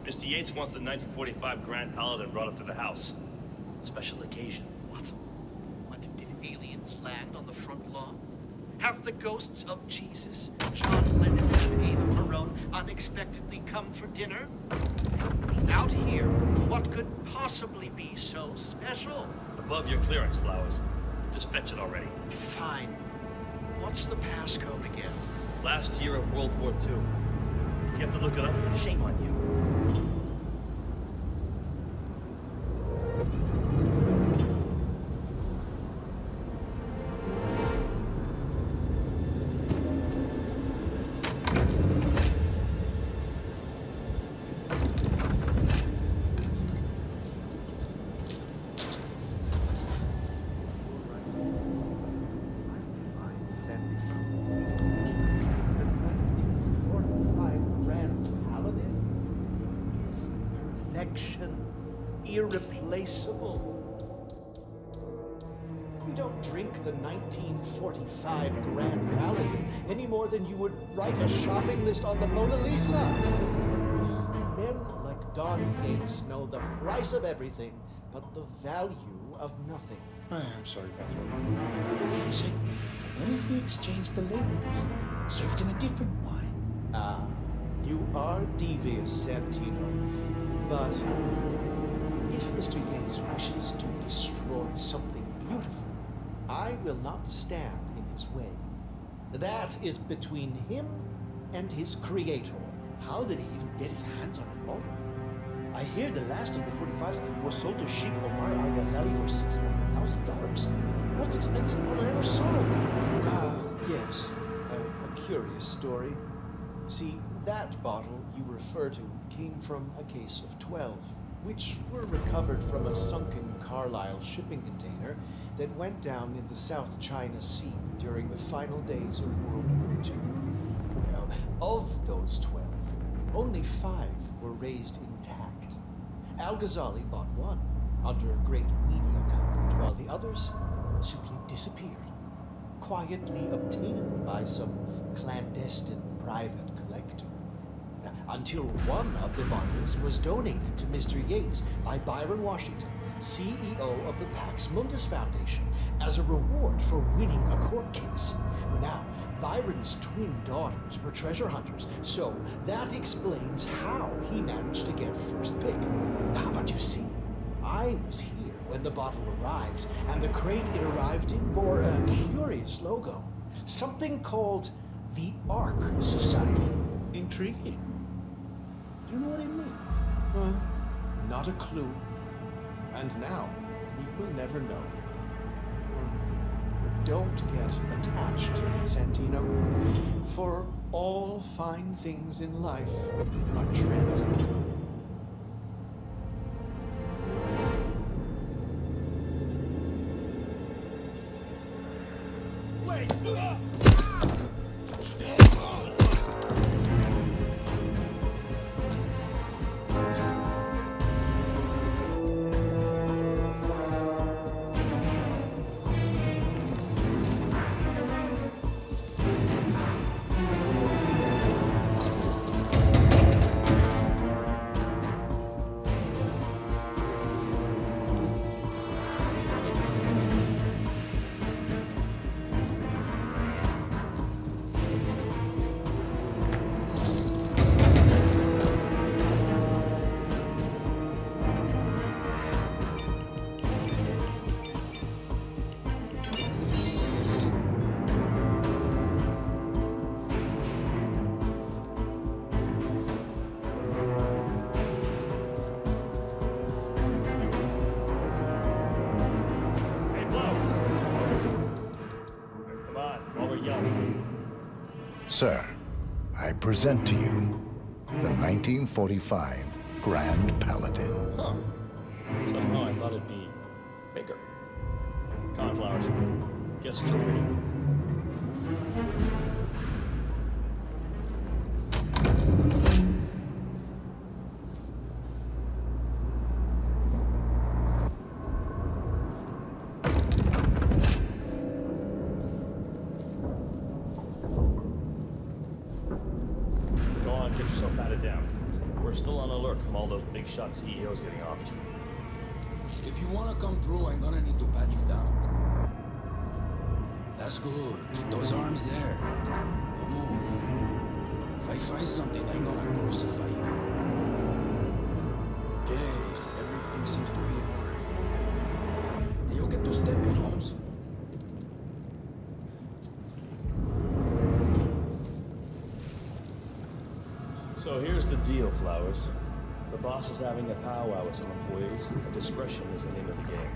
Mr. Yates wants the 1945 Grand Paladin brought up to the house. Special occasion. What, did aliens land on the front lawn? Have the ghosts of Jesus, John Lennon and Ava Perón unexpectedly come for dinner? Out here, what could possibly be so special? Above your clearance, Flowers. Just fetch it already. Fine. What's the passcode again? Last year of World War II. You have to look it up? Shame on you. Irreplaceable. You don't drink the 1945 Grand Paladin any more than you would write a shopping list on the Mona Lisa. Men like Don Yates know the price of everything, but the value of nothing. I am sorry, Patron. Say, what if we exchanged the labels? Served him a different wine? Ah, you are devious, Santino. But if Mr. Yates wishes to destroy something beautiful, I will not stand in his way. That is between him and his creator. How did he even get his hands on a bottle? I hear the last of the 45s was sold to Sheikh Omar Al-Ghazali for $600,000. Most expensive bottle ever sold. Ah, yes. A curious story. See, that bottle you refer to came from a case of 12. Which were recovered from a sunken Carlisle shipping container that went down in the South China Sea during the final days of World War II. Now, of those 12, only 5 were raised intact. Al-Ghazali bought one under great media coverage, while the others simply disappeared, quietly obtained by some clandestine private collector. Until one of the bottles was donated to Mr. Yates by Byron Washington, CEO of the Pax Mundus Foundation, as a reward for winning a court case. Now, Byron's twin daughters were treasure hunters, so that explains how he managed to get first pick. But you see, I was here when the bottle arrived, and the crate it arrived in bore a curious logo. Something called the Ark Society. Intriguing. Do you know what it means? Well, not a clue. And now, we will never know. But don't get attached, Santino. For all fine things in life are transient. Wait! Sir, I present to you the 1945 Grand Paladin. Huh. Somehow I thought it'd be bigger. Cauliflowers. Guess you're ready. Go on, get yourself patted down. We're still on alert from all those big shot CEOs getting offed. If you want to come through, I'm gonna need to pat you down. That's good. Keep those arms there. Don't move. If I find something, I'm gonna crucify you. Okay, everything seems to be in order. You'll get to step in, Holmes. So here's the deal, Flowers. The boss is having a powwow with some employees, and discretion is the name of the game.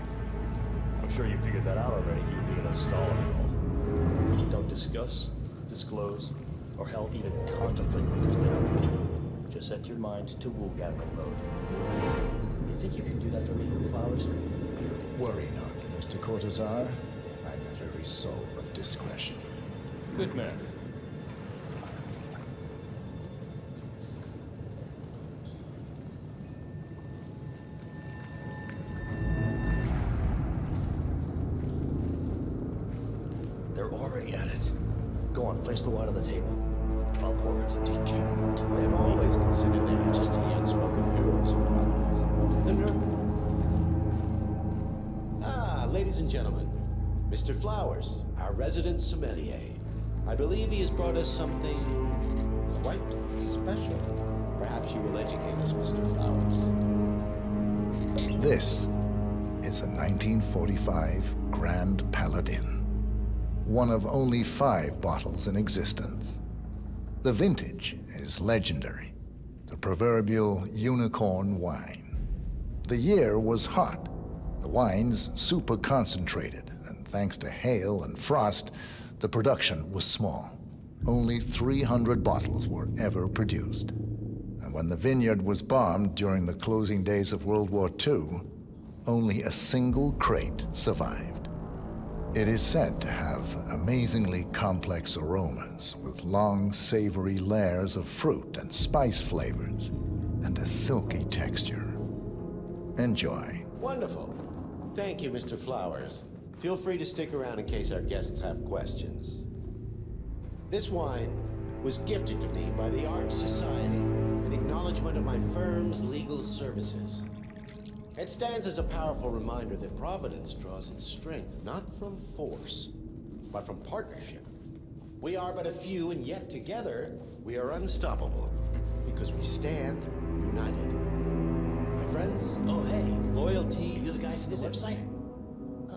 I'm sure you figured that out already, you being a stall and all. Don't discuss, disclose, or hell, even contemplate what goes down. Just set your mind to wool-gathering mode. You think you can do that for me, Flowers? Worry not, Mr. Cortazar. I'm the very soul of discretion. Good man. Already at it. Go on, place the wine on the table. I'll pour it. Decant. I have always considered their majesty unspoken heroes of Providence. The nerve. Ah, ladies and gentlemen, Mr. Flowers, our resident sommelier. I believe he has brought us something quite special. Perhaps you will educate us, Mr. Flowers. This is the 1945 Grand Paladin. One of only 5 bottles in existence. The vintage is legendary, the proverbial unicorn wine. The year was hot, the wine's super concentrated, and thanks to hail and frost, the production was small. Only 300 bottles were ever produced. And when the vineyard was bombed during the closing days of World War II, only a single crate survived. It is said to have amazingly complex aromas with long, savory layers of fruit and spice flavors and a silky texture. Enjoy. Wonderful. Thank you, Mr. Flowers. Feel free to stick around in case our guests have questions. This wine was gifted to me by the Art Society in acknowledgement of my firm's legal services. It stands as a powerful reminder that Providence draws its strength not from force, but from partnership. We are but a few, and yet together we are unstoppable because we stand united. My friends, Oh, hey. loyalty You're the guy from the website?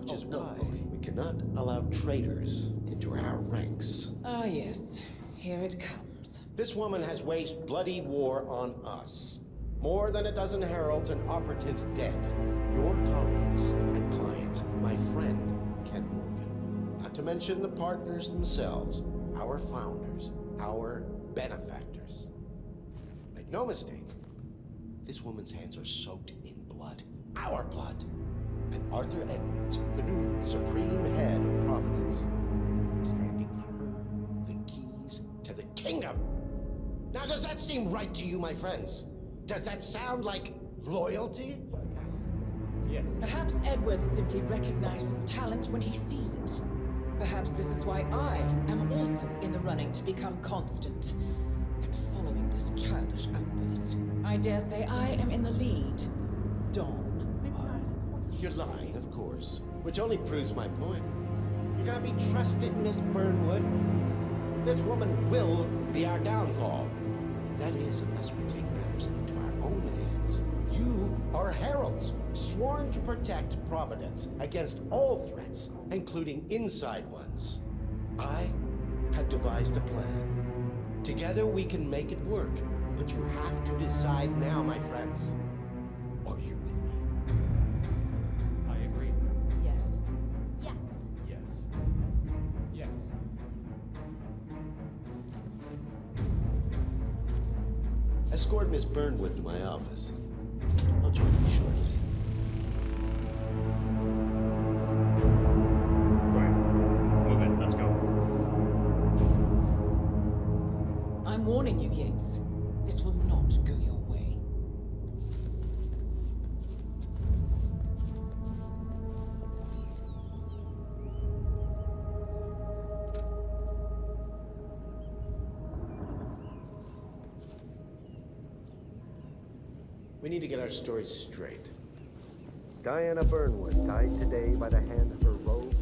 which is why we cannot allow traitors into our ranks. Ah, yes. Here it comes. This woman has waged bloody war on us. More than a dozen heralds and operatives dead. Your colleagues and client, my friend, Ken Morgan. Not to mention the partners themselves, our founders, our benefactors. Make no mistake, this woman's hands are soaked in blood. Our blood. And Arthur Edwards, the new supreme head of Providence, is handing her the keys to the kingdom. Now, does that seem right to you, my friends? Does that sound like loyalty? Yes. Perhaps Edwards simply recognizes talent when he sees it. Perhaps this is why I am also in the running to become constant. And following this childish outburst, I dare say I am in the lead. Dawn. You're lying, of course, which only proves my point. You gotta be trusted, Miss Burnwood. This woman will be our downfall. That is, unless we take matters into our own hands. You are heralds, sworn to protect Providence against all threats, including inside ones. I have devised a plan. Together we can make it work, but you have to decide now, my friends. Are you with me? I agree. Yes. Yes. Yes. Yes. Escort Miss Burnwood to my office. I'll join you shortly. Move in, let's go. I'm warning you, Yates. This will not go your way. We need to get our stories straight. Diana Burnwood died today by the hand of her rogue.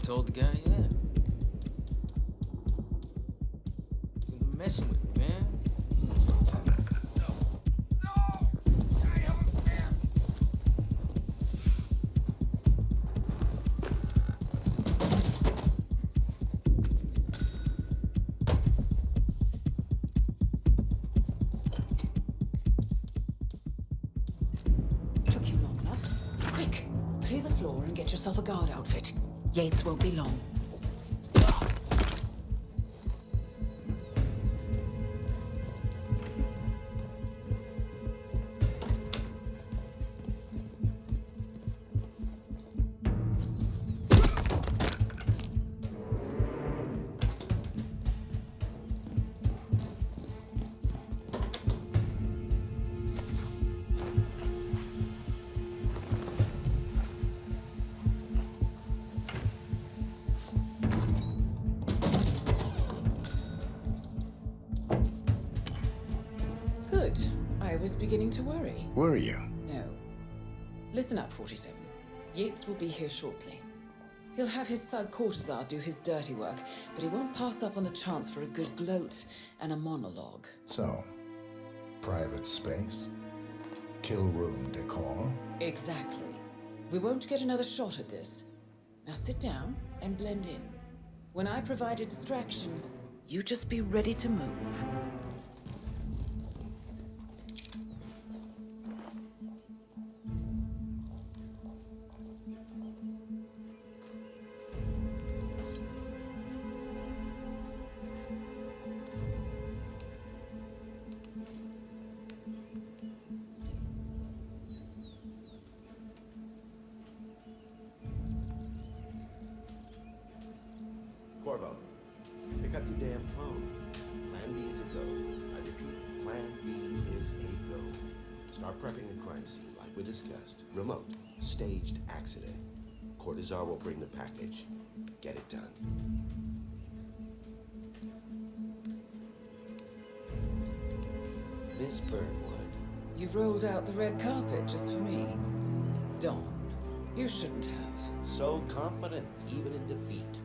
Told the guy, yeah. You're messing with me, man. Took you long enough. Quick, clear the floor and get yourself a guard outfit. Yates won't be long. Good. I was beginning to worry. Were you? No. Listen up, 47. Yates will be here shortly. He'll have his thug courtesan do his dirty work, but he won't pass up on the chance for a good gloat and a monologue. So, private space? Kill room decor? Exactly. We won't get another shot at this. Now sit down and blend in. When I provide a distraction, you just be ready to move. Corvo, pick up your damn phone. Plan B is a go. I repeat, Plan B is a go. Start prepping a crime scene like we discussed. Remote, staged accident. Cortazar will bring the package. Get it done. Miss Burnwood. You rolled out the red carpet just for me. Dawn, you shouldn't have. So confident, even in defeat.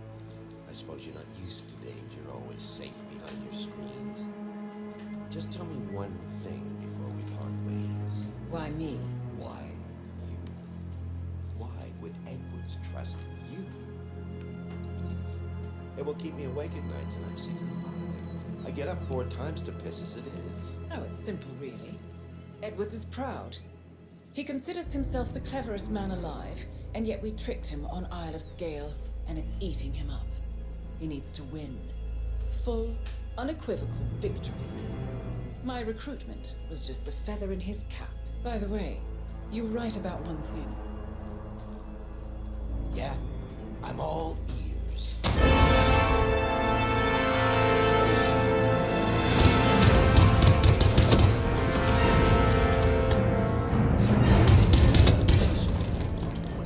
I suppose you're not used to danger, always safe behind your screens. Just tell me one thing before we part ways. Why me? Why you? Why would Edwards trust you? Please. It will keep me awake at nights and I'm 65. I get up 4 times to piss as it is. Oh, it's simple, really. Edwards is proud. He considers himself the cleverest man alive, And yet we tricked him on Isle of Scale, and it's eating him up. He needs to win. Full, unequivocal victory. My recruitment was just the feather in his cap. By the way, you were right about one thing. Yeah, I'm all ears.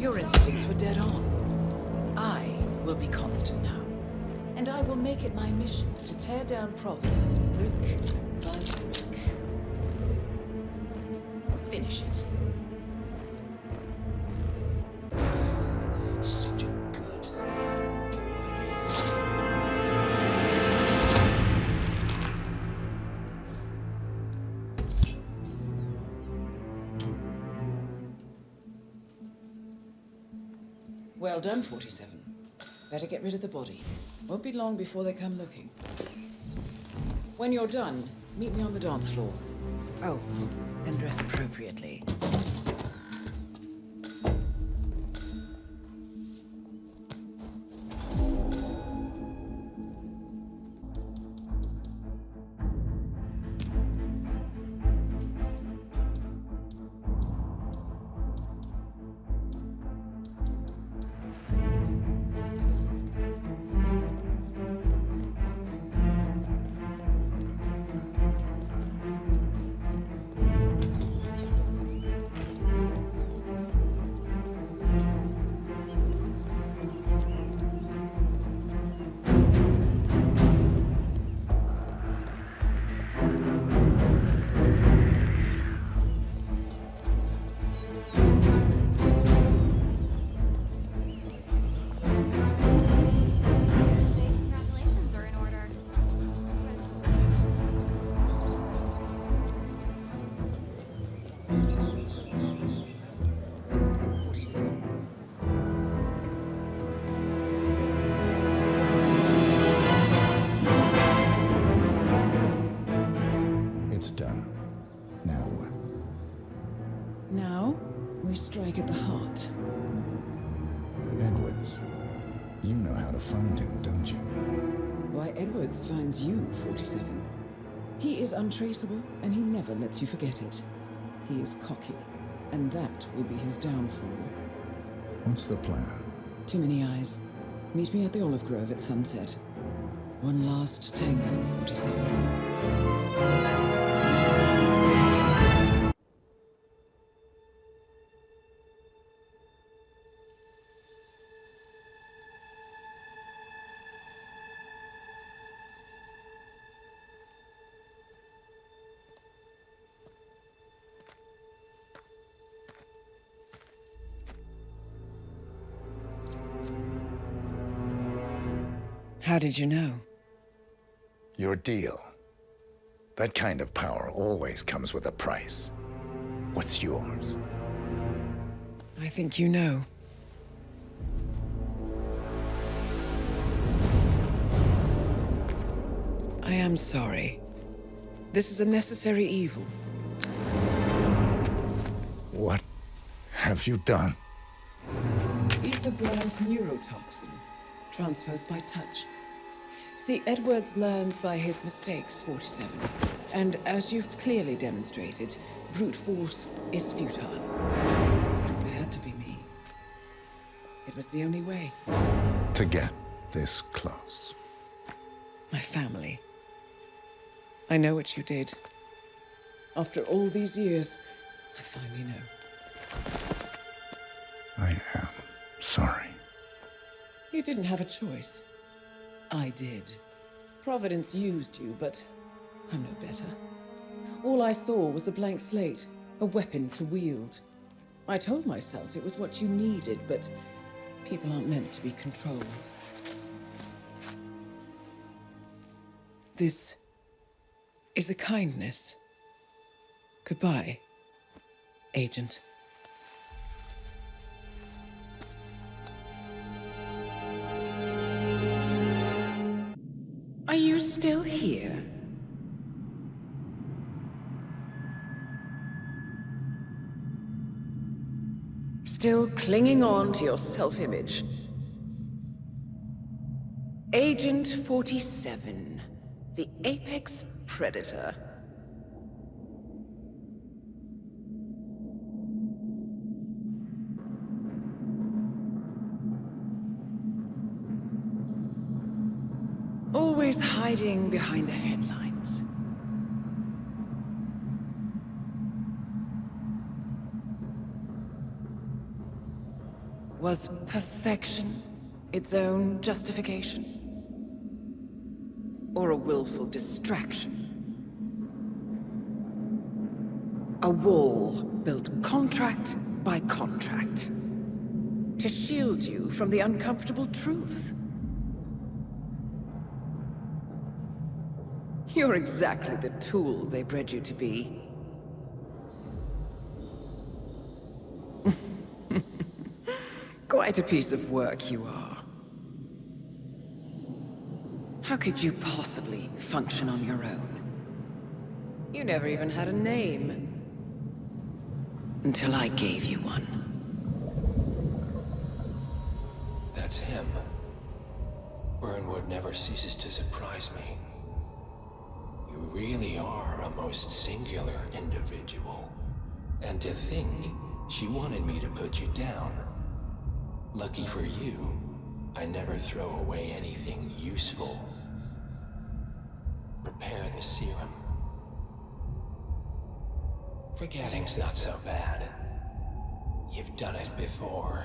Your instincts were dead on. I will be constant now. And I will make it my mission to tear down Providence brick by brick. Finish it. Such a good Well done, 47. Better get rid of the body. Won't be long before they come looking. When you're done, meet me on the dance floor. Oh, and dress appropriately. It's done. Now what? Now, we strike at the heart. Edwards. You know how to find him, don't you? Why Edwards finds you, 47. He is untraceable, and he never lets you forget it. He is cocky, and that will be his downfall. What's the plan? Too many eyes. Meet me at the Olive Grove at sunset. One last tango, 47. How did you know? Your deal. That kind of power always comes with a price. What's yours? I think you know. I am sorry. This is a necessary evil. What have you done? Ether brand's neurotoxin transfers by touch. See, Edwards learns by his mistakes, 47. And as you've clearly demonstrated, brute force is futile. It had to be me. It was the only way. To get this close. My family. I know what you did. After all these years, I finally know. I am sorry. You didn't have a choice. I did. Providence used you, but I'm no better. All I saw was a blank slate, a weapon to wield. I told myself it was what you needed, but people aren't meant to be controlled. This is a kindness. Goodbye, Agent. Are you still here? still clinging on to your self-image. Agent 47, the apex predator. Always hiding behind the headlines. Was perfection its own justification? Or a willful distraction? A wall built contract by contract to shield you from the uncomfortable truth. You're exactly the tool they bred you to be. Quite a piece of work you are. How could you possibly function on your own? You never even had a name. Until I gave you one. That's him. Burnwood never ceases to surprise me. You really are a most singular individual. And to think she wanted me to put you down. Lucky for you, I never throw away anything useful. Prepare the serum. Forgetting's not so bad. You've done it before.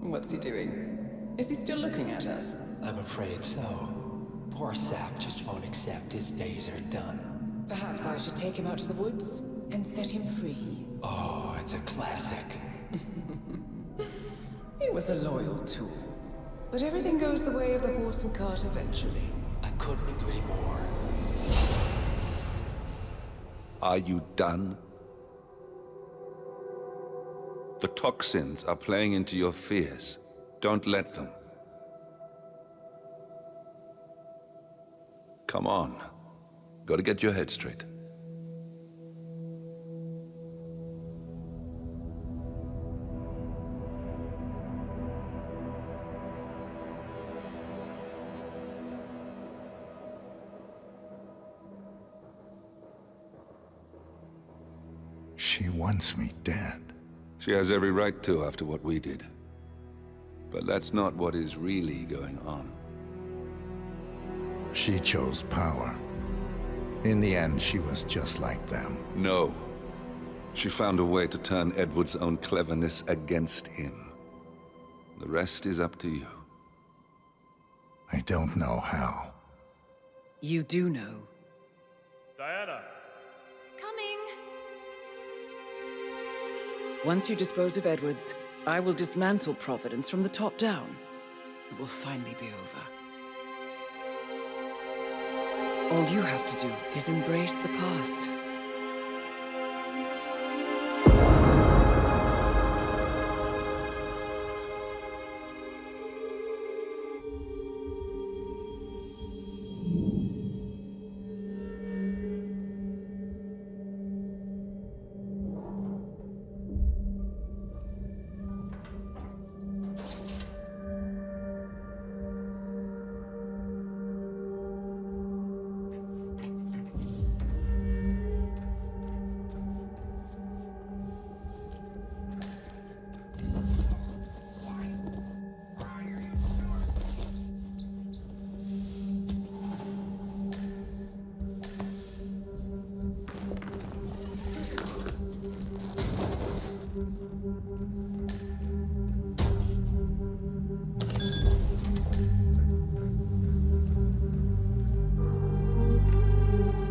What's he doing? Is he still looking at us? I'm afraid so. Poor sap just won't accept his days are done. Perhaps I should take him out to the woods and set him free. Oh, it's a classic. He was a loyal tool. But everything goes the way of the horse and cart eventually. I couldn't agree more. Are you done? The toxins are playing into your fears. Don't let them. Come on. Gotta get your head straight. She wants me dead. She has every right to after what we did. But that's not what is really going on. She chose power. In the end, she was just like them. No. She found a way to turn Edward's own cleverness against him. The rest is up to you. I don't know how. You do know. Diana! Coming! Once you dispose of Edwards, I will dismantle Providence from the top down. It will finally be over. All you have to do is embrace the past.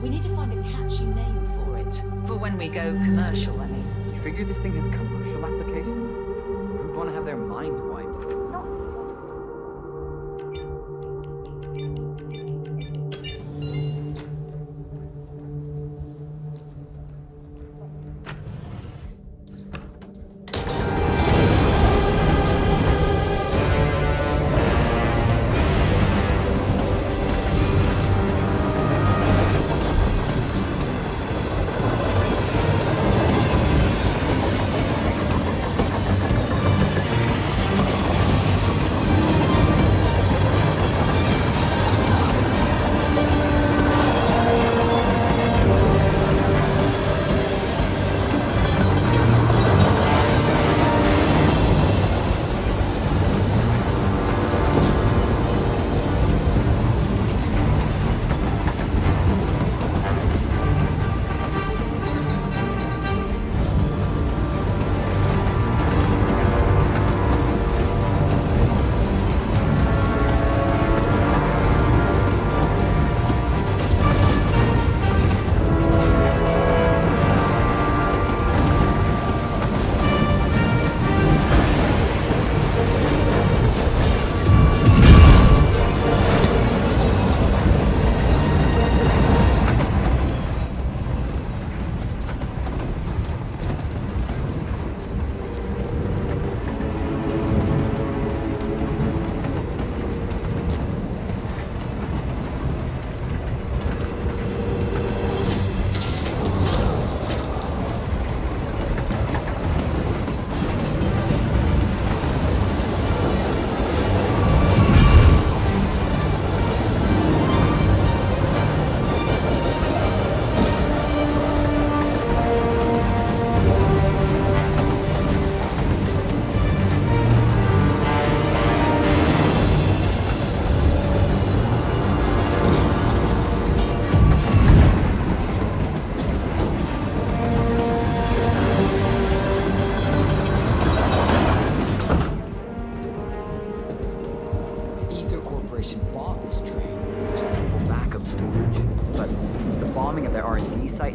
We need to find a catchy name for it. For when we go commercial, I mean. You figure this thing has commercial application? Who'd want to have their minds wiped?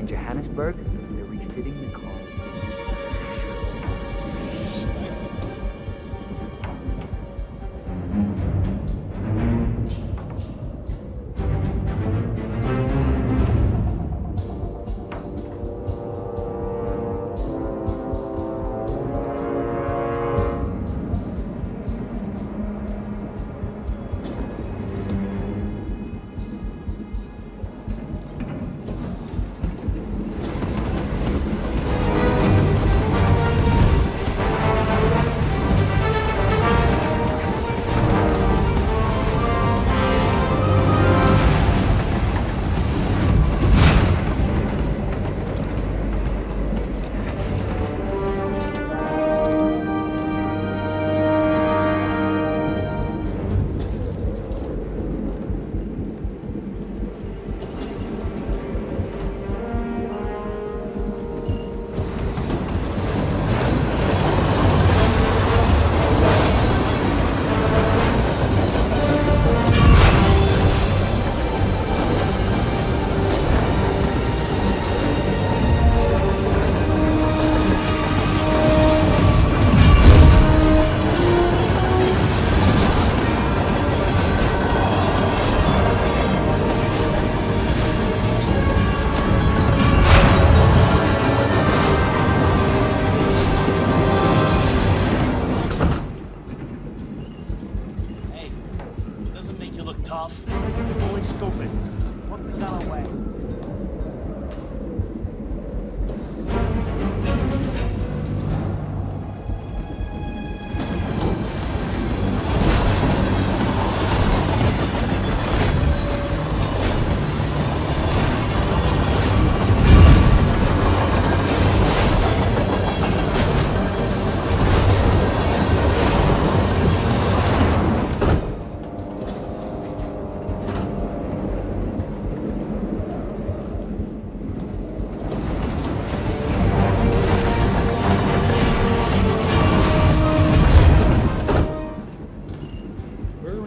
in Johannesburg, they're refitting the car.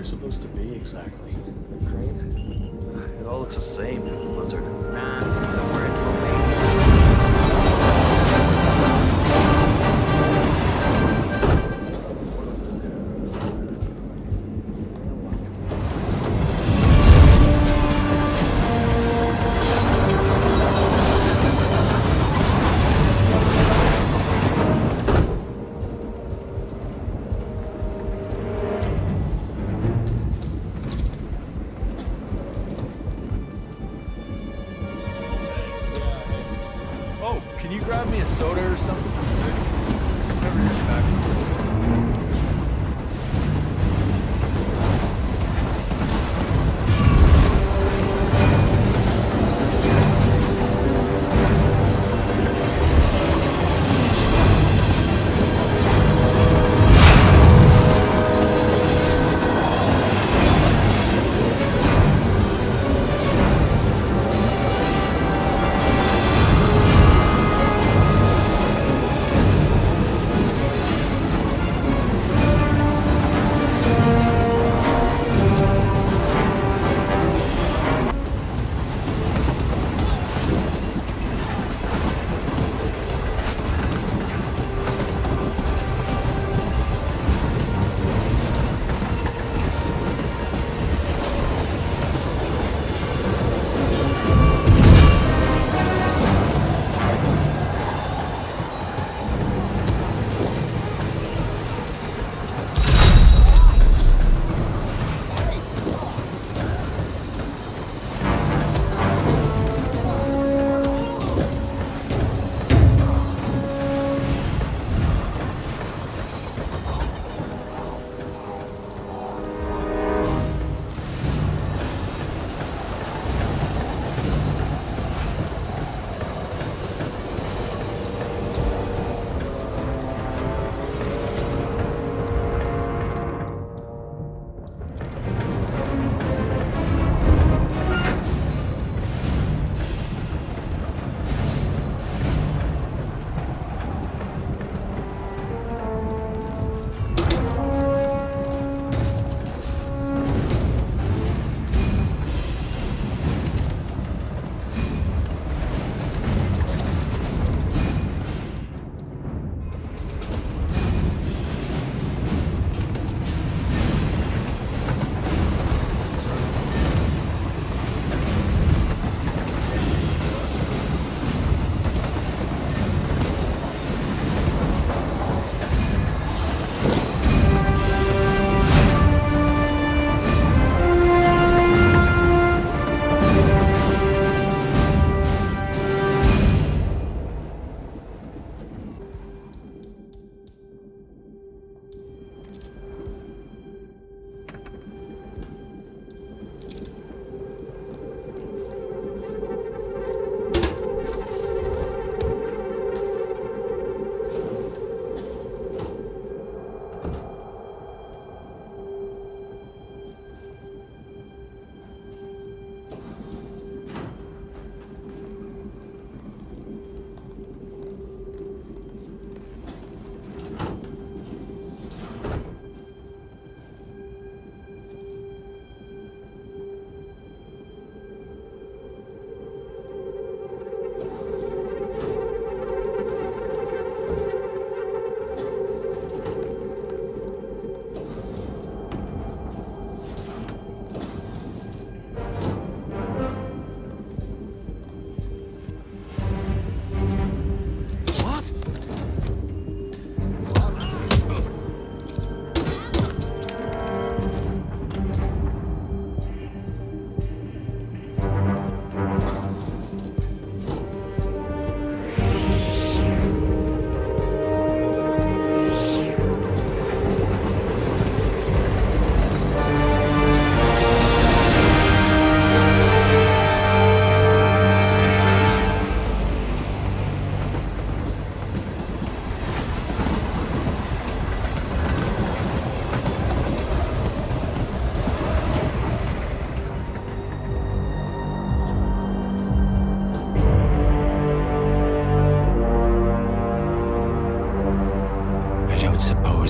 Supposed to be exactly? The crane? It all looks the same, Blizzard. Nah, we're in Romania. Can you grab me a soda or something? Whenever you're back.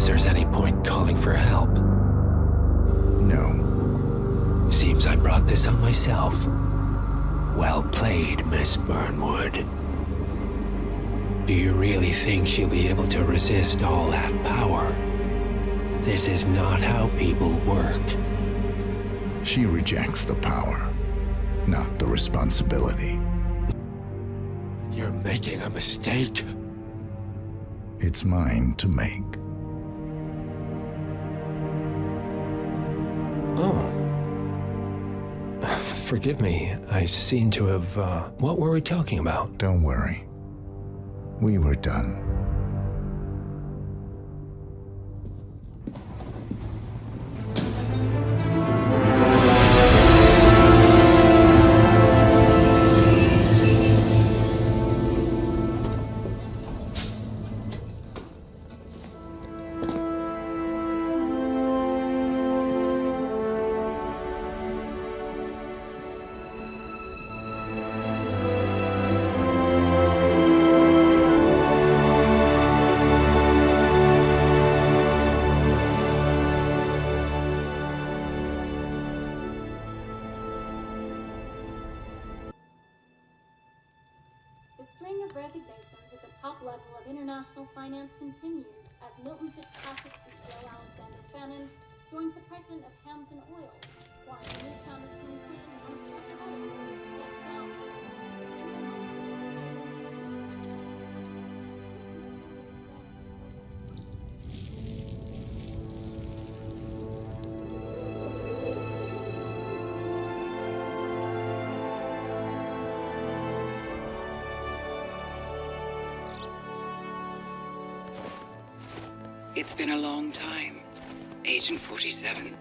suppose there's any point calling for help. No. Seems I brought this on myself. Well played, Miss Burnwood. Do you really think she'll be able to resist all that power? This is not how people work. She rejects the power, not the responsibility. You're making a mistake. It's mine to make. Oh. Forgive me, I seem to have, what were we talking about? Don't worry. We were done. Resignations at the top level of international finance continues as Milton Fitzpatrick CEO Alexander Fannin joins the president of Hamson Oil, while Newtown is campaigning on a step down. It's been a long time, Agent 47.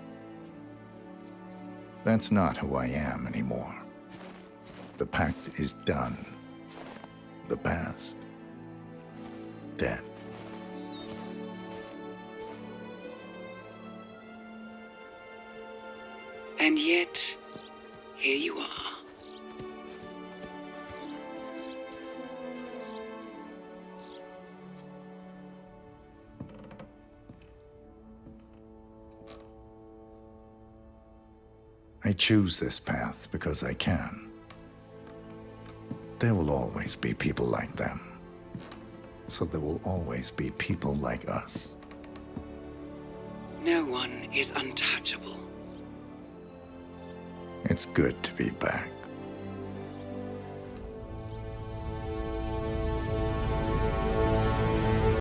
That's not who I am anymore. The pact is done. The past, dead. And yet, here you are. I choose this path because I can. There will always be people like them. So there will always be people like us. No one is untouchable. It's good to be back.